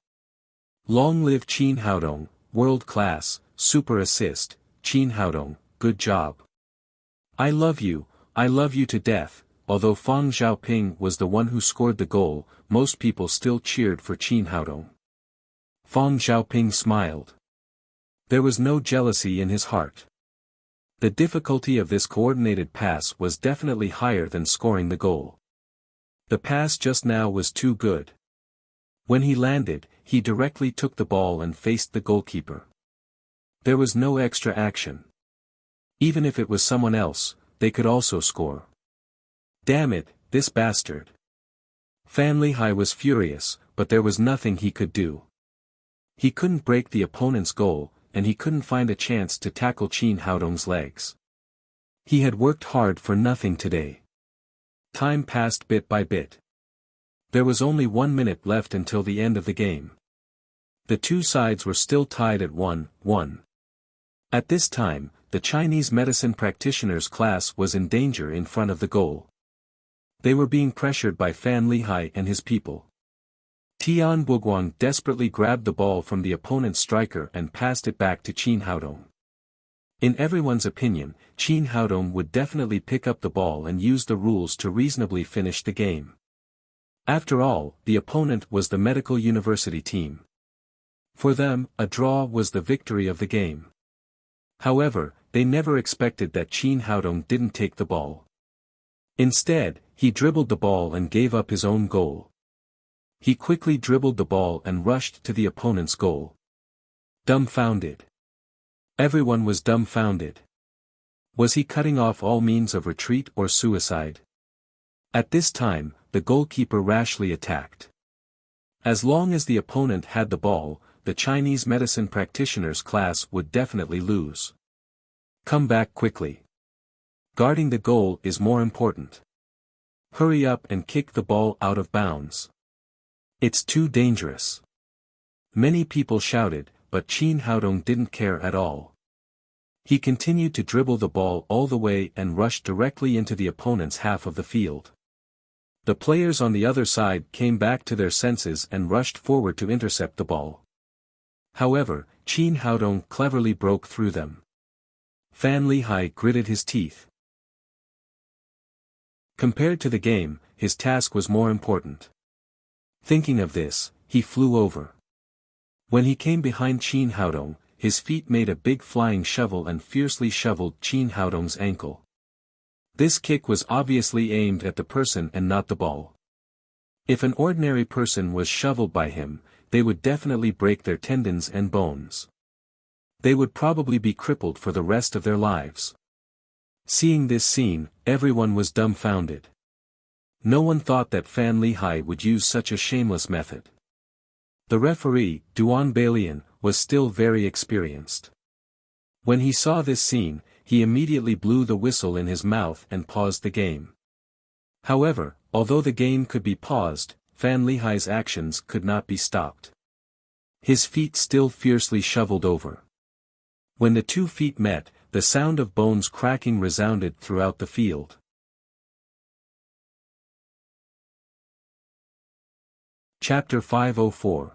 Long live Qin Haodong, world class, super assist, Qin Haodong, good job. I love you to death. Although Feng Xiaoping was the one who scored the goal, most people still cheered for Qin Haodong. Feng Xiaoping smiled. There was no jealousy in his heart. The difficulty of this coordinated pass was definitely higher than scoring the goal. The pass just now was too good. When he landed, he directly took the ball and faced the goalkeeper. There was no extra action. Even if it was someone else, they could also score. Damn it, this bastard. Fan Lihai was furious, but there was nothing he could do. He couldn't break the opponent's goal, and he couldn't find a chance to tackle Qin Haodong's legs. He had worked hard for nothing today. Time passed bit by bit. There was only 1 minute left until the end of the game. The two sides were still tied at 1-1. At this time, the Chinese medicine practitioners' class was in danger in front of the goal. They were being pressured by Fan Lihai and his people. Tian Buguang desperately grabbed the ball from the opponent's striker and passed it back to Qin Haodong. In everyone's opinion, Qin Haodong would definitely pick up the ball and use the rules to reasonably finish the game. After all, the opponent was the medical university team. For them, a draw was the victory of the game. However, they never expected that Qin Haodong didn't take the ball. Instead, he dribbled the ball and gave up his own goal. He quickly dribbled the ball and rushed to the opponent's goal. Dumbfounded. Everyone was dumbfounded. Was he cutting off all means of retreat or suicide? At this time, the goalkeeper rashly attacked. As long as the opponent had the ball, the Chinese medicine practitioners' class would definitely lose. Come back quickly. Guarding the goal is more important. Hurry up and kick the ball out of bounds. It's too dangerous. Many people shouted, but Qin Haodong didn't care at all. He continued to dribble the ball all the way and rushed directly into the opponent's half of the field. The players on the other side came back to their senses and rushed forward to intercept the ball. However, Qin Haodong cleverly broke through them. Fan Lehigh gritted his teeth. Compared to the game, his task was more important. Thinking of this, he flew over. When he came behind Qin Haodong, his feet made a big flying shovel and fiercely shoveled Qin Haodong's ankle. This kick was obviously aimed at the person and not the ball. If an ordinary person was shoveled by him, they would definitely break their tendons and bones. They would probably be crippled for the rest of their lives. Seeing this scene, everyone was dumbfounded. No one thought that Fan Lehigh would use such a shameless method. The referee, Duan Balian, was still very experienced. When he saw this scene, he immediately blew the whistle in his mouth and paused the game. However, although the game could be paused, Fan Lehigh's actions could not be stopped. His feet still fiercely shoveled over. When the 2 feet met, the sound of bones cracking resounded throughout the field. Chapter 504.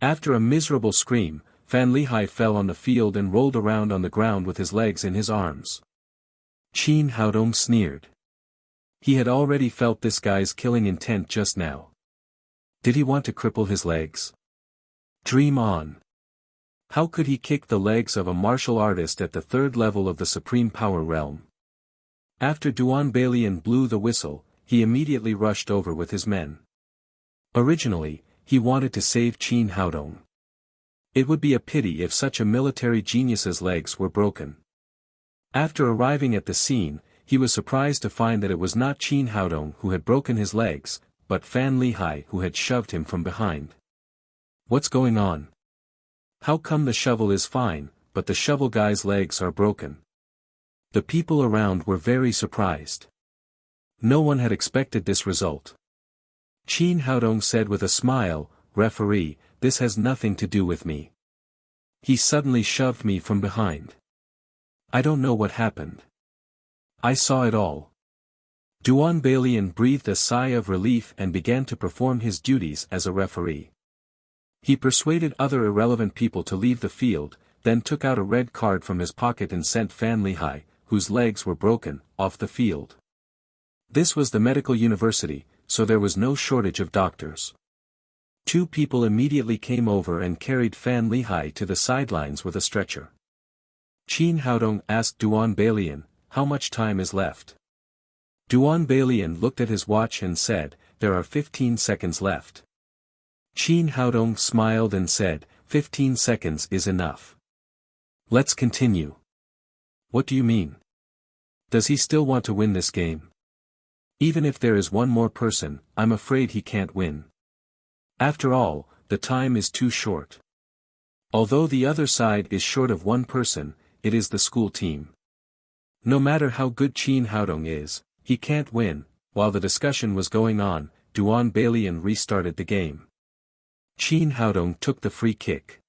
After a miserable scream, Fan Lehigh fell on the field and rolled around on the ground with his legs in his arms. Qin Haodong sneered. He had already felt this guy's killing intent just now. Did he want to cripple his legs? Dream on. How could he kick the legs of a martial artist at the 3rd level of the Supreme Power Realm? After Duan Balian blew the whistle, he immediately rushed over with his men. Originally, he wanted to save Qin Haodong. It would be a pity if such a military genius's legs were broken. After arriving at the scene, he was surprised to find that it was not Qin Haodong who had broken his legs, but Fan Lehigh who had shoved him from behind. What's going on? How come the shovel is fine, but the shovel guy's legs are broken? The people around were very surprised. No one had expected this result. Qin Haodong said with a smile, "Referee, this has nothing to do with me. He suddenly shoved me from behind. I don't know what happened. I saw it all." Duan Balian breathed a sigh of relief and began to perform his duties as a referee. He persuaded other irrelevant people to leave the field, then took out a red card from his pocket and sent Fan Lehigh, whose legs were broken, off the field. This was the medical university, so there was no shortage of doctors. 2 people immediately came over and carried Fan Lehigh to the sidelines with a stretcher. Qin Haodong asked Duan Balian, "How much time is left?" Duan Balian looked at his watch and said, "There are 15 seconds left." Qin Haodong smiled and said, 15 seconds is enough. Let's continue." "What do you mean? Does he still want to win this game? Even if there is one more person, I'm afraid he can't win. After all, the time is too short. Although the other side is short of one person, it is the school team. No matter how good Qin Haodong is, he can't win." While the discussion was going on, Duan Balian restarted the game. Qin Haodong took the free kick.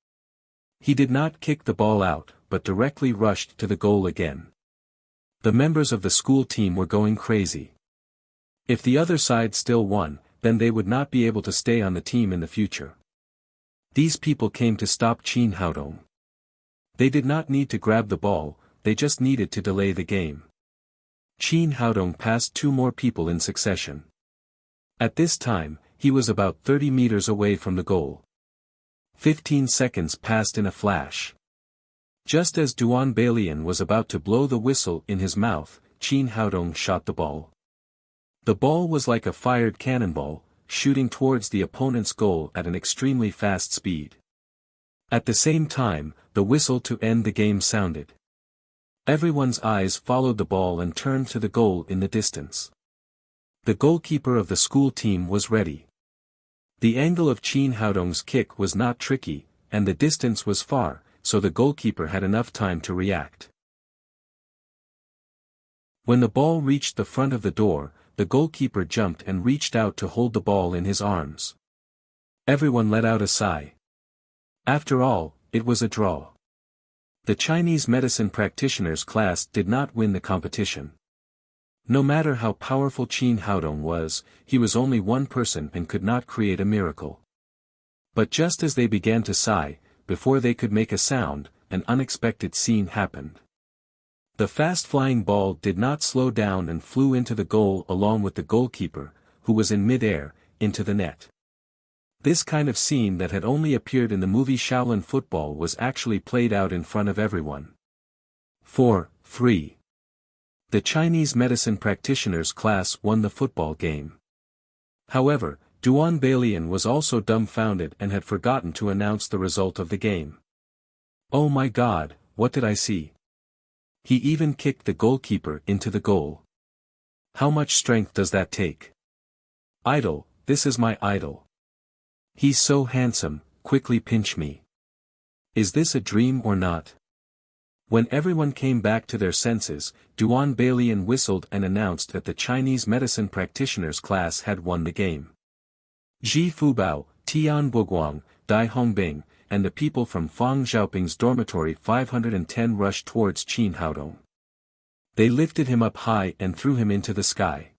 He did not kick the ball out, but directly rushed to the goal again. The members of the school team were going crazy. If the other side still won, then they would not be able to stay on the team in the future. These people came to stop Qin Haodong. They did not need to grab the ball, they just needed to delay the game. Qin Haodong passed 2 more people in succession. At this time, he was about 30 meters away from the goal. 15 seconds passed in a flash. Just as Duan Balian was about to blow the whistle in his mouth, Qin Haodong shot the ball. The ball was like a fired cannonball, shooting towards the opponent's goal at an extremely fast speed. At the same time, the whistle to end the game sounded. Everyone's eyes followed the ball and turned to the goal in the distance. The goalkeeper of the school team was ready. The angle of Qin Haodong's kick was not tricky, and the distance was far, so the goalkeeper had enough time to react. When the ball reached the front of the door, the goalkeeper jumped and reached out to hold the ball in his arms. Everyone let out a sigh. After all, it was a draw. The Chinese medicine practitioners class did not win the competition. No matter how powerful Qin Haodong was, he was only one person and could not create a miracle. But just as they began to sigh, before they could make a sound, an unexpected scene happened. The fast-flying ball did not slow down and flew into the goal along with the goalkeeper, who was in mid-air, into the net. This kind of scene that had only appeared in the movie Shaolin Football was actually played out in front of everyone. 4-3. The Chinese medicine practitioners class won the football game. However, Duan Bailian was also dumbfounded and had forgotten to announce the result of the game. Oh my God, what did I see? He even kicked the goalkeeper into the goal. How much strength does that take? Idol, this is my idol. He's so handsome, quickly pinch me. Is this a dream or not? When everyone came back to their senses, Duan Bailian whistled and announced that the Chinese medicine practitioners class had won the game. Ji Fubao, Tian Buguang, Dai Hongbing, and the people from Fang Xiaoping's dormitory 510 rushed towards Qin Haodong. They lifted him up high and threw him into the sky.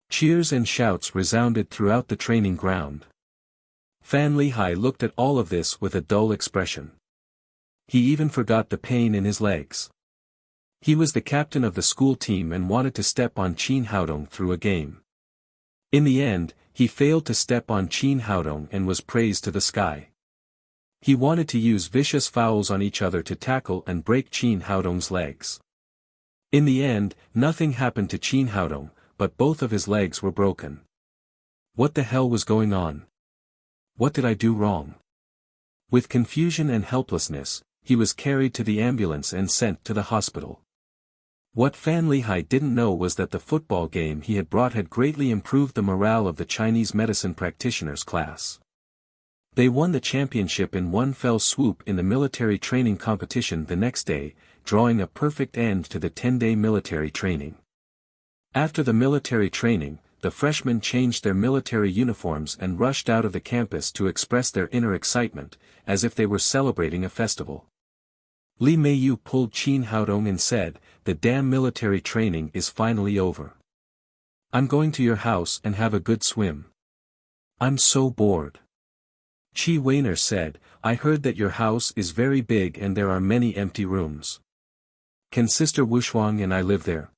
Cheers and shouts resounded throughout the training ground. Fan Lihai looked at all of this with a dull expression. He even forgot the pain in his legs. He was the captain of the school team and wanted to step on Qin Haodong through a game. In the end, he failed to step on Qin Haodong and was praised to the sky. He wanted to use vicious fouls on each other to tackle and break Qin Haodong's legs. In the end, nothing happened to Qin Haodong, but both of his legs were broken. What the hell was going on? What did I do wrong? With confusion and helplessness, he was carried to the ambulance and sent to the hospital. What Fan Lihai didn't know was that the football game he had brought had greatly improved the morale of the Chinese medicine practitioners class. They won the championship in one fell swoop in the military training competition the next day, drawing a perfect end to the 10-day military training. After the military training, the freshmen changed their military uniforms and rushed out of the campus to express their inner excitement, as if they were celebrating a festival. Li Meiyu pulled Qin Haodong and said, "The damn military training is finally over. I'm going to your house and have a good swim. I'm so bored." Qi Weiner said, "I heard that your house is very big and there are many empty rooms. Can Sister Wushuang and I live there?"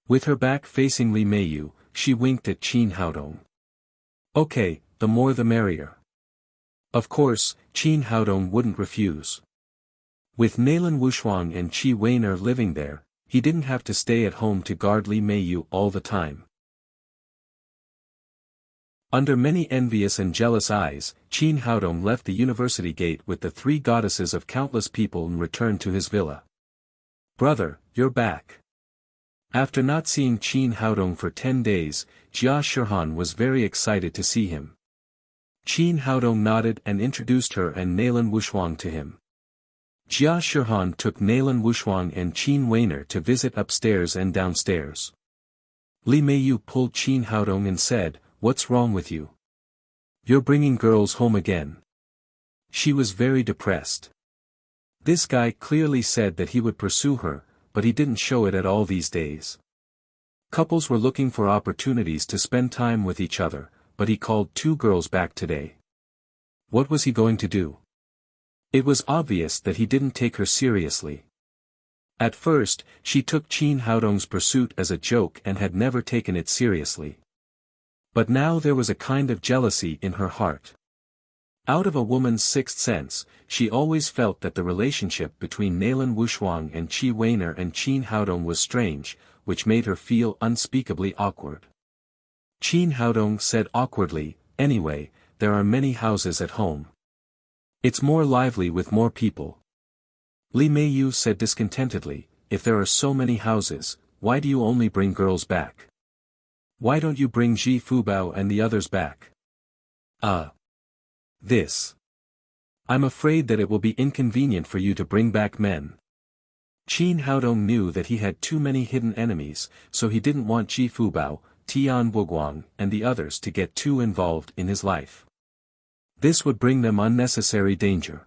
With her back facing Li Meiyu, she winked at Qin Haodong. "Okay, the more the merrier." Of course, Qin Haodong wouldn't refuse. With Naylan Wushuang and Qi Weiner living there, he didn't have to stay at home to guard Li Meiyu all the time. Under many envious and jealous eyes, Qin Haodong left the university gate with the 3 goddesses of countless people and returned to his villa. "Brother, you're back." After not seeing Qin Haodong for 10 days, Jia Shihan was very excited to see him. Qin Haodong nodded and introduced her and Naylan Wushuang to him. Jia Shihan took Naylan Wushuang and Qin Weiner to visit upstairs and downstairs. Li Meiyu pulled Qin Haodong and said, "What's wrong with you? You're bringing girls home again." She was very depressed. This guy clearly said that he would pursue her, but he didn't show it at all these days. Couples were looking for opportunities to spend time with each other, but he called 2 girls back today. What was he going to do? It was obvious that he didn't take her seriously. At first, she took Qin Haodong's pursuit as a joke and had never taken it seriously. But now there was a kind of jealousy in her heart. Out of a woman's sixth sense, she always felt that the relationship between Naylan Wushuang and Qi Weiner and Qin Haodong was strange, which made her feel unspeakably awkward. Qin Haodong said awkwardly, "Anyway, there are many houses at home. It's more lively with more people." Li Meiyu said discontentedly, "If there are so many houses, why do you only bring girls back? Why don't you bring Ji Fubao and the others back?" This. I'm afraid that it will be inconvenient for you to bring back men." Qin Haodong knew that he had too many hidden enemies, so he didn't want Ji Fubao, Tian Buguang, and the others to get too involved in his life. This would bring them unnecessary danger.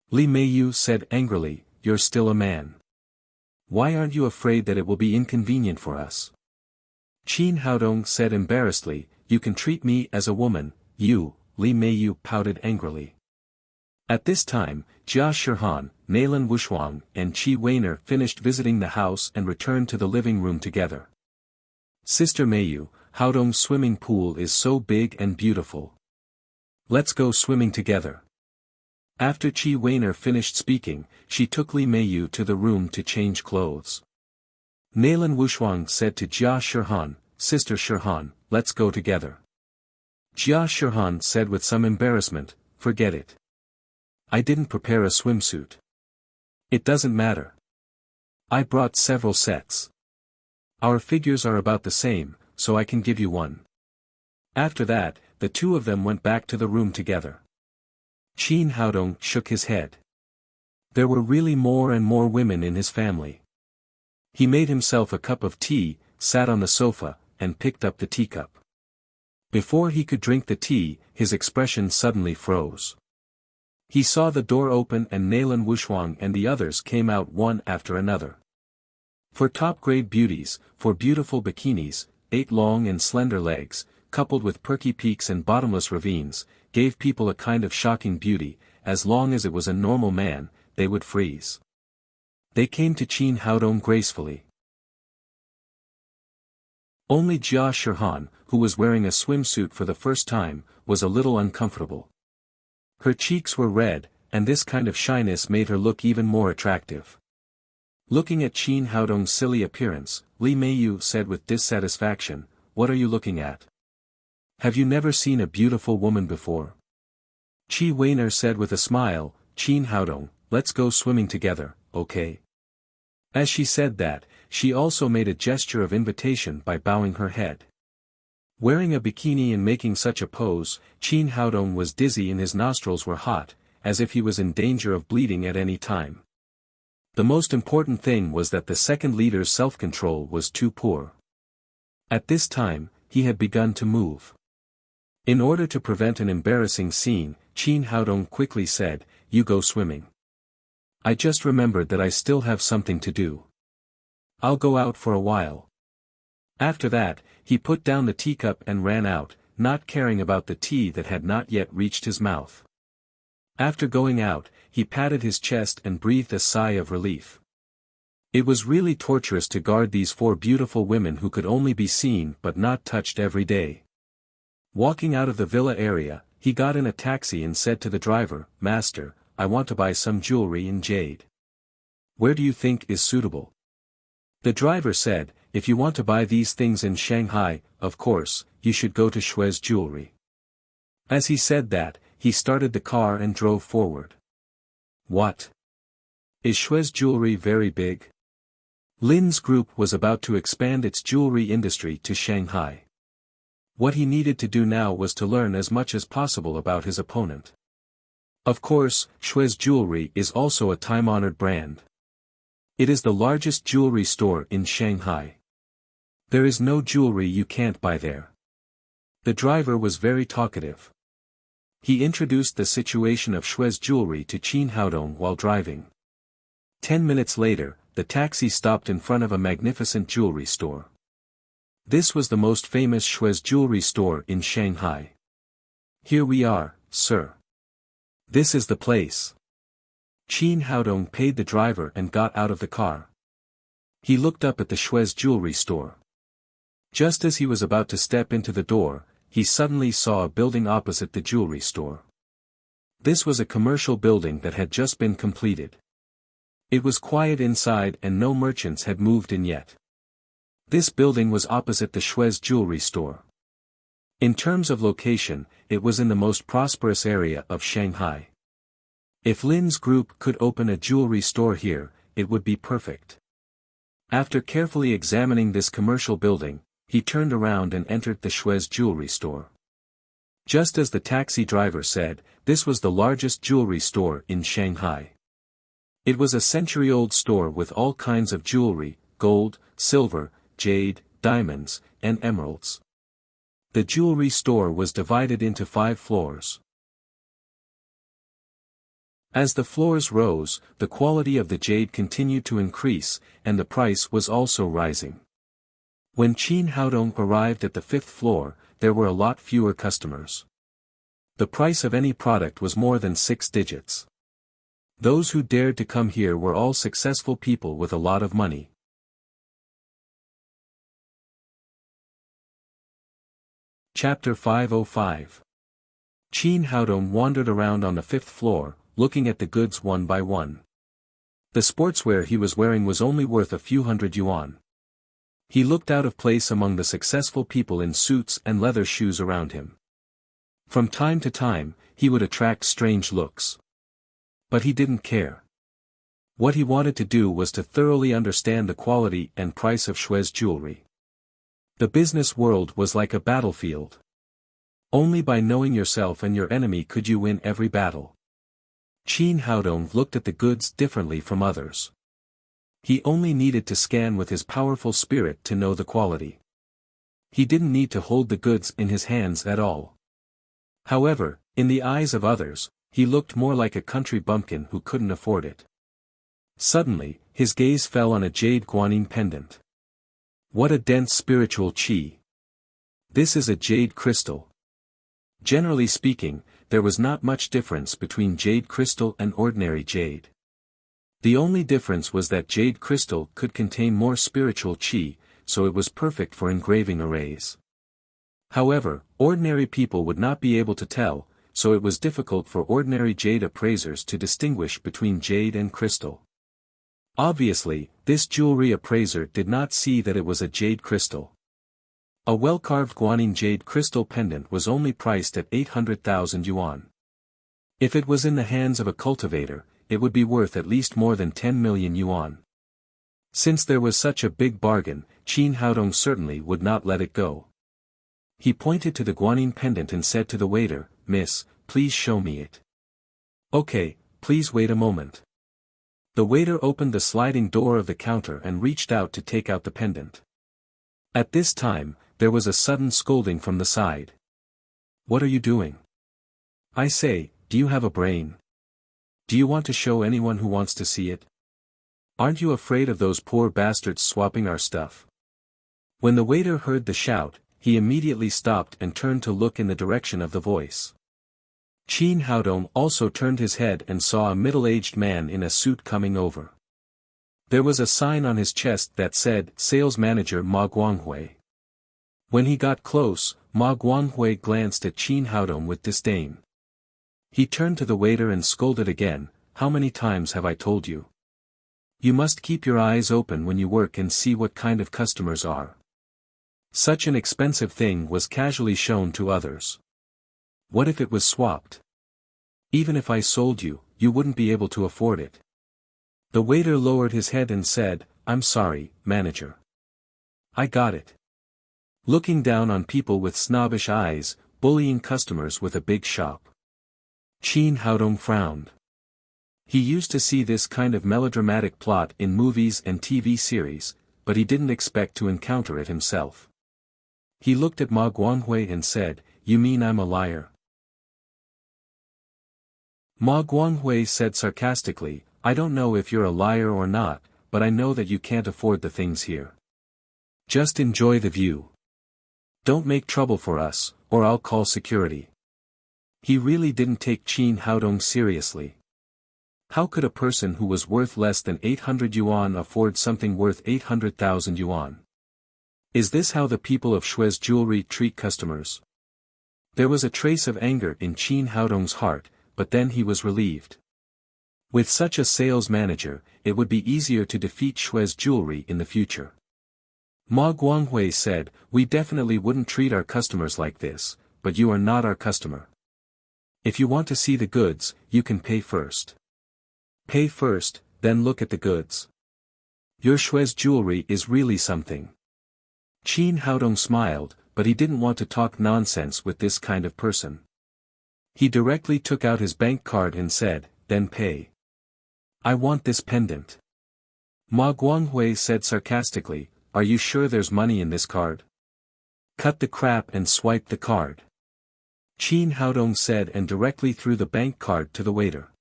Li Meiyu said angrily, "You're still a man. Why aren't you afraid that it will be inconvenient for us?" Qin Haodong said embarrassedly, "You can treat me as a woman, you." Li Meiyu pouted angrily. At this time, Jia Shihan, Nailan Wushuang, and Qi Weiner finished visiting the house and returned to the living room together. Sister Meiyu, Haodong's swimming pool is so big and beautiful. Let's go swimming together. After Qi Weiner finished speaking, she took Li Meiyu to the room to change clothes. Nailan Wushuang said to Jia Shihan, Sister Shihan, let's go together. Jia Shihan said with some embarrassment, forget it. I didn't prepare a swimsuit. It doesn't matter. I brought several sets. Our figures are about the same, so I can give you one. After that, the two of them went back to the room together. Qin Haodong shook his head. There were really more and more women in his family. He made himself a cup of tea, sat on the sofa, and picked up the teacup. Before he could drink the tea, his expression suddenly froze. He saw the door open and Nailan Wushuang and the others came out one after another. For top-grade beauties, for beautiful bikinis, 8 long and slender legs, coupled with perky peaks and bottomless ravines, gave people a kind of shocking beauty. As long as it was a normal man, they would freeze. They came to Qin Haodong gracefully. Only Jia Shihan, who was wearing a swimsuit for the first time, was a little uncomfortable. Her cheeks were red, and this kind of shyness made her look even more attractive. Looking at Qin Haodong's silly appearance, Li Meiyu said with dissatisfaction, What are you looking at? Have you never seen a beautiful woman before? Qi Weiner said with a smile, Qin Haodong, let's go swimming together, okay? As she said that, she also made a gesture of invitation by bowing her head. Wearing a bikini and making such a pose, Qin Haodong was dizzy and his nostrils were hot, as if he was in danger of bleeding at any time. The most important thing was that the second leader's self-control was too poor. At this time, he had begun to move. In order to prevent an embarrassing scene, Qin Haodong quickly said, You go swimming. I just remembered that I still have something to do. I'll go out for a while. After that, he put down the teacup and ran out, not caring about the tea that had not yet reached his mouth. After going out, he patted his chest and breathed a sigh of relief. It was really torturous to guard these 4 beautiful women who could only be seen but not touched every day. Walking out of the villa area, he got in a taxi and said to the driver, Master, I want to buy some jewelry in jade. Where do you think is suitable? The driver said, If you want to buy these things in Shanghai, of course, you should go to Shui's Jewelry. As he said that, he started the car and drove forward. What? Is Shui's Jewelry very big? Lin's group was about to expand its jewelry industry to Shanghai. What he needed to do now was to learn as much as possible about his opponent. Of course, Shui's Jewelry is also a time-honored brand. It is the largest jewelry store in Shanghai. There is no jewelry you can't buy there. The driver was very talkative. He introduced the situation of Shui's Jewelry to Qin Haodong while driving. 10 minutes later, the taxi stopped in front of a magnificent jewelry store. This was the most famous Shui's Jewelry store in Shanghai. Here we are, sir. This is the place. Qin Haodong paid the driver and got out of the car. He looked up at the Shui's Jewelry store. Just as he was about to step into the door, he suddenly saw a building opposite the jewelry store. This was a commercial building that had just been completed. It was quiet inside and no merchants had moved in yet. This building was opposite the Shui's Jewelry store. In terms of location, it was in the most prosperous area of Shanghai. If Lin's group could open a jewelry store here, it would be perfect. After carefully examining this commercial building, he turned around and entered the Shui's Jewelry store. Just as the taxi driver said, this was the largest jewelry store in Shanghai. It was a century-old store with all kinds of jewelry, gold, silver, jade, diamonds, and emeralds. The jewelry store was divided into 5 floors. As the floors rose, the quality of the jade continued to increase, and the price was also rising. When Qin Haodong arrived at the 5th floor, there were a lot fewer customers. The price of any product was more than 6 digits. Those who dared to come here were all successful people with a lot of money. Chapter 505. Qin Haodong wandered around on the 5th floor, looking at the goods one by one. The sportswear he was wearing was only worth a few hundred yuan. He looked out of place among the successful people in suits and leather shoes around him. From time to time, he would attract strange looks. But he didn't care. What he wanted to do was to thoroughly understand the quality and price of Shui's jewelry. The business world was like a battlefield. Only by knowing yourself and your enemy could you win every battle. Qin Haodong looked at the goods differently from others. He only needed to scan with his powerful spirit to know the quality. He didn't need to hold the goods in his hands at all. However, in the eyes of others, he looked more like a country bumpkin who couldn't afford it. Suddenly, his gaze fell on a jade guanyin pendant. What a dense spiritual qi! This is a jade crystal. Generally speaking, there was not much difference between jade crystal and ordinary jade. The only difference was that jade crystal could contain more spiritual qi, so it was perfect for engraving arrays. However, ordinary people would not be able to tell, so it was difficult for ordinary jade appraisers to distinguish between jade and crystal. Obviously, this jewelry appraiser did not see that it was a jade crystal. A well-carved guanyin jade crystal pendant was only priced at 800,000 yuan. If it was in the hands of a cultivator, it would be worth at least more than 10 million yuan. Since there was such a big bargain, Qin Haodong certainly would not let it go. He pointed to the guanyin pendant and said to the waiter, "Miss, please show me it." "Okay, please wait a moment." The waiter opened the sliding door of the counter and reached out to take out the pendant. At this time, there was a sudden scolding from the side. "What are you doing? I say, do you have a brain? Do you want to show anyone who wants to see it? Aren't you afraid of those poor bastards swapping our stuff?" When the waiter heard the shout, he immediately stopped and turned to look in the direction of the voice. Qin Haodong also turned his head and saw a middle-aged man in a suit coming over. There was a sign on his chest that said, "Sales Manager Ma Guanghui." When he got close, Ma Guanghui glanced at Qin Haodong with disdain. He turned to the waiter and scolded again, "How many times have I told you? You must keep your eyes open when you work and see what kind of customers are." Such an expensive thing was casually shown to others. What if it was swapped? Even if I sold you, you wouldn't be able to afford it. The waiter lowered his head and said, "I'm sorry, manager. I got it." Looking down on people with snobbish eyes, bullying customers with a big shop. Qin Haodong frowned. He used to see this kind of melodramatic plot in movies and TV series, but he didn't expect to encounter it himself. He looked at Ma Guanghui and said, "You mean I'm a liar?" Ma Guanghui said sarcastically, "I don't know if you're a liar or not, but I know that you can't afford the things here. Just enjoy the view. Don't make trouble for us, or I'll call security." He really didn't take Qin Haodong seriously. How could a person who was worth less than 800 yuan afford something worth 800,000 yuan? Is this how the people of Shui's jewelry treat customers? There was a trace of anger in Qin Haodong's heart, but then he was relieved. With such a sales manager, it would be easier to defeat Shui's jewelry in the future. Ma Guanghui said, "We definitely wouldn't treat our customers like this, but you are not our customer. If you want to see the goods, you can pay first. Pay first, then look at the goods. Your Shui's jewelry is really something." Qin Haodong smiled, but he didn't want to talk nonsense with this kind of person. He directly took out his bank card and said, "Then pay. I want this pendant." Ma Guanghui said sarcastically, "Are you sure there's money in this card? Cut the crap and swipe the card." Qin Haodong said and directly threw the bank card to the waiter.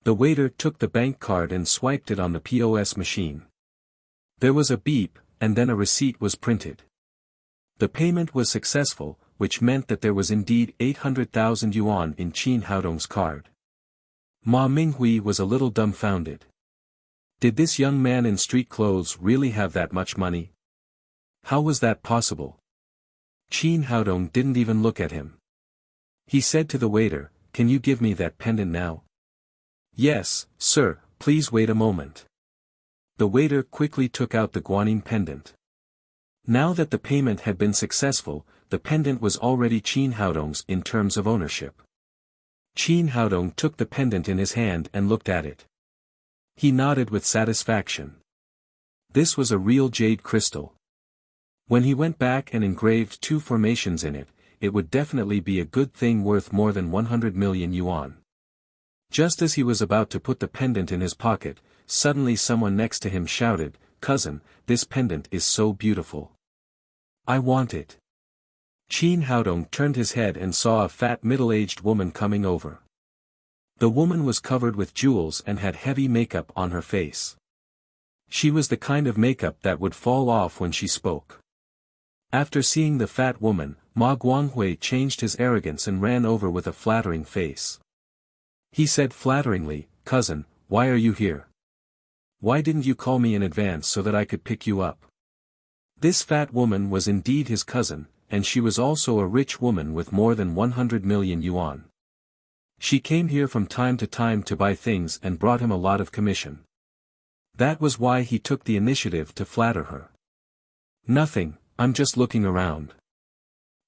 The waiter took the bank card and swiped it on the POS machine. There was a beep, and then a receipt was printed. The payment was successful. which meant that there was indeed 800,000 yuan in Qin Haodong's card. Ma Minghui was a little dumbfounded. Did this young man in street clothes really have that much money? How was that possible? Qin Haodong didn't even look at him. He said to the waiter, "Can you give me that pendant now?" "Yes, sir, please wait a moment." The waiter quickly took out the guanyin pendant. Now that the payment had been successful, the pendant was already Qin Haodong's in terms of ownership. Qin Haodong took the pendant in his hand and looked at it. He nodded with satisfaction. This was a real jade crystal. When he went back and engraved 2 formations in it, it would definitely be a good thing worth more than 100 million yuan. Just as he was about to put the pendant in his pocket, suddenly someone next to him shouted, "Cousin, this pendant is so beautiful. I want it." Qin Haodong turned his head and saw a fat middle-aged woman coming over. The woman was covered with jewels and had heavy makeup on her face. She was the kind of makeup that would fall off when she spoke. After seeing the fat woman, Ma Guanghui changed his arrogance and ran over with a flattering face. He said flatteringly, "Cousin, why are you here? Why didn't you call me in advance so that I could pick you up?" This fat woman was indeed his cousin, and she was also a rich woman with more than 100 million yuan. She came here from time to buy things and brought him a lot of commission. That was why he took the initiative to flatter her. "Nothing, I'm just looking around."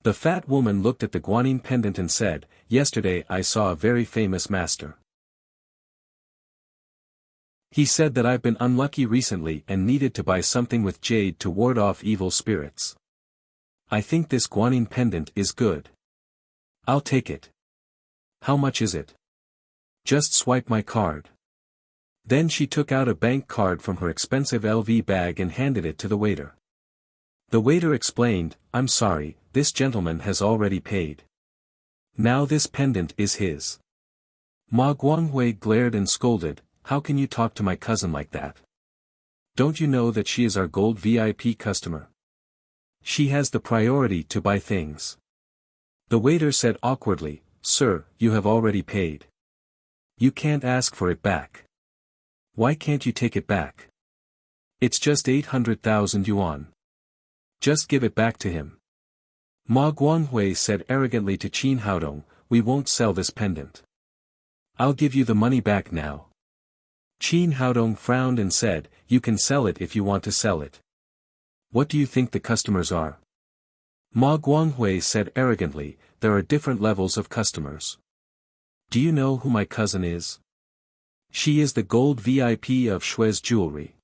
The fat woman looked at the guanyin pendant and said, "Yesterday I saw a very famous master. He said that I've been unlucky recently and needed to buy something with jade to ward off evil spirits. I think this guanyin pendant is good. I'll take it. How much is it? Just swipe my card." Then she took out a bank card from her expensive LV bag and handed it to the waiter. The waiter explained, "I'm sorry, this gentleman has already paid. Now this pendant is his." Ma Guanghui glared and scolded, "How can you talk to my cousin like that? Don't you know that she is our gold VIP customer? She has the priority to buy things." The waiter said awkwardly, "Sir, you have already paid. You can't ask for it back. Why can't you take it back? It's just 800,000 yuan. Just give it back to him." Ma Guanghui said arrogantly to Qin Haodong, "We won't sell this pendant. I'll give you the money back now." Qin Haodong frowned and said, "You can sell it if you want to sell it. What do you think the customers are?" Ma Guanghui said arrogantly, "There are different levels of customers. Do you know who my cousin is? She is the gold VIP of Shui's jewelry.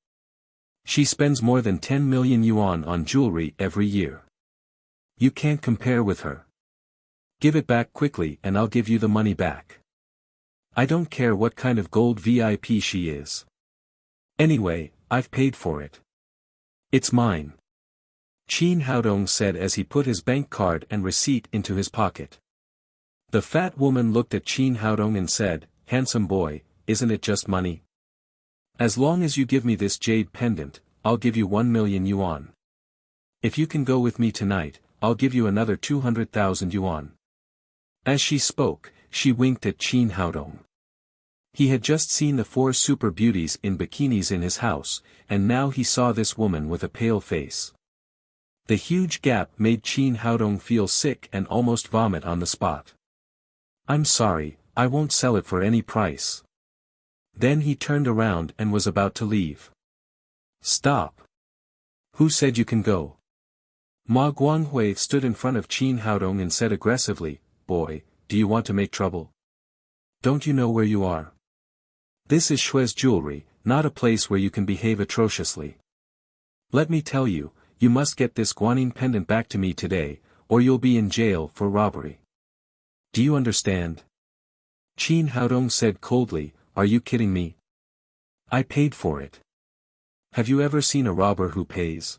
She spends more than 10 million yuan on jewelry every year. You can't compare with her. Give it back quickly and I'll give you the money back. I don't care what kind of gold VIP she is. Anyway, I've paid for it. It's mine." Qin Haodong said as he put his bank card and receipt into his pocket. The fat woman looked at Qin Haodong and said, "Handsome boy, isn't it just money? As long as you give me this jade pendant, I'll give you 1 million yuan. If you can go with me tonight, I'll give you another 200,000 yuan." As she spoke, she winked at Qin Haodong. He had just seen the 4 super beauties in bikinis in his house, and now he saw this woman with a pale face. The huge gap made Qin Haodong feel sick and almost vomit on the spot. "I'm sorry, I won't sell it for any price." Then he turned around and was about to leave. "Stop. Who said you can go?" Ma Guanghui stood in front of Qin Haodong and said aggressively, "Boy, do you want to make trouble? Don't you know where you are? This is Shui's jewelry, not a place where you can behave atrociously. Let me tell you, you must get this guanyin pendant back to me today, or you'll be in jail for robbery. Do you understand?" Qin Haodong said coldly, "Are you kidding me? I paid for it. Have you ever seen a robber who pays?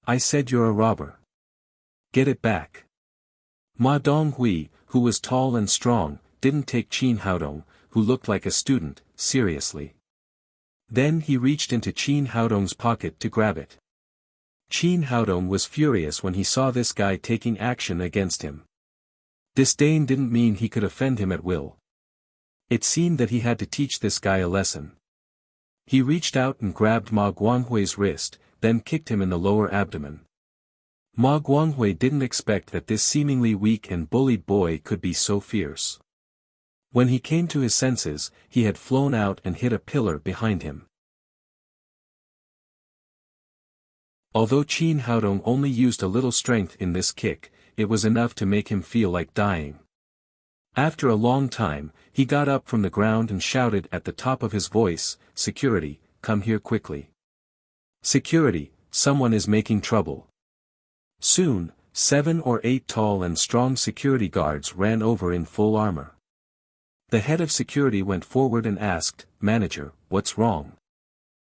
I said you're a robber. Get it back." Ma Donghui, who was tall and strong, didn't take Qin Haodong, who looked like a student, seriously. Then he reached into Qin Haodong's pocket to grab it. Qin Haodong was furious when he saw this guy taking action against him. Disdain didn't mean he could offend him at will. It seemed that he had to teach this guy a lesson. He reached out and grabbed Ma Guanghui's wrist, then kicked him in the lower abdomen. Ma Guanghui didn't expect that this seemingly weak and bullied boy could be so fierce. When he came to his senses, he had flown out and hit a pillar behind him. Although Qin Haodong only used a little strength in this kick, it was enough to make him feel like dying. After a long time, he got up from the ground and shouted at the top of his voice, "Security, come here quickly. Security, someone is making trouble." Soon, 7 or 8 tall and strong security guards ran over in full armor. The head of security went forward and asked, "Manager, what's wrong?"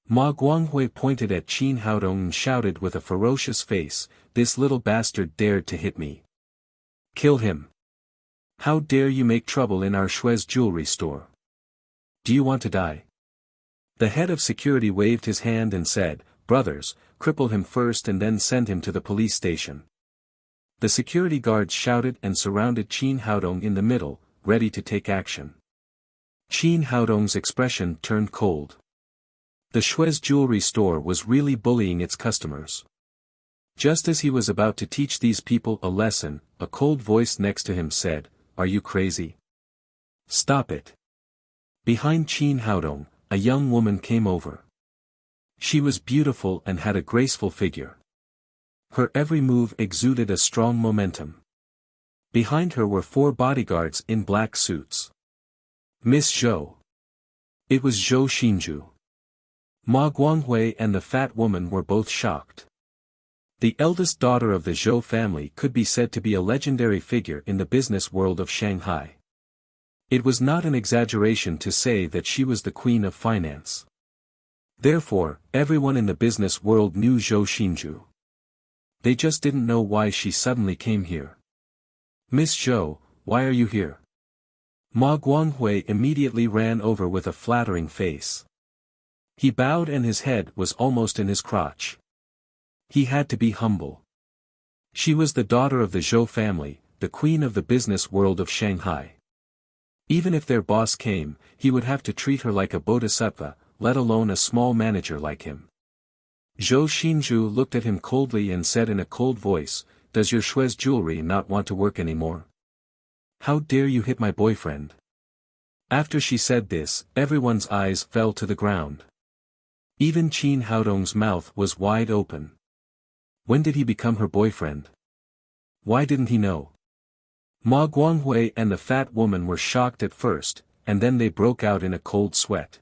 Ma Guanghui pointed at Qin Haodong and shouted with a ferocious face, "This little bastard dared to hit me. Kill him. How dare you make trouble in our Shui's jewelry store? Do you want to die?" The head of security waved his hand and said, "Brothers, cripple him first and then send him to the police station." The security guards shouted and surrounded Qin Haodong in the middle, ready to take action. Qin Haodong's expression turned cold. The Shui's jewelry store was really bullying its customers. Just as he was about to teach these people a lesson, a cold voice next to him said, "Are you crazy? Stop it." Behind Qin Haodong, a young woman came over. She was beautiful and had a graceful figure. Her every move exuded a strong momentum. Behind her were 4 bodyguards in black suits. "Miss Zhou." It was Zhou Xinju. Ma Guanghui and the fat woman were both shocked. The eldest daughter of the Zhou family could be said to be a legendary figure in the business world of Shanghai. It was not an exaggeration to say that she was the queen of finance. Therefore, everyone in the business world knew Zhou Xinju. They just didn't know why she suddenly came here. "Miss Zhou, why are you here?" Ma Guanghui immediately ran over with a flattering face. He bowed and his head was almost in his crotch. He had to be humble. She was the daughter of the Zhou family, the queen of the business world of Shanghai. Even if their boss came, he would have to treat her like a bodhisattva, let alone a small manager like him. Zhou Xinju looked at him coldly and said in a cold voice, "Does your Shui's jewelry not want to work anymore? How dare you hit my boyfriend?" After she said this, everyone's eyes fell to the ground. Even Qin Haodong's mouth was wide open. When did he become her boyfriend? Why didn't he know? Ma Guanghui and the fat woman were shocked at first, and then they broke out in a cold sweat.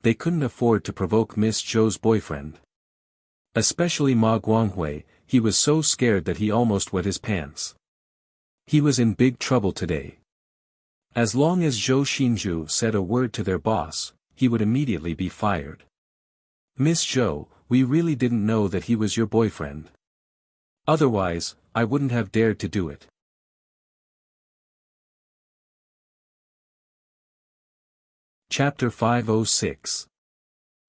They couldn't afford to provoke Miss Zhou's boyfriend. Especially Ma Guanghui, he was so scared that he almost wet his pants. He was in big trouble today. As long as Zhou Xinju said a word to their boss, he would immediately be fired. "Miss Zhou, we really didn't know that he was your boyfriend. Otherwise, I wouldn't have dared to do it." Chapter 506.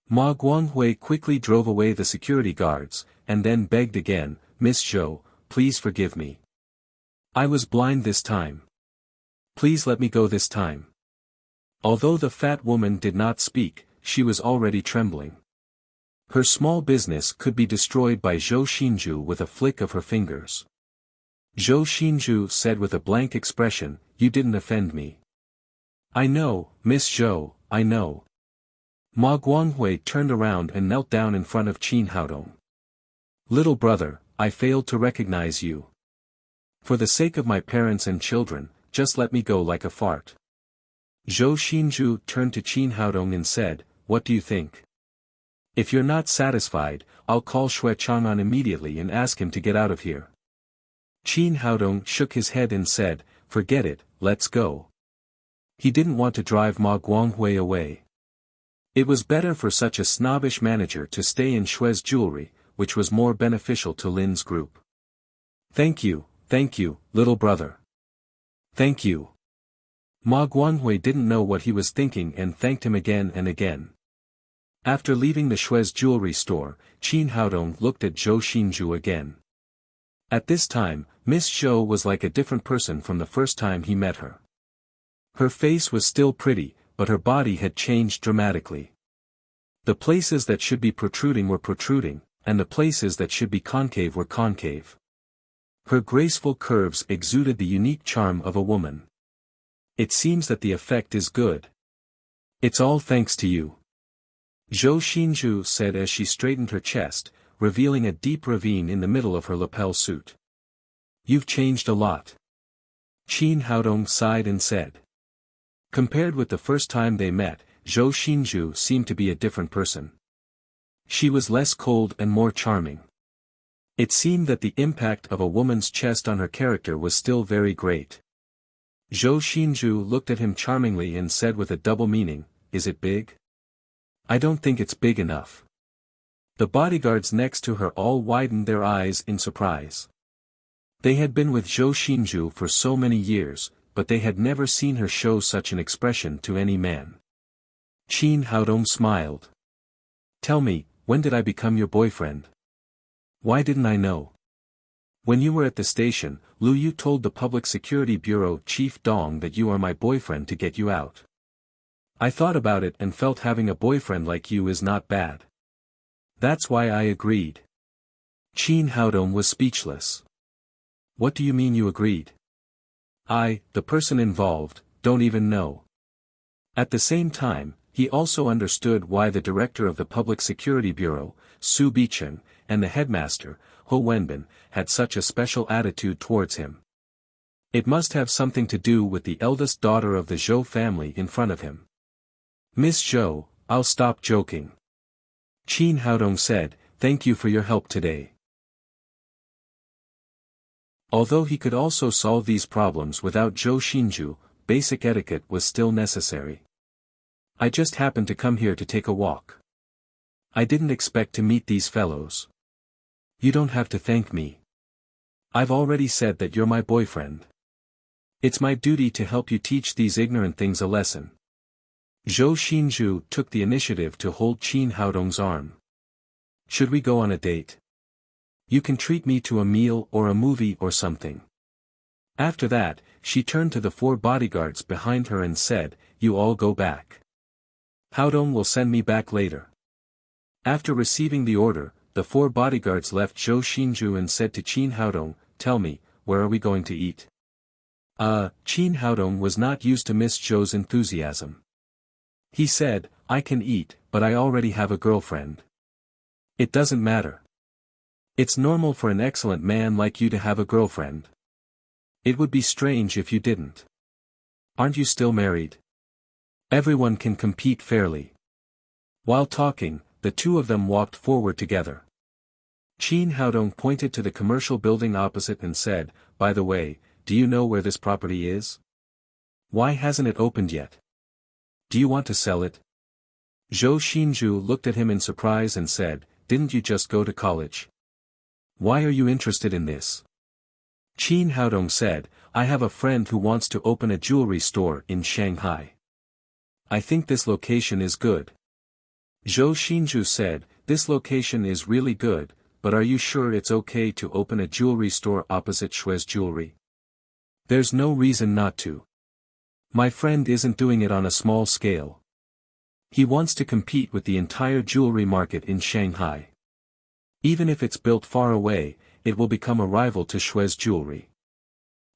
Ma Guanghui quickly drove away the security guards, and then begged again, "Miss Zhou, please forgive me. I was blind this time. Please let me go this time." Although the fat woman did not speak, she was already trembling. Her small business could be destroyed by Zhou Xinju with a flick of her fingers. Zhou Xinju said with a blank expression, "You didn't offend me." "I know, Miss Zhou, I know." Ma Guanghui turned around and knelt down in front of Qin Haodong. "Little brother, I failed to recognize you. For the sake of my parents and children, just let me go like a fart." Zhou Xinju turned to Qin Haodong and said, "What do you think? If you're not satisfied, I'll call Shui Chang'an immediately and ask him to get out of here." Qin Haodong shook his head and said, "Forget it, let's go." He didn't want to drive Ma Guanghui away. It was better for such a snobbish manager to stay in Shui's jewelry, which was more beneficial to Lin's group. Thank you, little brother. Thank you." Ma Guanghui didn't know what he was thinking and thanked him again and again. After leaving the Shui's jewelry store, Qin Haodong looked at Zhou Xinju again. At this time, Miss Zhou was like a different person from the first time he met her. Her face was still pretty, but her body had changed dramatically. The places that should be protruding were protruding, and the places that should be concave were concave. Her graceful curves exuded the unique charm of a woman. It seems that the effect is good. It's all thanks to you, Zhou Xinju said as she straightened her chest, revealing a deep ravine in the middle of her lapel suit. You've changed a lot. Qin Haodong sighed and said. Compared with the first time they met, Zhou Xinju seemed to be a different person. She was less cold and more charming. It seemed that the impact of a woman's chest on her character was still very great. Zhou Xinju looked at him charmingly and said with a double meaning, "Is it big?" "I don't think it's big enough." The bodyguards next to her all widened their eyes in surprise. They had been with Zhou Xinju for so many years, but they had never seen her show such an expression to any man. Qin Haodong smiled. "Tell me, when did I become your boyfriend? Why didn't I know?" "When you were at the station, Lu Yu told the Public Security Bureau Chief Dong that you are my boyfriend to get you out. I thought about it and felt having a boyfriend like you is not bad. That's why I agreed." Qin Haodong was speechless. "What do you mean you agreed?" The person involved, don't even know." At the same time, he also understood why the director of the Public Security Bureau, Su Bicheng, and the headmaster, Ho Wenbin, had such a special attitude towards him. It must have something to do with the eldest daughter of the Zhou family in front of him. "Miss Zhou, I'll stop joking," Qin Haodong said, "thank you for your help today." Although he could also solve these problems without Zhou Xinju, basic etiquette was still necessary. "I just happened to come here to take a walk. I didn't expect to meet these fellows." "You don't have to thank me. I've already said that you're my boyfriend. It's my duty to help you teach these ignorant things a lesson." Zhou Xinju took the initiative to hold Qin Haodong's arm. "Should we go on a date? You can treat me to a meal or a movie or something." After that, she turned to the 4 bodyguards behind her and said, "You all go back. Haodong will send me back later." After receiving the order, the 4 bodyguards left Zhou Xinju and said to Qin Haodong, "Tell me, where are we going to eat?" Qin Haodong was not used to Miss Zhou's enthusiasm. He said, "I can eat, but I already have a girlfriend." "It doesn't matter. It's normal for an excellent man like you to have a girlfriend. It would be strange if you didn't. Aren't you still married? Everyone can compete fairly." While talking, the 2 of them walked forward together. Qin Haodong pointed to the commercial building opposite and said, "By the way, do you know where this property is? Why hasn't it opened yet? Do you want to sell it?" Zhou Xinju looked at him in surprise and said, "Didn't you just go to college? Why are you interested in this?" Qin Haodong said, "I have a friend who wants to open a jewelry store in Shanghai. I think this location is good." Zhou Xinju said, "This location is really good, but are you sure it's okay to open a jewelry store opposite Shui's jewelry? There's no reason not to. My friend isn't doing it on a small scale. He wants to compete with the entire jewelry market in Shanghai. Even if it's built far away, it will become a rival to Shui's jewelry.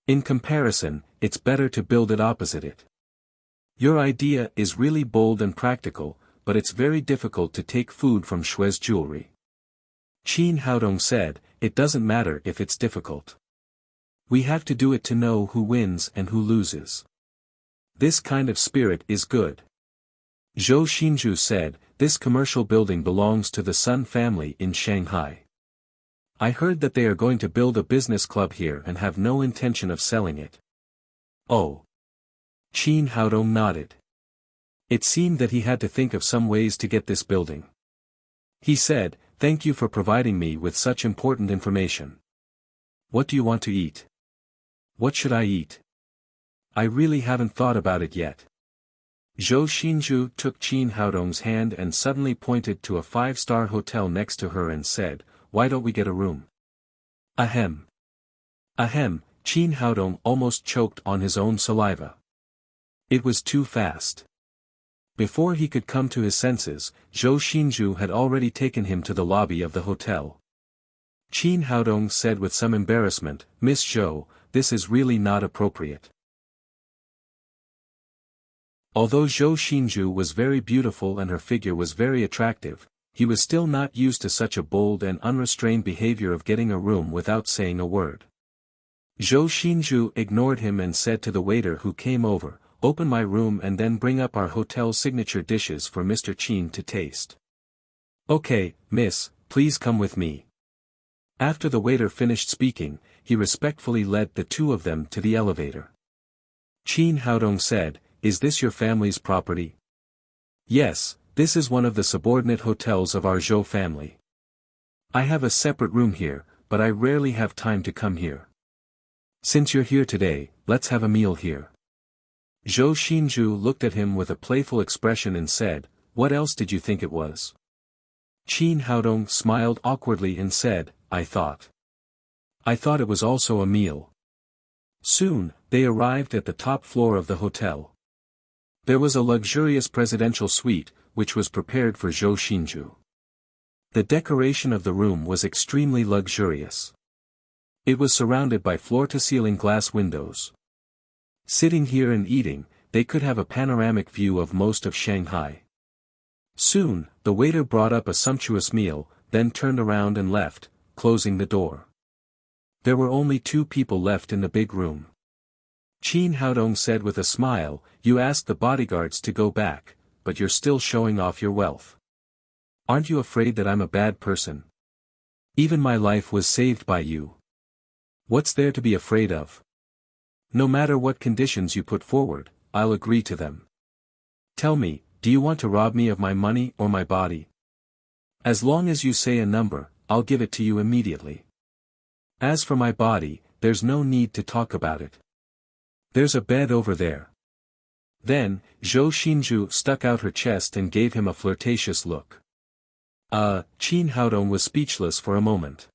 In comparison, it's better to build it opposite it. Your idea is really bold and practical, but it's very difficult to take food from Shui's jewelry." Qin Haodong said, "It doesn't matter if it's difficult. We have to do it to know who wins and who loses. This kind of spirit is good." Zhou Xinju said, "This commercial building belongs to the Sun family in Shanghai. I heard that they are going to build a business club here and have no intention of selling it." "Oh." Qin Haodong nodded. It seemed that he had to think of some ways to get this building. He said, "Thank you for providing me with such important information. What do you want to eat?" "What should I eat? I really haven't thought about it yet. Zhou Xinzhu took Qin Haodong's hand and suddenly pointed to a five-star hotel next to her and said, "Why don't we get a room?" Ahem. Ahem, Qin Haodong almost choked on his own saliva. It was too fast. Before he could come to his senses, Zhou Xinzhu had already taken him to the lobby of the hotel. Qin Haodong said with some embarrassment, "Miss Zhou, this is really not appropriate." Although Zhou Xinzhu was very beautiful and her figure was very attractive, he was still not used to such a bold and unrestrained behavior of getting a room without saying a word. Zhou Xinzhu ignored him and said to the waiter who came over, "Open my room and then bring up our hotel's signature dishes for Mr. Qin to taste." "Okay, miss, please come with me." After the waiter finished speaking, he respectfully led the two of them to the elevator. Qin Haodong said, "Is this your family's property?" "Yes, this is one of the subordinate hotels of our Zhou family. I have a separate room here, but I rarely have time to come here. Since you're here today, let's have a meal here." Zhou Xinzhu looked at him with a playful expression and said, "What else did you think it was?" Qin Haodong smiled awkwardly and said, I thought it was also a meal." Soon, they arrived at the top floor of the hotel. There was a luxurious presidential suite, which was prepared for Zhou Xinzhu. The decoration of the room was extremely luxurious. It was surrounded by floor-to-ceiling glass windows. Sitting here and eating, they could have a panoramic view of most of Shanghai. Soon, the waiter brought up a sumptuous meal, then turned around and left, closing the door. There were only two people left in the big room. Qin Haodong said with a smile, "You asked the bodyguards to go back, but you're still showing off your wealth. Aren't you afraid that I'm a bad person? Even my life was saved by you. What's there to be afraid of? No matter what conditions you put forward, I'll agree to them. Tell me, do you want to rob me of my money or my body? As long as you say a number, I'll give it to you immediately. As for my body, there's no need to talk about it. There's a bed over there." Then, Zhou Xinzhu stuck out her chest and gave him a flirtatious look. Qin Haodong was speechless for a moment.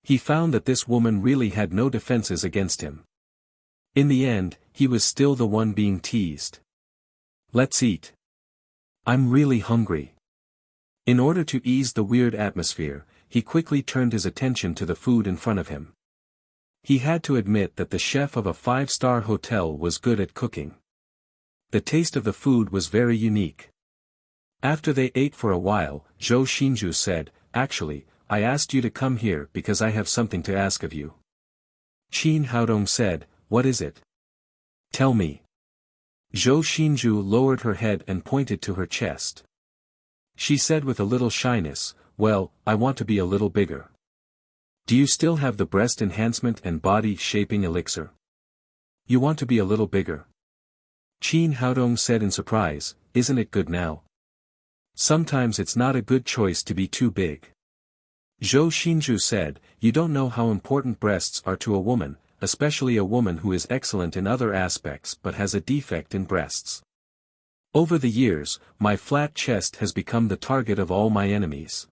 He found that this woman really had no defenses against him. In the end, he was still the one being teased. "Let's eat. I'm really hungry." In order to ease the weird atmosphere, he quickly turned his attention to the food in front of him. He had to admit that the chef of a five-star hotel was good at cooking. The taste of the food was very unique. After they ate for a while, Zhou Xinzhu said, "Actually, I asked you to come here because I have something to ask of you." Qin Haodong said, "What is it? Tell me." Zhou Xinzhu lowered her head and pointed to her chest. She said with a little shyness, "Well, I want to be a little bigger." "Do you still have the breast enhancement and body shaping elixir? You want to be a little bigger?" Qin Haodong said in surprise, "Isn't it good now? Sometimes it's not a good choice to be too big." Zhou Xinzhu said, "You don't know how important breasts are to a woman, especially a woman who is excellent in other aspects but has a defect in breasts. Over the years, my flat chest has become the target of all my enemies."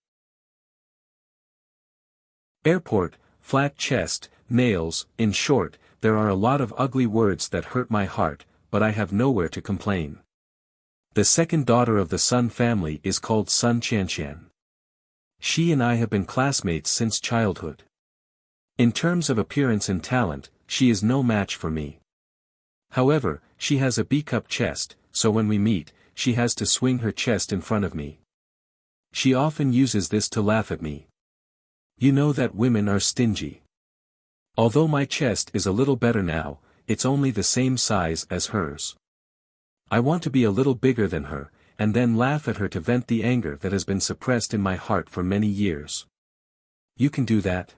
Airport, flat chest, nails, in short, there are a lot of ugly words that hurt my heart, but I have nowhere to complain. The second daughter of the Sun family is called Sun Qianqian. She and I have been classmates since childhood. In terms of appearance and talent, she is no match for me. However, she has a B-cup chest, so when we meet, she has to swing her chest in front of me. She often uses this to laugh at me. You know that women are stingy. Although my chest is a little better now, it's only the same size as hers. I want to be a little bigger than her, and then laugh at her to vent the anger that has been suppressed in my heart for many years. You can do that?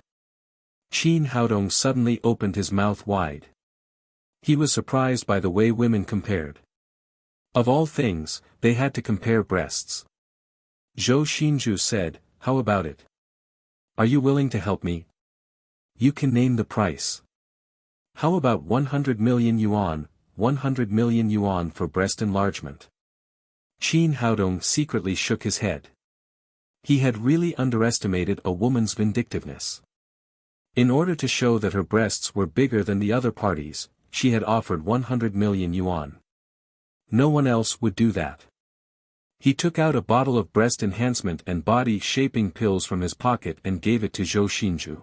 Qin Haodong suddenly opened his mouth wide. He was surprised by the way women compared. Of all things, they had to compare breasts. Zhou Xinzhu said, "How about it? Are you willing to help me? You can name the price. How about 100 million yuan, 100 million yuan for breast enlargement. Qin Haodong secretly shook his head. He had really underestimated a woman's vindictiveness. In order to show that her breasts were bigger than the other parties, she had offered 100 million yuan. No one else would do that. He took out a bottle of breast enhancement and body-shaping pills from his pocket and gave it to Zhou Xinzhu.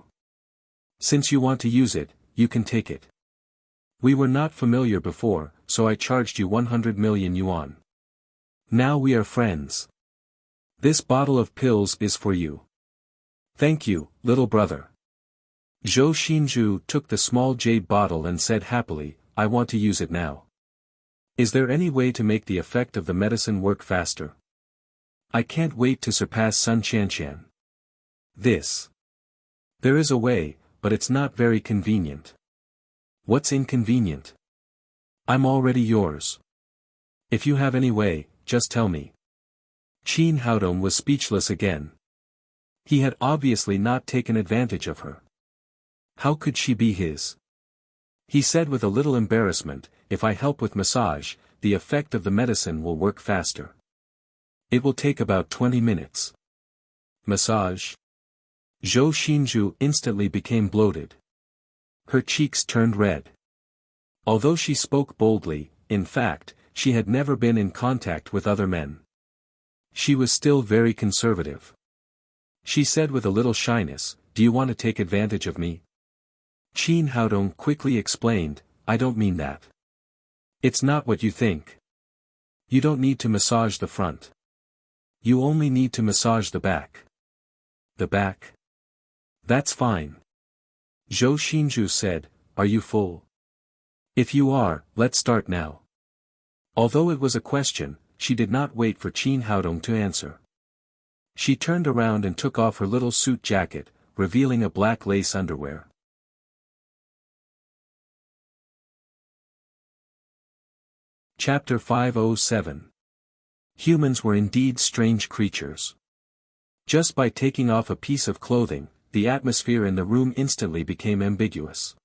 Since you want to use it, you can take it. We were not familiar before, so I charged you 100 million yuan. Now we are friends. This bottle of pills is for you. Thank you, little brother. Zhou Xinzhu took the small jade bottle and said happily, I want to use it now. Is there any way to make the effect of the medicine work faster? I can't wait to surpass Sun Qianqian. There is a way, but it's not very convenient. What's inconvenient? I'm already yours. If you have any way, just tell me. Qin Haodong was speechless again. He had obviously not taken advantage of her. How could she be his? He said with a little embarrassment, if I help with massage, the effect of the medicine will work faster. It will take about 20 minutes. Massage? Zhou Xinzhu instantly became bloated. Her cheeks turned red. Although she spoke boldly, in fact, she had never been in contact with other men. She was still very conservative. She said with a little shyness, do you want to take advantage of me? Qin Haodong quickly explained, I don't mean that. It's not what you think. You don't need to massage the front. You only need to massage the back. The back? That's fine. Zhou Xinzhu said, are you full? If you are, let's start now. Although it was a question, she did not wait for Qin Haodong to answer. She turned around and took off her little suit jacket, revealing a black lace underwear. Chapter 507. Humans were indeed strange creatures. Just by taking off a piece of clothing, the atmosphere in the room instantly became ambiguous.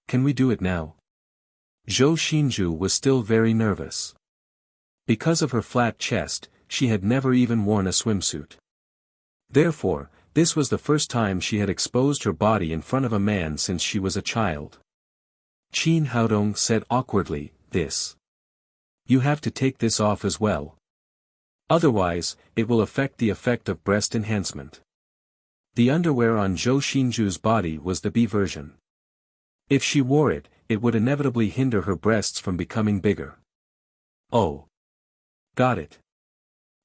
Can we do it now? Zhou Xinzhu was still very nervous. Because of her flat chest, she had never even worn a swimsuit. Therefore, this was the first time she had exposed her body in front of a man since she was a child. Qin Haodong said awkwardly, You have to take this off as well. Otherwise, it will affect the effect of breast enhancement. The underwear on Zhou Xinzhu's body was the B version. If she wore it, it would inevitably hinder her breasts from becoming bigger. Oh. Got it.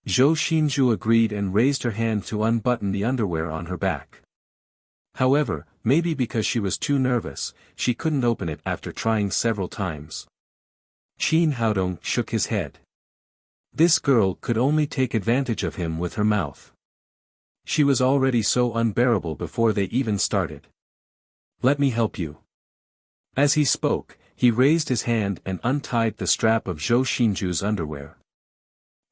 Zhou Xinzhu agreed and raised her hand to unbutton the underwear on her back. However, maybe because she was too nervous, she couldn't open it after trying several times. Qin Haodong shook his head. This girl could only take advantage of him with her mouth. She was already so unbearable before they even started. Let me help you. As he spoke, he raised his hand and untied the strap of Zhou Xinzhu's underwear.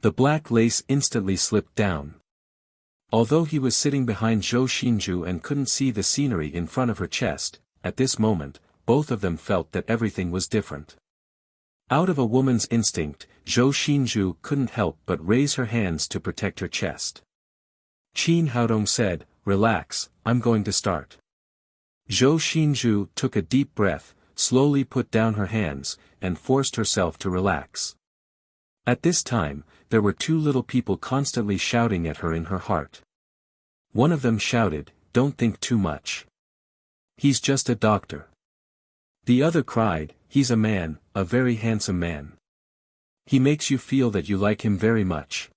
The black lace instantly slipped down. Although he was sitting behind Zhou Xinzhu and couldn't see the scenery in front of her chest, at this moment, both of them felt that everything was different. Out of a woman's instinct, Zhou Xinzhu couldn't help but raise her hands to protect her chest. Qin Haodong said, Relax, I'm going to start. Zhou Xinzhu took a deep breath, slowly put down her hands, and forced herself to relax. At this time, there were two little people constantly shouting at her in her heart. One of them shouted, Don't think too much. He's just a doctor. The other cried, He's a man, a very handsome man. He makes you feel that you like him very much.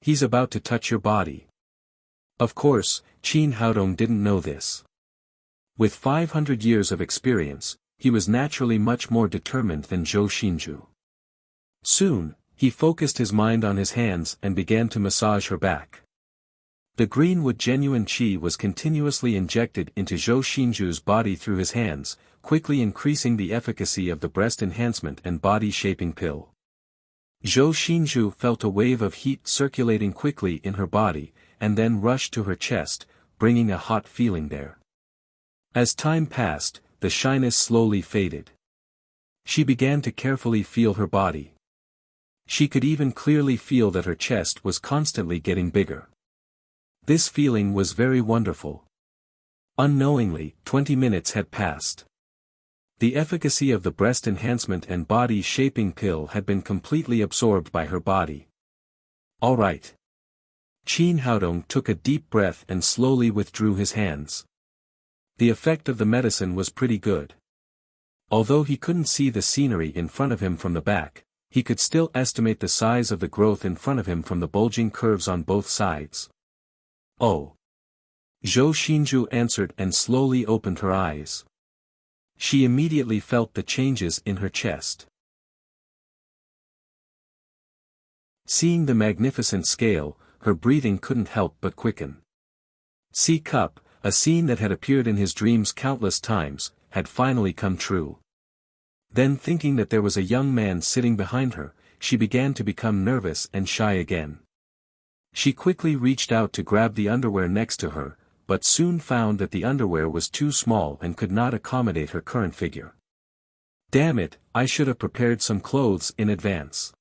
He's about to touch your body. Of course, Qin Haodong didn't know this. With 500 years of experience, he was naturally much more determined than Zhou Xinzhu. Soon, he focused his mind on his hands and began to massage her back. The greenwood genuine qi was continuously injected into Zhou Xinzhu's body through his hands, quickly increasing the efficacy of the breast enhancement and body-shaping pill. Zhou Xinzhu felt a wave of heat circulating quickly in her body, and then rushed to her chest, bringing a hot feeling there. As time passed, the shyness slowly faded. She began to carefully feel her body. She could even clearly feel that her chest was constantly getting bigger. This feeling was very wonderful. Unknowingly, 20 minutes had passed. The efficacy of the breast enhancement and body shaping pill had been completely absorbed by her body. All right. Qin Haodong took a deep breath and slowly withdrew his hands. The effect of the medicine was pretty good. Although he couldn't see the scenery in front of him from the back, he could still estimate the size of the growth in front of him from the bulging curves on both sides. Oh. Zhou Xinju answered and slowly opened her eyes. She immediately felt the changes in her chest. Seeing the magnificent scale, her breathing couldn't help but quicken. See Cup, a scene that had appeared in his dreams countless times, had finally come true. Then thinking that there was a young man sitting behind her, she began to become nervous and shy again. She quickly reached out to grab the underwear next to her, but soon found that the underwear was too small and could not accommodate her current figure. Damn it, I should have prepared some clothes in advance.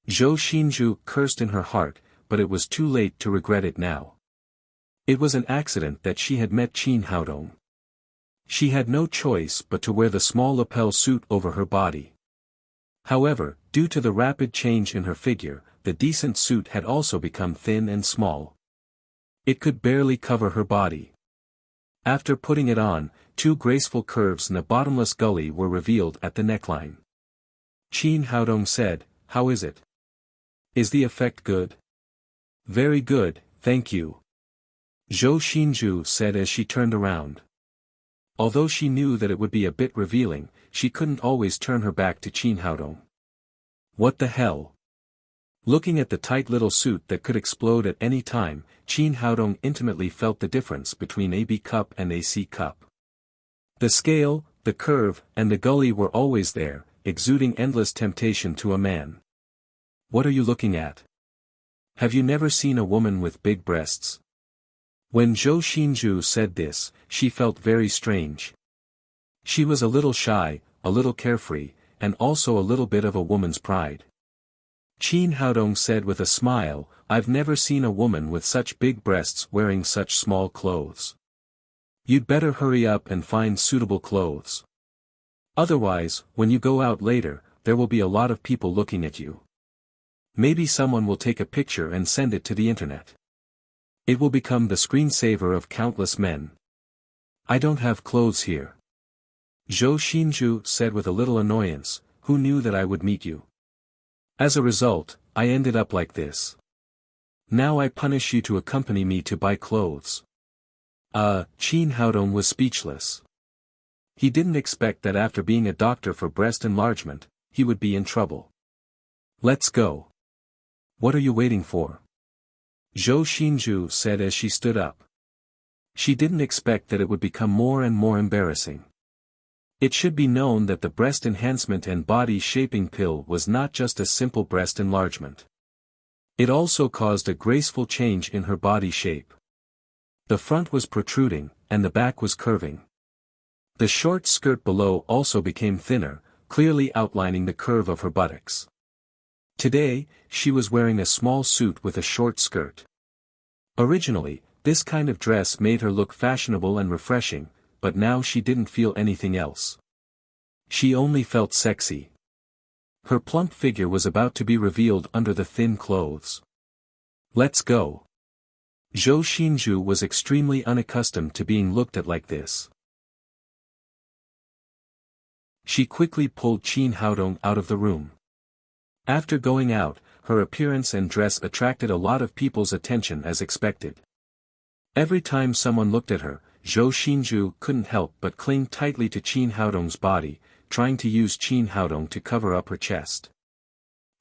Zhou Xinju cursed in her heart, but it was too late to regret it now. It was an accident that she had met Qin Haodong. She had no choice but to wear the small lapel suit over her body. However, due to the rapid change in her figure, the decent suit had also become thin and small. It could barely cover her body. After putting it on, two graceful curves in a bottomless gully were revealed at the neckline. Qin Haodong said, "How is it? Is the effect good?" "Very good, thank you," Zhou Xinju said as she turned around. Although she knew that it would be a bit revealing, she couldn't always turn her back to Qin Haodong. What the hell? Looking at the tight little suit that could explode at any time, Qin Haodong intimately felt the difference between a B cup and a C cup. The scale, the curve, and the gully were always there, exuding endless temptation to a man. What are you looking at? Have you never seen a woman with big breasts? When Zhou Xinju said this, she felt very strange. She was a little shy, a little carefree, and also a little bit of a woman's pride. Qin Haodong said with a smile, "I've never seen a woman with such big breasts wearing such small clothes. You'd better hurry up and find suitable clothes. Otherwise, when you go out later, there will be a lot of people looking at you. Maybe someone will take a picture and send it to the internet. It will become the screensaver of countless men. I don't have clothes here." Zhou Xinju said with a little annoyance, "Who knew that I would meet you? As a result, I ended up like this. Now I punish you to accompany me to buy clothes." Qin Haodong was speechless. He didn't expect that after being a doctor for breast enlargement, he would be in trouble. "Let's go. What are you waiting for?" Zhou Xinju said as she stood up. She didn't expect that it would become more and more embarrassing. It should be known that the breast enhancement and body shaping pill was not just a simple breast enlargement. It also caused a graceful change in her body shape. The front was protruding, and the back was curving. The short skirt below also became thinner, clearly outlining the curve of her buttocks. Today, she was wearing a small suit with a short skirt. Originally, this kind of dress made her look fashionable and refreshing, but now she didn't feel anything else. She only felt sexy. Her plump figure was about to be revealed under the thin clothes. "Let's go." Zhou Xinju was extremely unaccustomed to being looked at like this. She quickly pulled Qin Haodong out of the room. After going out, her appearance and dress attracted a lot of people's attention as expected. Every time someone looked at her, Zhou Xinju couldn't help but cling tightly to Qin Haodong's body, trying to use Qin Haodong to cover up her chest.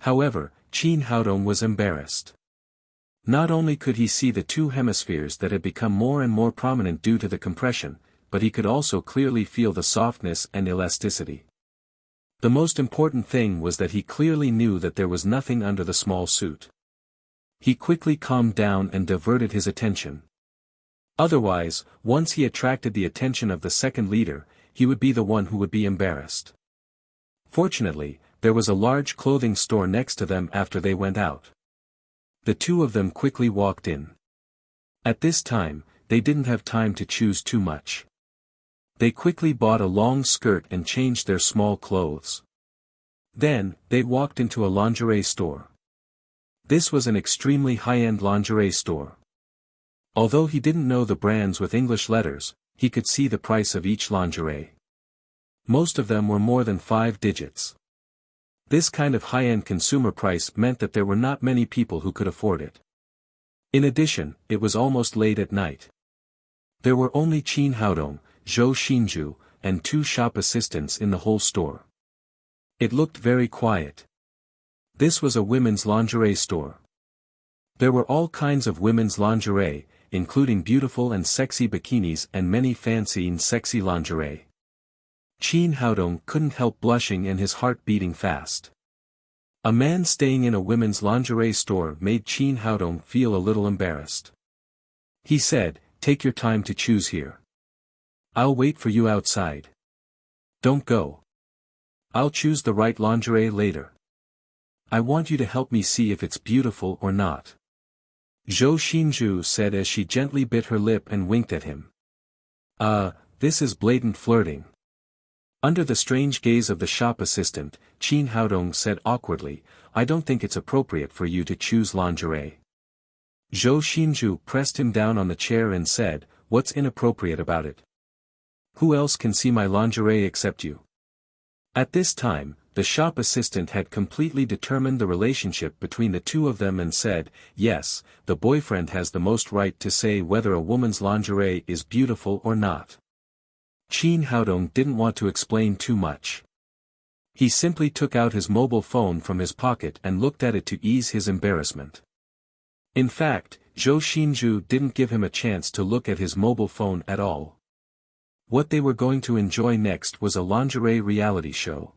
However, Qin Haodong was embarrassed. Not only could he see the two hemispheres that had become more and more prominent due to the compression, but he could also clearly feel the softness and elasticity. The most important thing was that he clearly knew that there was nothing under the small suit. He quickly calmed down and diverted his attention. Otherwise, once he attracted the attention of the second leader, he would be the one who would be embarrassed. Fortunately, there was a large clothing store next to them after they went out. The two of them quickly walked in. At this time, they didn't have time to choose too much. They quickly bought a long skirt and changed their small clothes. Then, they walked into a lingerie store. This was an extremely high-end lingerie store. Although he didn't know the brands with English letters, he could see the price of each lingerie. Most of them were more than 5 digits. This kind of high-end consumer price meant that there were not many people who could afford it. In addition, it was almost late at night. There were only Qin Haodong, Zhou Xinju, and 2 shop assistants in the whole store. It looked very quiet. This was a women's lingerie store. There were all kinds of women's lingerie, including beautiful and sexy bikinis and many fancy and sexy lingerie. Qin Haodong couldn't help blushing and his heart beating fast. A man staying in a women's lingerie store made Qin Haodong feel a little embarrassed. He said, "Take your time to choose here. I'll wait for you outside. Don't go. I'll choose the right lingerie later. I want you to help me see if it's beautiful or not." Zhou Xinju said as she gently bit her lip and winked at him. This is blatant flirting. Under the strange gaze of the shop assistant, Qin Haodong said awkwardly, "I don't think it's appropriate for you to choose lingerie." Zhou Xinju pressed him down on the chair and said, "What's inappropriate about it? Who else can see my lingerie except you?" At this time, the shop assistant had completely determined the relationship between the two of them and said, "Yes, the boyfriend has the most right to say whether a woman's lingerie is beautiful or not." Qin Haodong didn't want to explain too much. He simply took out his mobile phone from his pocket and looked at it to ease his embarrassment. In fact, Zhou Xinju didn't give him a chance to look at his mobile phone at all. What they were going to enjoy next was a lingerie reality show.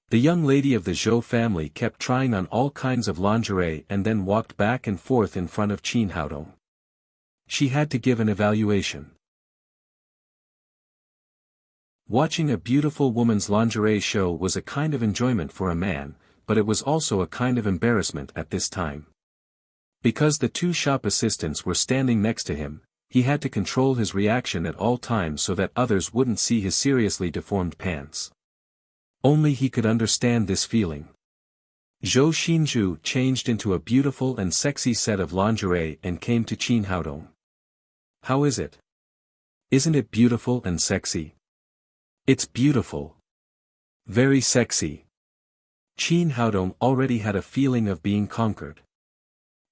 The young lady of the Zhou family kept trying on all kinds of lingerie and then walked back and forth in front of Qin Haodong. She had to give an evaluation. Watching a beautiful woman's lingerie show was a kind of enjoyment for a man, but it was also a kind of embarrassment at this time. Because the 2 shop assistants were standing next to him, he had to control his reaction at all times so that others wouldn't see his seriously deformed pants. Only he could understand this feeling. Zhou Xinju changed into a beautiful and sexy set of lingerie and came to Qin Haodong. "How is it? Isn't it beautiful and sexy?" "It's beautiful. Very sexy." Qin Haodong already had a feeling of being conquered.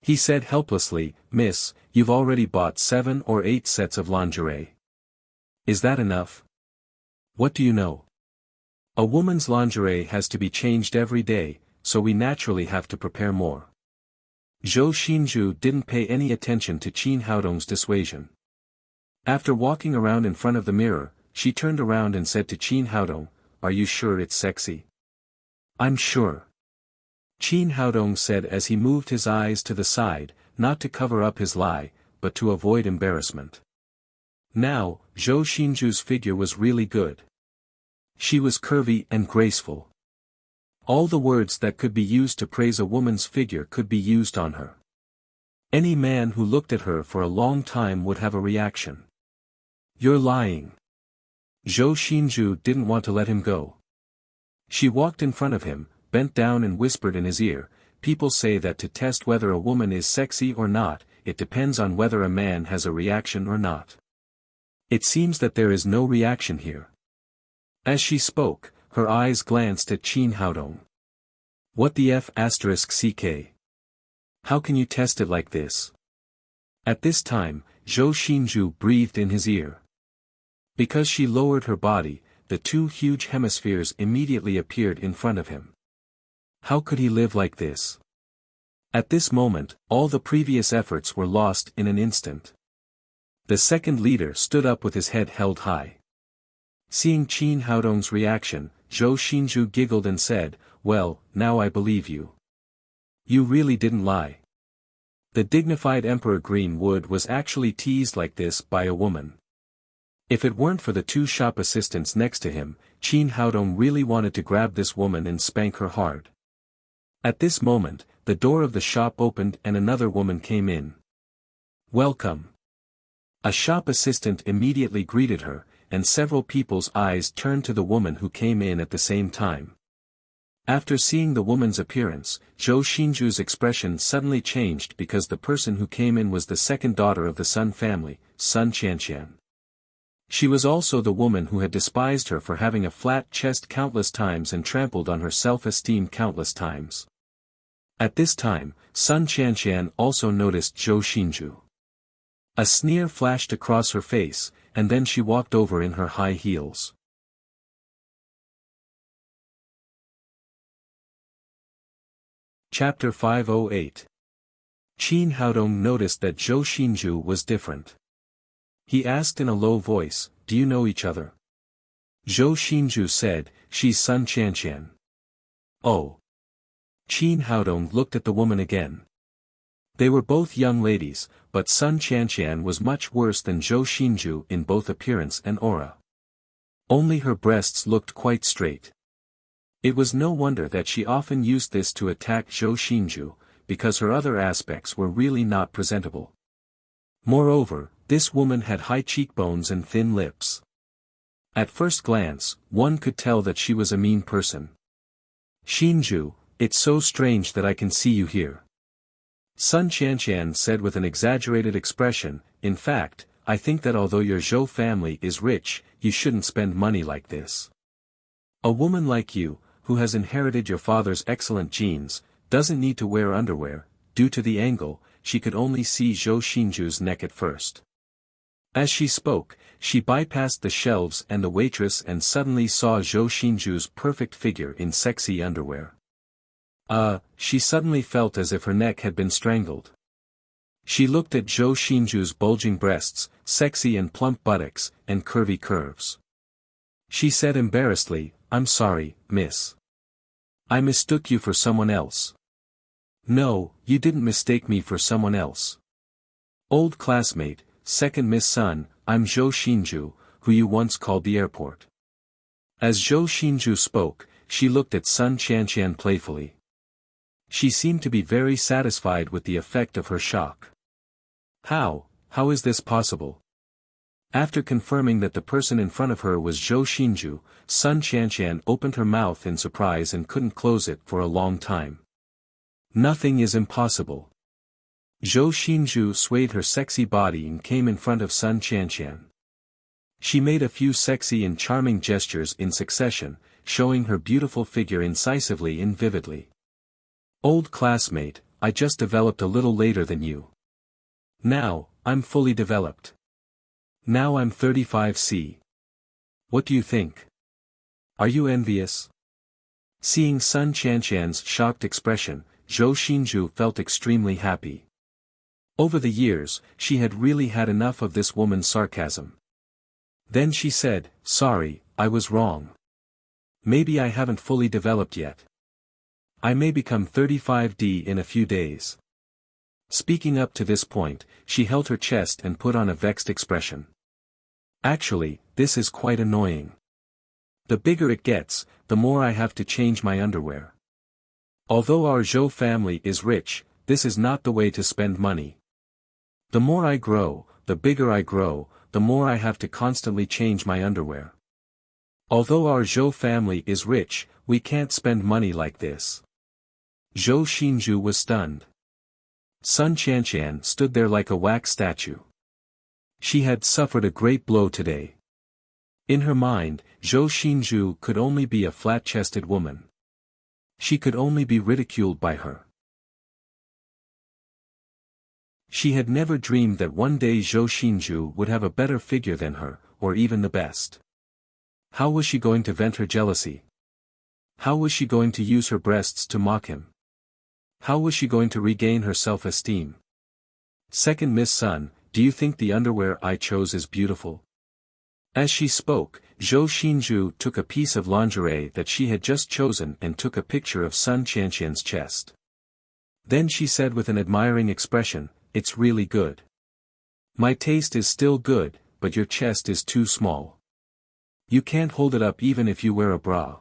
He said helplessly, "Miss, you've already bought 7 or 8 sets of lingerie. Is that enough? What do you know? A woman's lingerie has to be changed every day, so we naturally have to prepare more." Zhou Xinju didn't pay any attention to Qin Haodong's dissuasion. After walking around in front of the mirror, she turned around and said to Qin Haodong, "Are you sure it's sexy?" "I'm sure." Qin Haodong said as he moved his eyes to the side, not to cover up his lie, but to avoid embarrassment. Now, Zhou Xinju's figure was really good. She was curvy and graceful. All the words that could be used to praise a woman's figure could be used on her. Any man who looked at her for a long time would have a reaction. "You're lying." Zhou Xinju didn't want to let him go. She walked in front of him, bent down and whispered in his ear, "People say that to test whether a woman is sexy or not, it depends on whether a man has a reaction or not. It seems that there is no reaction here." As she spoke, her eyes glanced at Qin Haodong. "What the f***ck? How can you test it like this?" At this time, Zhou Xinju breathed in his ear. Because she lowered her body, the 2 huge hemispheres immediately appeared in front of him. How could he live like this? At this moment, all the previous efforts were lost in an instant. The second leader stood up with his head held high. Seeing Qin Haodong's reaction, Zhou Xinju giggled and said, "Well, now I believe you. You really didn't lie." The dignified Emperor Greenwood was actually teased like this by a woman. If it weren't for the two shop assistants next to him, Qin Haodong really wanted to grab this woman and spank her hard. At this moment, the door of the shop opened and another woman came in. "Welcome." A shop assistant immediately greeted her, and several people's eyes turned to the woman who came in at the same time. After seeing the woman's appearance, Zhou Xinju's expression suddenly changed because the person who came in was the second daughter of the Sun family, Sun Qianqian. She was also the woman who had despised her for having a flat chest countless times and trampled on her self-esteem countless times. At this time, Sun Qianqian also noticed Zhou Xinju. A sneer flashed across her face, and then she walked over in her high heels. Chapter 508. Qin Haodong noticed that Zhou Xinju was different. He asked in a low voice, "Do you know each other?" Zhou Xinju said, "She's Sun Qianqian." "Oh." Qin Haodong looked at the woman again. They were both young ladies, but Sun Qianqian was much worse than Zhou Xinju in both appearance and aura. Only her breasts looked quite straight. It was no wonder that she often used this to attack Zhou Xinju, because her other aspects were really not presentable. Moreover, this woman had high cheekbones and thin lips. At first glance, one could tell that she was a mean person. "Xinju, it's so strange that I can see you here." Sun Qianqian said with an exaggerated expression, "In fact, I think that although your Zhou family is rich, you shouldn't spend money like this. A woman like you, who has inherited your father's excellent genes, doesn't need to wear underwear." Due to the angle, she could only see Zhou Xinju's neck at first. As she spoke, she bypassed the shelves and the waitress and suddenly saw Zhou Xinju's perfect figure in sexy underwear. She suddenly felt as if her neck had been strangled. She looked at Zhou Xinju's bulging breasts, sexy and plump buttocks, and curvy curves. She said embarrassedly, "I'm sorry, miss. I mistook you for someone else." "No, you didn't mistake me for someone else. Old classmate, second Miss Sun, I'm Zhou Xinju, who you once called the airport." As Zhou Xinju spoke, she looked at Sun Qianqian playfully. She seemed to be very satisfied with the effect of her shock. How is this possible?" After confirming that the person in front of her was Zhou Xinju, Sun Qianqian opened her mouth in surprise and couldn't close it for a long time. "Nothing is impossible." Zhou Xinju swayed her sexy body and came in front of Sun Qianqian. She made a few sexy and charming gestures in succession, showing her beautiful figure incisively and vividly. "Old classmate, I just developed a little later than you. Now, I'm fully developed. Now I'm 35C. What do you think? Are you envious?" Seeing Sun Qianqian's shocked expression, Zhou Xinju felt extremely happy. Over the years, she had really had enough of this woman's sarcasm. Then she said, "Sorry, I was wrong. Maybe I haven't fully developed yet. I may become 35D in a few days." Speaking up to this point, she held her chest and put on a vexed expression. "Actually, this is quite annoying. The bigger it gets, the more I have to change my underwear. Although our Zhou family is rich, this is not the way to spend money. The more I grow, the bigger I grow, the more I have to constantly change my underwear. Although our Zhou family is rich, we can't spend money like this." Zhou Xinju was stunned. Sun Qianqian stood there like a wax statue. She had suffered a great blow today. In her mind, Zhou Xinju could only be a flat-chested woman. She could only be ridiculed by her. She had never dreamed that one day Zhou Xinju would have a better figure than her, or even the best. How was she going to vent her jealousy? How was she going to use her breasts to mock him? How was she going to regain her self-esteem? "Second Miss Sun, do you think the underwear I chose is beautiful?" As she spoke, Zhou Xinju took a piece of lingerie that she had just chosen and took a picture of Sun Qianqian's chest. Then she said with an admiring expression, "It's really good. My taste is still good, but your chest is too small. You can't hold it up even if you wear a bra.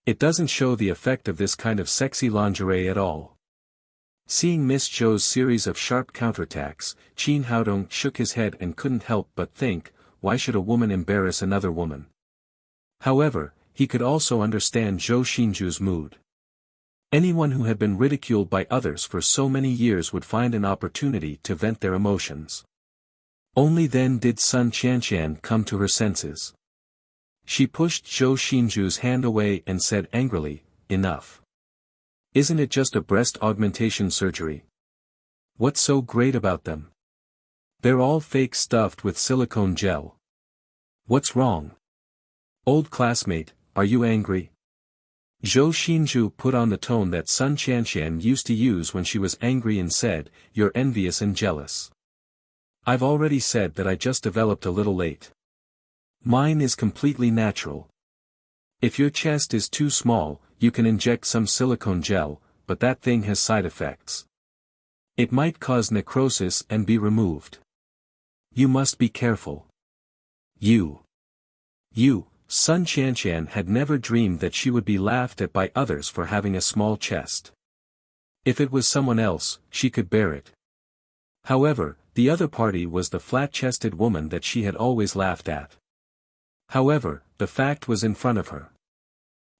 It doesn't show the effect of this kind of sexy lingerie at all. Seeing Miss Zhou's series of sharp counterattacks, Qin Haodong shook his head and couldn't help but think, why should a woman embarrass another woman? However, he could also understand Zhou Xinju's mood. Anyone who had been ridiculed by others for so many years would find an opportunity to vent their emotions. Only then did Sun Qianqian come to her senses. She pushed Zhou Xinju's hand away and said angrily, "Enough. Isn't it just a breast augmentation surgery? What's so great about them? They're all fake stuffed with silicone gel. What's wrong? Old classmate, are you angry?" Zhou Xinju put on the tone that Sun Qianqian used to use when she was angry and said, "You're envious and jealous. I've already said that I just developed a little late. Mine is completely natural. If your chest is too small, you can inject some silicone gel, but that thing has side effects. It might cause necrosis and be removed. You must be careful." You, Sun Qianqian had never dreamed that she would be laughed at by others for having a small chest. If it was someone else, she could bear it. However, the other party was the flat-chested woman that she had always laughed at. However, the fact was in front of her.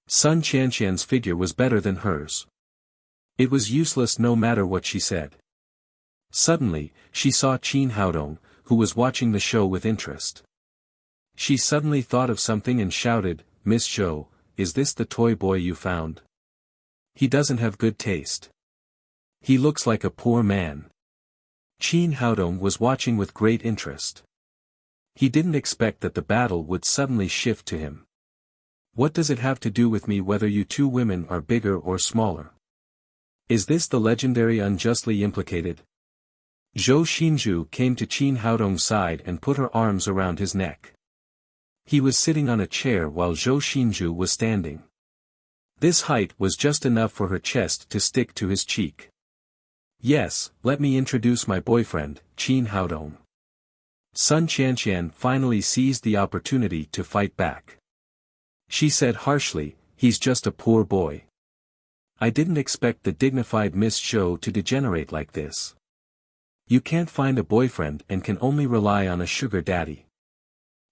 Sun Qianqian's figure was better than hers. It was useless no matter what she said. Suddenly, she saw Qin Haodong, who was watching the show with interest. She suddenly thought of something and shouted, "Miss Zhou, is this the toy boy you found? He doesn't have good taste. He looks like a poor man." Qin Haodong was watching with great interest. He didn't expect that the battle would suddenly shift to him. "What does it have to do with me whether you two women are bigger or smaller? Is this the legendary unjustly implicated?" Zhou Xinju came to Qin Haodong's side and put her arms around his neck. He was sitting on a chair while Zhou Xinju was standing. This height was just enough for her chest to stick to his cheek. "Yes, let me introduce my boyfriend, Qin Haodong." Sun Qianqian finally seized the opportunity to fight back. She said harshly, "He's just a poor boy. I didn't expect the dignified Miss Zhou to degenerate like this. You can't find a boyfriend and can only rely on a sugar daddy."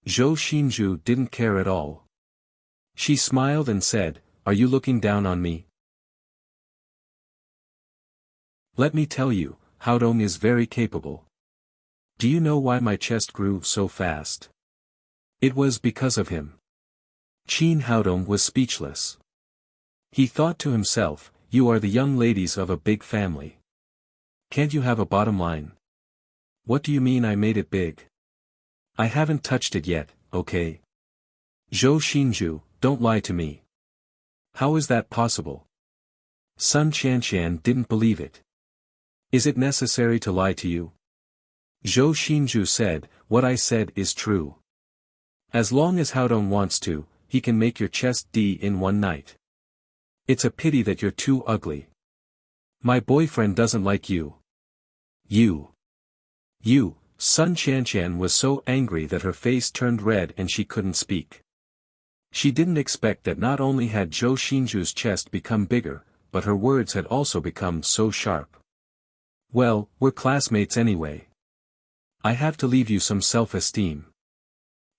Zhou Xinju didn't care at all. She smiled and said, "Are you looking down on me? Let me tell you, Haodong is very capable. Do you know why my chest grew so fast? It was because of him." Qin Haodong was speechless. He thought to himself, "You are the young ladies of a big family. Can't you have a bottom line? What do you mean I made it big? I haven't touched it yet, okay? Zhou Xinju, don't lie to me. How is that possible?" Sun Qianqian didn't believe it. "Is it necessary to lie to you?" Zhou Xinju said, "What I said is true. As long as Haodong wants to, he can make your chest D in one night. It's a pity that you're too ugly. My boyfriend doesn't like you." You, Sun Qianqian was so angry that her face turned red and she couldn't speak. She didn't expect that not only had Zhou Xinju's chest become bigger, but her words had also become so sharp. "Well, we're classmates anyway. I have to leave you some self-esteem.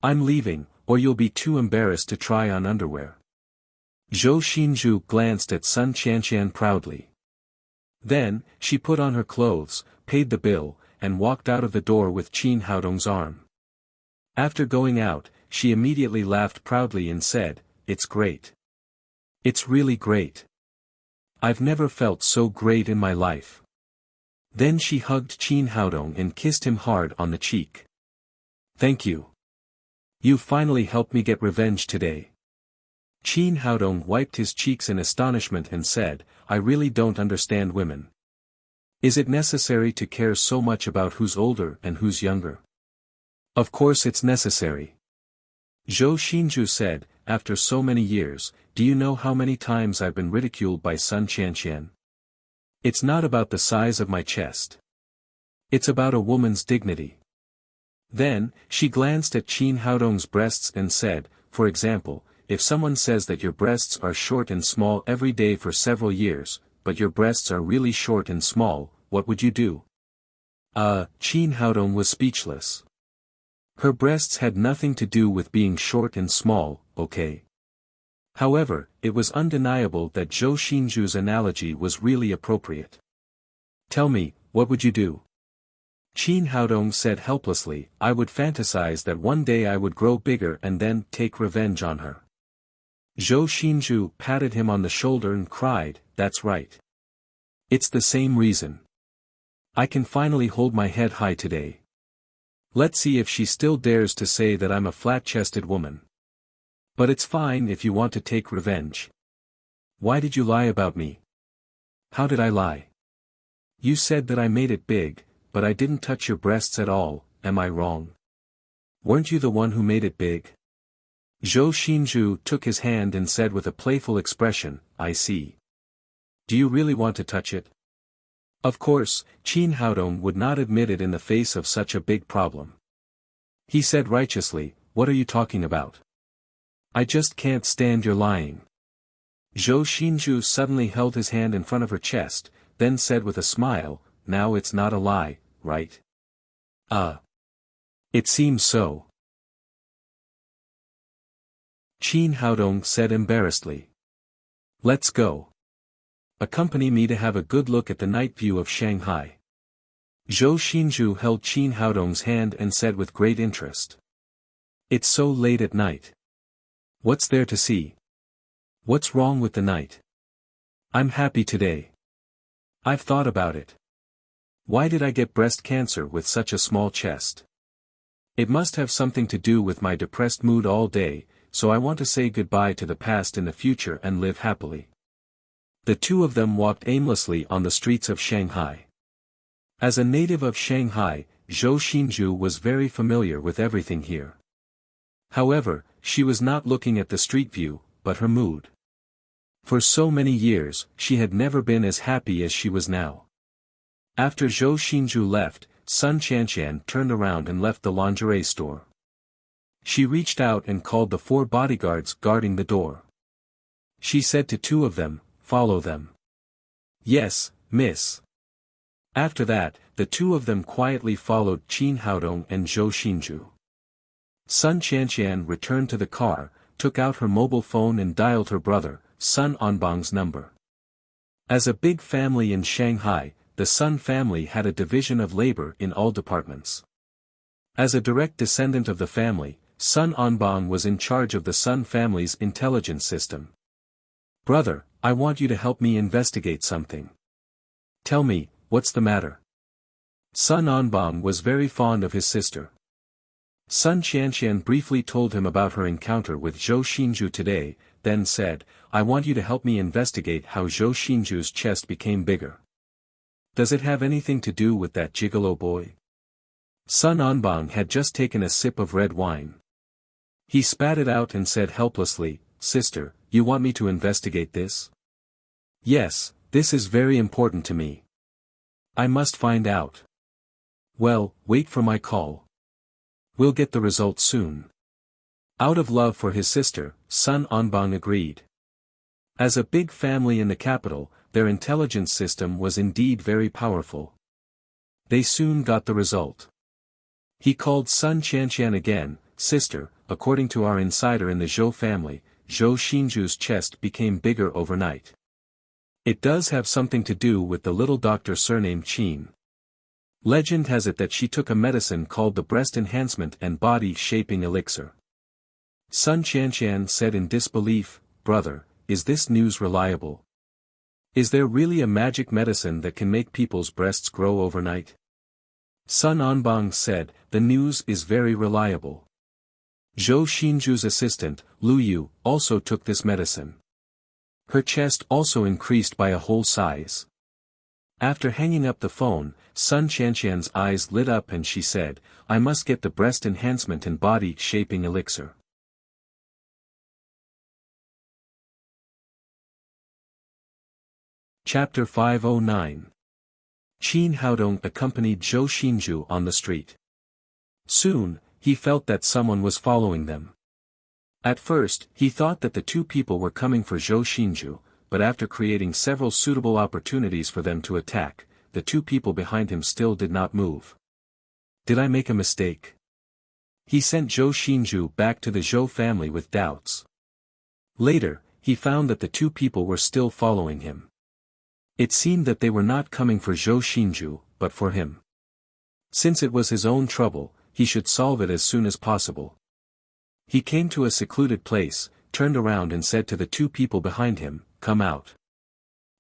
I'm leaving, or you'll be too embarrassed to try on underwear." Zhou Xinju glanced at Sun Qianqian proudly. Then, she put on her clothes, paid the bill, and walked out of the door with Qin Haodong's arm. After going out, she immediately laughed proudly and said, "It's great. It's really great. I've never felt so great in my life." Then she hugged Qin Haodong and kissed him hard on the cheek. "Thank you. You finally helped me get revenge today." Qin Haodong wiped his cheeks in astonishment and said, "I really don't understand women. Is it necessary to care so much about who's older and who's younger?" "Of course it's necessary." Zhou Xinju said, "After so many years, do you know how many times I've been ridiculed by Sun Qianqian? It's not about the size of my chest. It's about a woman's dignity." Then, she glanced at Qin Haodong's breasts and said, for example, if someone says that your breasts are short and small every day for several years, but your breasts are really short and small, what would you do? Qin Haodong was speechless. Her breasts had nothing to do with being short and small, okay? However, it was undeniable that Zhou Xinzhu's analogy was really appropriate. Tell me, what would you do? Qin Haodong said helplessly, I would fantasize that one day I would grow bigger and then take revenge on her. Zhou Xinzhu patted him on the shoulder and cried, that's right. It's the same reason. I can finally hold my head high today. Let's see if she still dares to say that I'm a flat-chested woman. But it's fine if you want to take revenge. Why did you lie about me? How did I lie? You said that I made it big, but I didn't touch your breasts at all, am I wrong? Weren't you the one who made it big? Zhou Xinzhu took his hand and said with a playful expression, I see. Do you really want to touch it? Of course, Qin Haodong would not admit it in the face of such a big problem. He said righteously, what are you talking about? I just can't stand your lying. Zhou Xinzhu suddenly held his hand in front of her chest, then said with a smile, now it's not a lie, right? It seems so. Qin Haodong said embarrassedly. Let's go. Accompany me to have a good look at the night view of Shanghai. Zhou Xinzhu held Qin Haodong's hand and said with great interest. It's so late at night. What's there to see? What's wrong with the night? I'm happy today. I've thought about it. Why did I get breast cancer with such a small chest? It must have something to do with my depressed mood all day, so I want to say goodbye to the past in the future and live happily. The two of them walked aimlessly on the streets of Shanghai. As a native of Shanghai, Zhou Xinzhu was very familiar with everything here. However, she was not looking at the street view, but her mood. For so many years, she had never been as happy as she was now. After Zhou Xinzhu left, Sun Qianqian turned around and left the lingerie store. She reached out and called the 4 bodyguards guarding the door. She said to 2 of them, follow them. Yes, miss. After that, the 2 of them quietly followed Qin Haodong and Zhou Xinzhu. Sun Qianqian returned to the car, took out her mobile phone and dialed her brother, Sun Onbong's number. As a big family in Shanghai, the Sun family had a division of labor in all departments. As a direct descendant of the family, Sun Onbong was in charge of the Sun family's intelligence system. Brother, I want you to help me investigate something. Tell me, what's the matter? Sun Onbong was very fond of his sister. Sun Qianqian briefly told him about her encounter with Zhou Xinzhu today, then said, I want you to help me investigate how Zhou Xinzhu's chest became bigger. Does it have anything to do with that gigolo boy? Sun Onbong had just taken a sip of red wine. He spat it out and said helplessly, Sister, you want me to investigate this? Yes, this is very important to me. I must find out. Well, wait for my call. We'll get the results soon. Out of love for his sister, Sun Onbong agreed. As a big family in the capital, their intelligence system was indeed very powerful. They soon got the result. He called Sun Qianqian again, Sister, according to our insider in the Zhou family, Zhou Xinzhu's chest became bigger overnight. It does have something to do with the little doctor surnamed Qin. Legend has it that she took a medicine called the breast enhancement and body shaping elixir. Sun Qianqian said in disbelief, Brother, is this news reliable? Is there really a magic medicine that can make people's breasts grow overnight? Sun Onbong said, the news is very reliable. Zhou Xinzhu's assistant, Lu Yu, also took this medicine. Her chest also increased by a whole size. After hanging up the phone, Sun Qianqian's eyes lit up and she said, I must get the breast enhancement and body shaping elixir. Chapter 509. Qin Haodong accompanied Zhou Xinzhu on the street. Soon, he felt that someone was following them. At first, he thought that the two people were coming for Zhou Xinju, but after creating several suitable opportunities for them to attack, the two people behind him still did not move. Did I make a mistake? He sent Zhou Xinju back to the Zhou family with doubts. Later, he found that the two people were still following him. It seemed that they were not coming for Zhou Xinju, but for him. Since it was his own trouble, he should solve it as soon as possible. He came to a secluded place, turned around and said to the two people behind him, "Come out."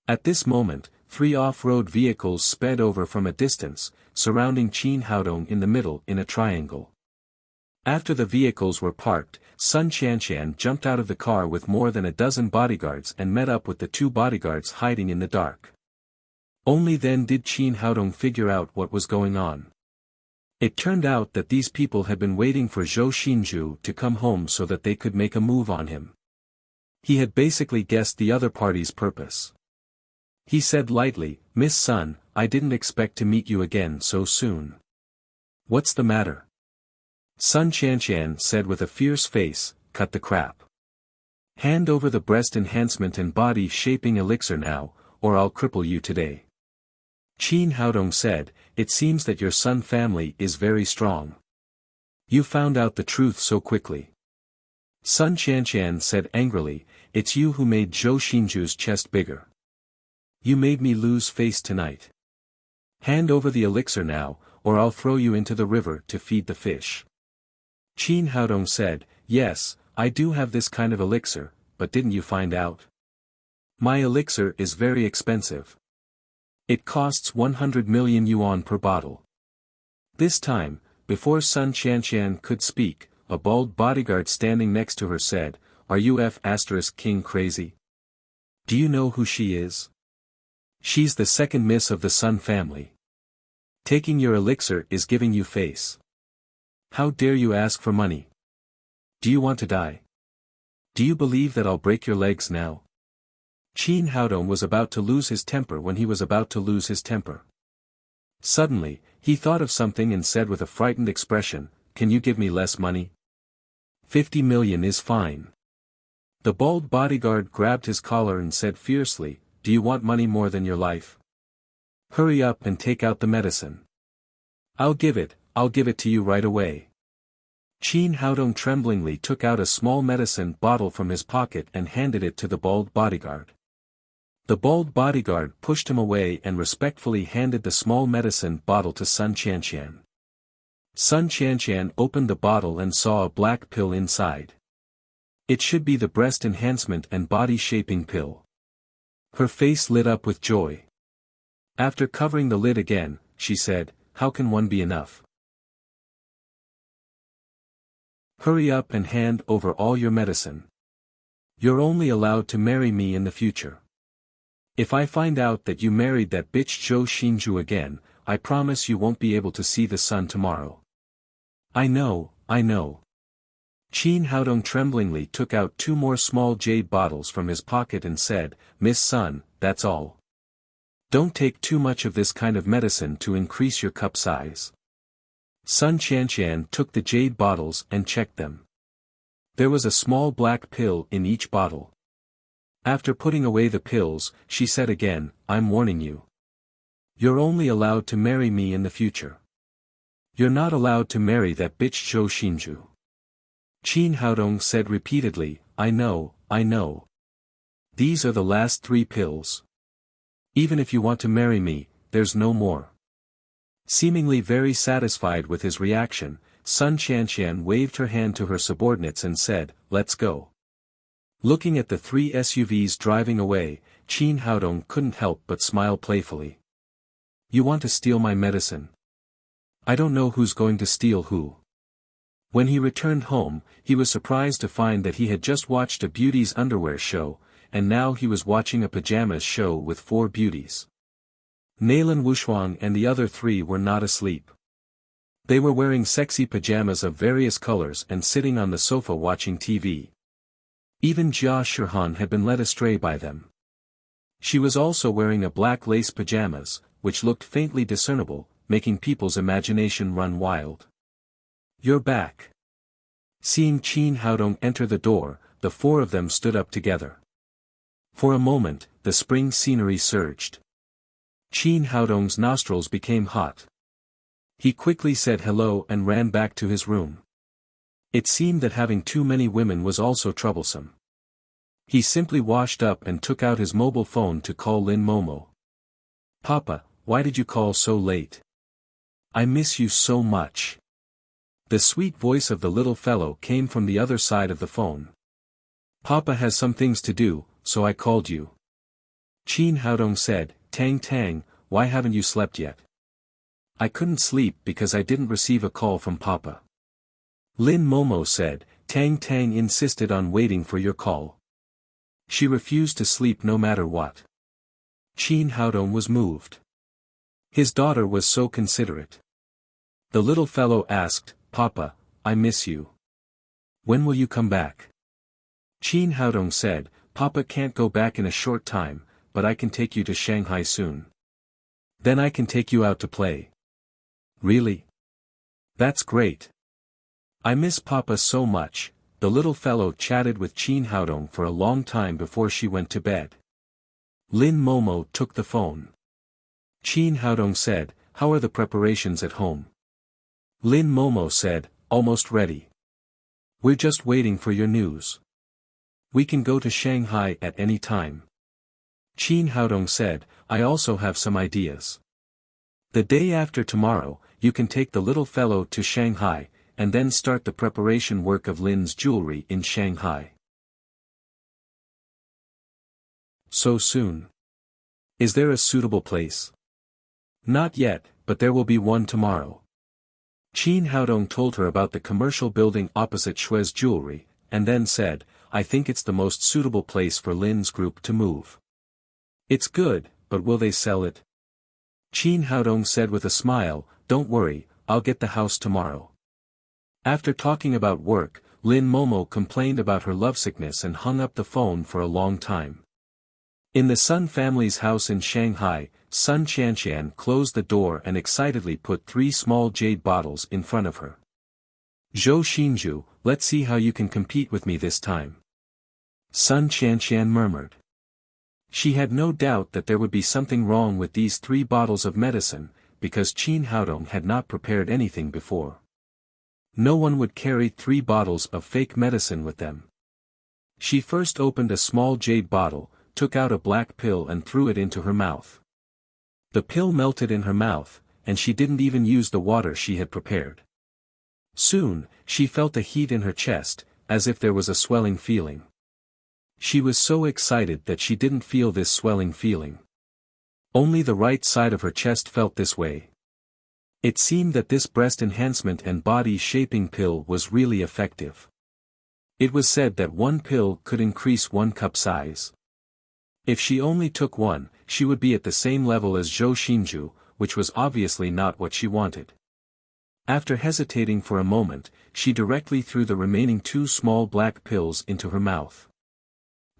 At this moment, 3 off-road vehicles sped over from a distance, surrounding Qin Haodong in the middle in a triangle. After the vehicles were parked, Sun Qianqian jumped out of the car with more than a dozen bodyguards and met up with the 2 bodyguards hiding in the dark. Only then did Qin Haodong figure out what was going on. It turned out that these people had been waiting for Zhou Xinju to come home so that they could make a move on him. He had basically guessed the other party's purpose. He said lightly, "Miss Sun, I didn't expect to meet you again so soon. What's the matter?" Sun Qianqian said with a fierce face, "Cut the crap. Hand over the breast enhancement and body shaping elixir now, or I'll cripple you today." Qin Haodong said, "It seems that your Sun family is very strong. You found out the truth so quickly." Sun Qianqian said angrily, "It's you who made Zhou Xinju's chest bigger. You made me lose face tonight. Hand over the elixir now, or I'll throw you into the river to feed the fish." Qin Haodong said, "Yes, I do have this kind of elixir, but didn't you find out? My elixir is very expensive. It costs 100 million yuan per bottle." This time, before Sun Qianqian could speak, a bald bodyguard standing next to her said, "Are you King crazy? Do you know who she is? She's the second miss of the Sun family. Taking your elixir is giving you face. How dare you ask for money? Do you want to die? Do you believe that I'll break your legs now?" Qin Haodong was about to lose his temper when he was about to lose his temper. Suddenly, he thought of something and said with a frightened expression, "Can you give me less money? 50 million is fine." The bald bodyguard grabbed his collar and said fiercely, "Do you want money more than your life? Hurry up and take out the medicine. I'll give it to you right away." Qin Haodong tremblingly took out a small medicine bottle from his pocket and handed it to the bald bodyguard. The bald bodyguard pushed him away and respectfully handed the small medicine bottle to Sun Qianqian. Sun Qianqian opened the bottle and saw a black pill inside. It should be the breast enhancement and body shaping pill. Her face lit up with joy. After covering the lid again, she said, "How can one be enough? Hurry up and hand over all your medicine. You're only allowed to marry me in the future. If I find out that you married that bitch Zhou Xinju again, I promise you won't be able to see the sun tomorrow." I know. Qin Haodong tremblingly took out 2 more small jade bottles from his pocket and said, "Miss Sun, that's all. Don't take too much of this kind of medicine to increase your cup size." Sun Qianqian took the jade bottles and checked them. There was a small black pill in each bottle. After putting away the pills, she said again, "I'm warning you. You're only allowed to marry me in the future. You're not allowed to marry that bitch Zhou Xinju." Qin Haodong said repeatedly, I know. These are the last 3 pills. Even if you want to marry me, there's no more." Seemingly very satisfied with his reaction, Sun Qianqian waved her hand to her subordinates and said, "Let's go." Looking at the 3 SUVs driving away, Qin Haodong couldn't help but smile playfully. "You want to steal my medicine? I don't know who's going to steal who." When he returned home, he was surprised to find that he had just watched a beauty's underwear show, and now he was watching a pajamas show with 4 beauties. Nailan Wushuang and the other 3 were not asleep. They were wearing sexy pajamas of various colors and sitting on the sofa watching TV. Even Jia Shihan had been led astray by them. She was also wearing a black lace pajamas, which looked faintly discernible, making people's imagination run wild. You're back. Seeing Qin Haodong enter the door, the four of them stood up together. For a moment, the spring scenery surged. Qin Haodong's nostrils became hot. He quickly said hello and ran back to his room. It seemed that having too many women was also troublesome. He simply washed up and took out his mobile phone to call Lin Momo. "Papa, why did you call so late? I miss you so much." The sweet voice of the little fellow came from the other side of the phone. "Papa has some things to do, so I called you." Qin Haodong said, "Tang Tang, why haven't you slept yet?" "I couldn't sleep because I didn't receive a call from Papa." Lin Momo said, "Tang Tang insisted on waiting for your call. She refused to sleep no matter what." Qin Haodong was moved. His daughter was so considerate. The little fellow asked, "Papa, I miss you. When will you come back?" Qin Haodong said, "Papa can't go back in a short time, but I can take you to Shanghai soon. Then I can take you out to play." "Really? That's great. I miss Papa so much." The little fellow chatted with Qin Haodong for a long time before she went to bed. Lin Momo took the phone. Qin Haodong said, "How are the preparations at home?" Lin Momo said, "Almost ready. We're just waiting for your news. We can go to Shanghai at any time." Qin Haodong said, "I also have some ideas. The day after tomorrow, you can take the little fellow to Shanghai, and then start the preparation work of Lin's jewelry in Shanghai." "So soon? Is there a suitable place?" "Not yet, but there will be one tomorrow." Qin Haodong told her about the commercial building opposite Shui's jewelry, and then said, "I think it's the most suitable place for Lin's group to move." "It's good, but will they sell it?" Qin Haodong said with a smile, "Don't worry, I'll get the house tomorrow." After talking about work, Lin Momo complained about her lovesickness and hung up the phone for a long time. In the Sun family's house in Shanghai, Sun Qianqian closed the door and excitedly put 3 small jade bottles in front of her. "Zhou Xinju, let's see how you can compete with me this time." Sun Qianqian murmured. She had no doubt that there would be something wrong with these 3 bottles of medicine, because Qin Haodong had not prepared anything before. No one would carry 3 bottles of fake medicine with them. She first opened a small jade bottle, took out a black pill and threw it into her mouth. The pill melted in her mouth, and she didn't even use the water she had prepared. Soon, she felt a heat in her chest, as if there was a swelling feeling. She was so excited that she didn't feel this swelling feeling. Only the right side of her chest felt this way. It seemed that this breast enhancement and body shaping pill was really effective. It was said that 1 pill could increase 1 cup size. If she only took 1, she would be at the same level as Zhou Xinju, which was obviously not what she wanted. After hesitating for a moment, she directly threw the remaining 2 small black pills into her mouth.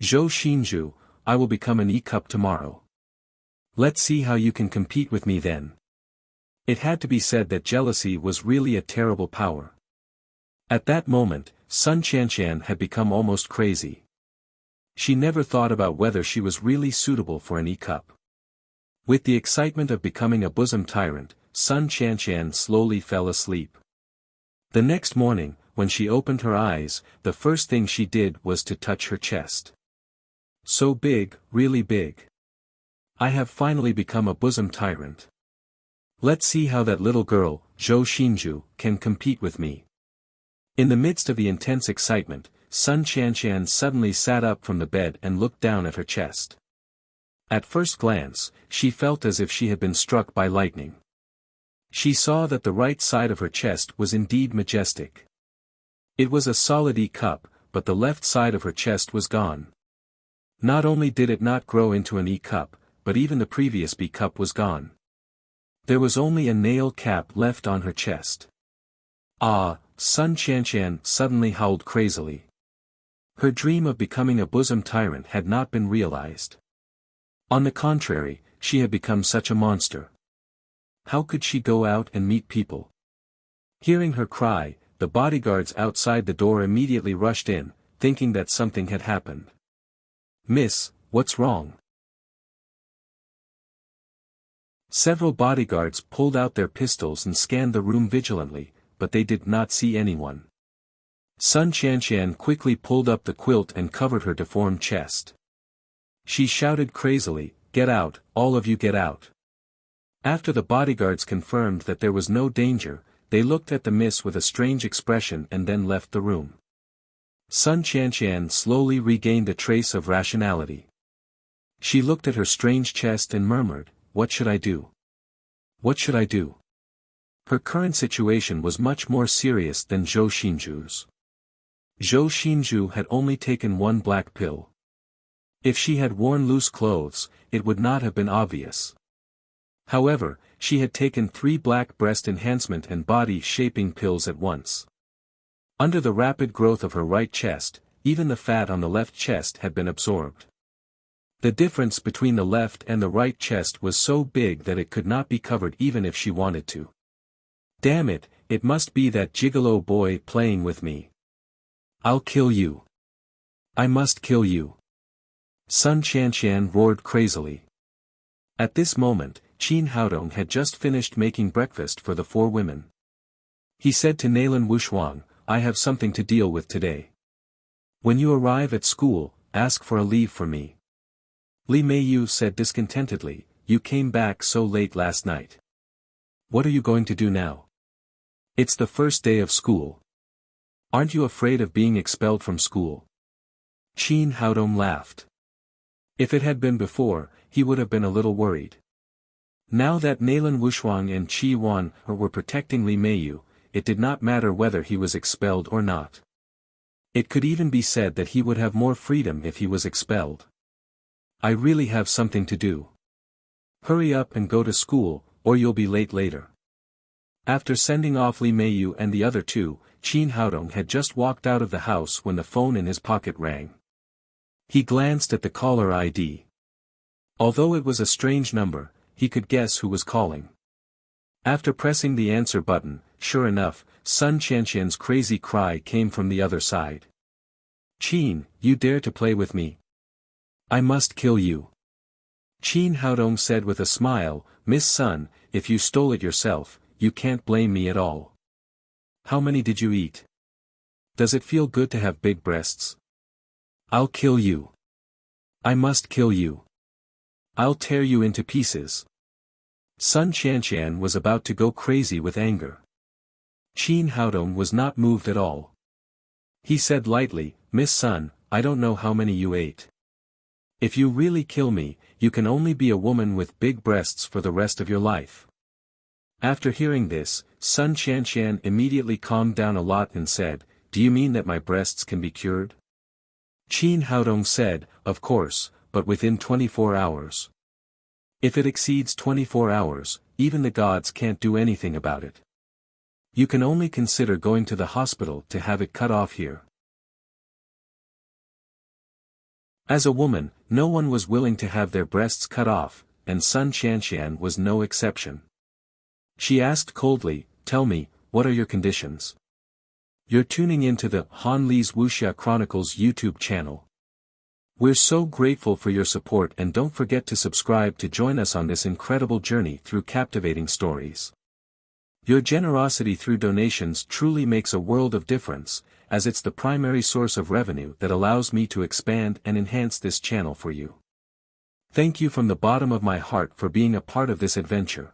"Zhou Xinju, I will become an E-cup tomorrow. Let's see how you can compete with me then." It had to be said that jealousy was really a terrible power. At that moment, Sun Qianqian had become almost crazy. She never thought about whether she was really suitable for an E-cup. With the excitement of becoming a bosom tyrant, Sun Qianqian slowly fell asleep. The next morning, when she opened her eyes, the first thing she did was to touch her chest. "So big, really big. I have finally become a bosom tyrant. Let's see how that little girl, Zhou Xinju, can compete with me." In the midst of the intense excitement, Sun Qianqian suddenly sat up from the bed and looked down at her chest. At first glance, she felt as if she had been struck by lightning. She saw that the right side of her chest was indeed majestic. It was a solid E-cup, but the left side of her chest was gone. Not only did it not grow into an E-cup, but even the previous B-cup was gone. There was only a nail cap left on her chest. "Ah!" Sun Qianqian suddenly howled crazily. Her dream of becoming a bosom tyrant had not been realized. On the contrary, she had become such a monster. How could she go out and meet people? Hearing her cry, the bodyguards outside the door immediately rushed in, thinking that something had happened. "Miss, what's wrong?" Several bodyguards pulled out their pistols and scanned the room vigilantly, but they did not see anyone. Sun Qianqian quickly pulled up the quilt and covered her deformed chest. She shouted crazily, "Get out, all of you get out." After the bodyguards confirmed that there was no danger, they looked at the miss with a strange expression and then left the room. Sun Qianqian slowly regained a trace of rationality. She looked at her strange chest and murmured, "What should I do? What should I do?" Her current situation was much more serious than Zhou Xinzhu's. Zhou Xinzhu had only taken one black pill. If she had worn loose clothes, it would not have been obvious. However, she had taken 3 black breast enhancement and body-shaping pills at once. Under the rapid growth of her right chest, even the fat on the left chest had been absorbed. The difference between the left and the right chest was so big that it could not be covered even if she wanted to. "Damn it, it must be that gigolo boy playing with me. I'll kill you. I must kill you." Sun Qianqian roared crazily. At this moment, Qin Haodong had just finished making breakfast for the 4 women. He said to Nalan Wushuang, "I have something to deal with today. When you arrive at school, ask for a leave for me." Li Meiyu said discontentedly, "You came back so late last night. What are you going to do now? It's the first day of school. Aren't you afraid of being expelled from school?" Qin Haodong laughed. If it had been before, he would have been a little worried. Now that Nalan Wushuang and Qi Wan were protecting Li Meiyu, it did not matter whether he was expelled or not. It could even be said that he would have more freedom if he was expelled. "I really have something to do. Hurry up and go to school, or you'll be late later." After sending off Li Meiyu and the other 2, Qin Haodong had just walked out of the house when the phone in his pocket rang. He glanced at the caller ID. Although it was a strange number, he could guess who was calling. After pressing the answer button, sure enough, Sun Qianqian's crazy cry came from the other side. "Qin, you dare to play with me? I must kill you." Qin Haodong said with a smile, "Miss Sun, if you stole it yourself, you can't blame me at all. How many did you eat? Does it feel good to have big breasts? I'll kill you. I must kill you. I'll tear you into pieces." Sun Qianqian was about to go crazy with anger. Qin Haodong was not moved at all. He said lightly, "Miss Sun, I don't know how many you ate. If you really kill me, you can only be a woman with big breasts for the rest of your life." After hearing this, Sun Qianqian immediately calmed down a lot and said, "Do you mean that my breasts can be cured?" Qin Haodong said, "Of course, but within 24 hours. If it exceeds 24 hours, even the gods can't do anything about it. You can only consider going to the hospital to have it cut off here." As a woman, no one was willing to have their breasts cut off, and Sun Qianqian was no exception. She asked coldly, "Tell me, what are your conditions?" "You're tuning into the Han Li's Wuxia Chronicles YouTube channel. We're so grateful for your support, and don't forget to subscribe to join us on this incredible journey through captivating stories. Your generosity through donations truly makes a world of difference, as it's the primary source of revenue that allows me to expand and enhance this channel for you. Thank you from the bottom of my heart for being a part of this adventure.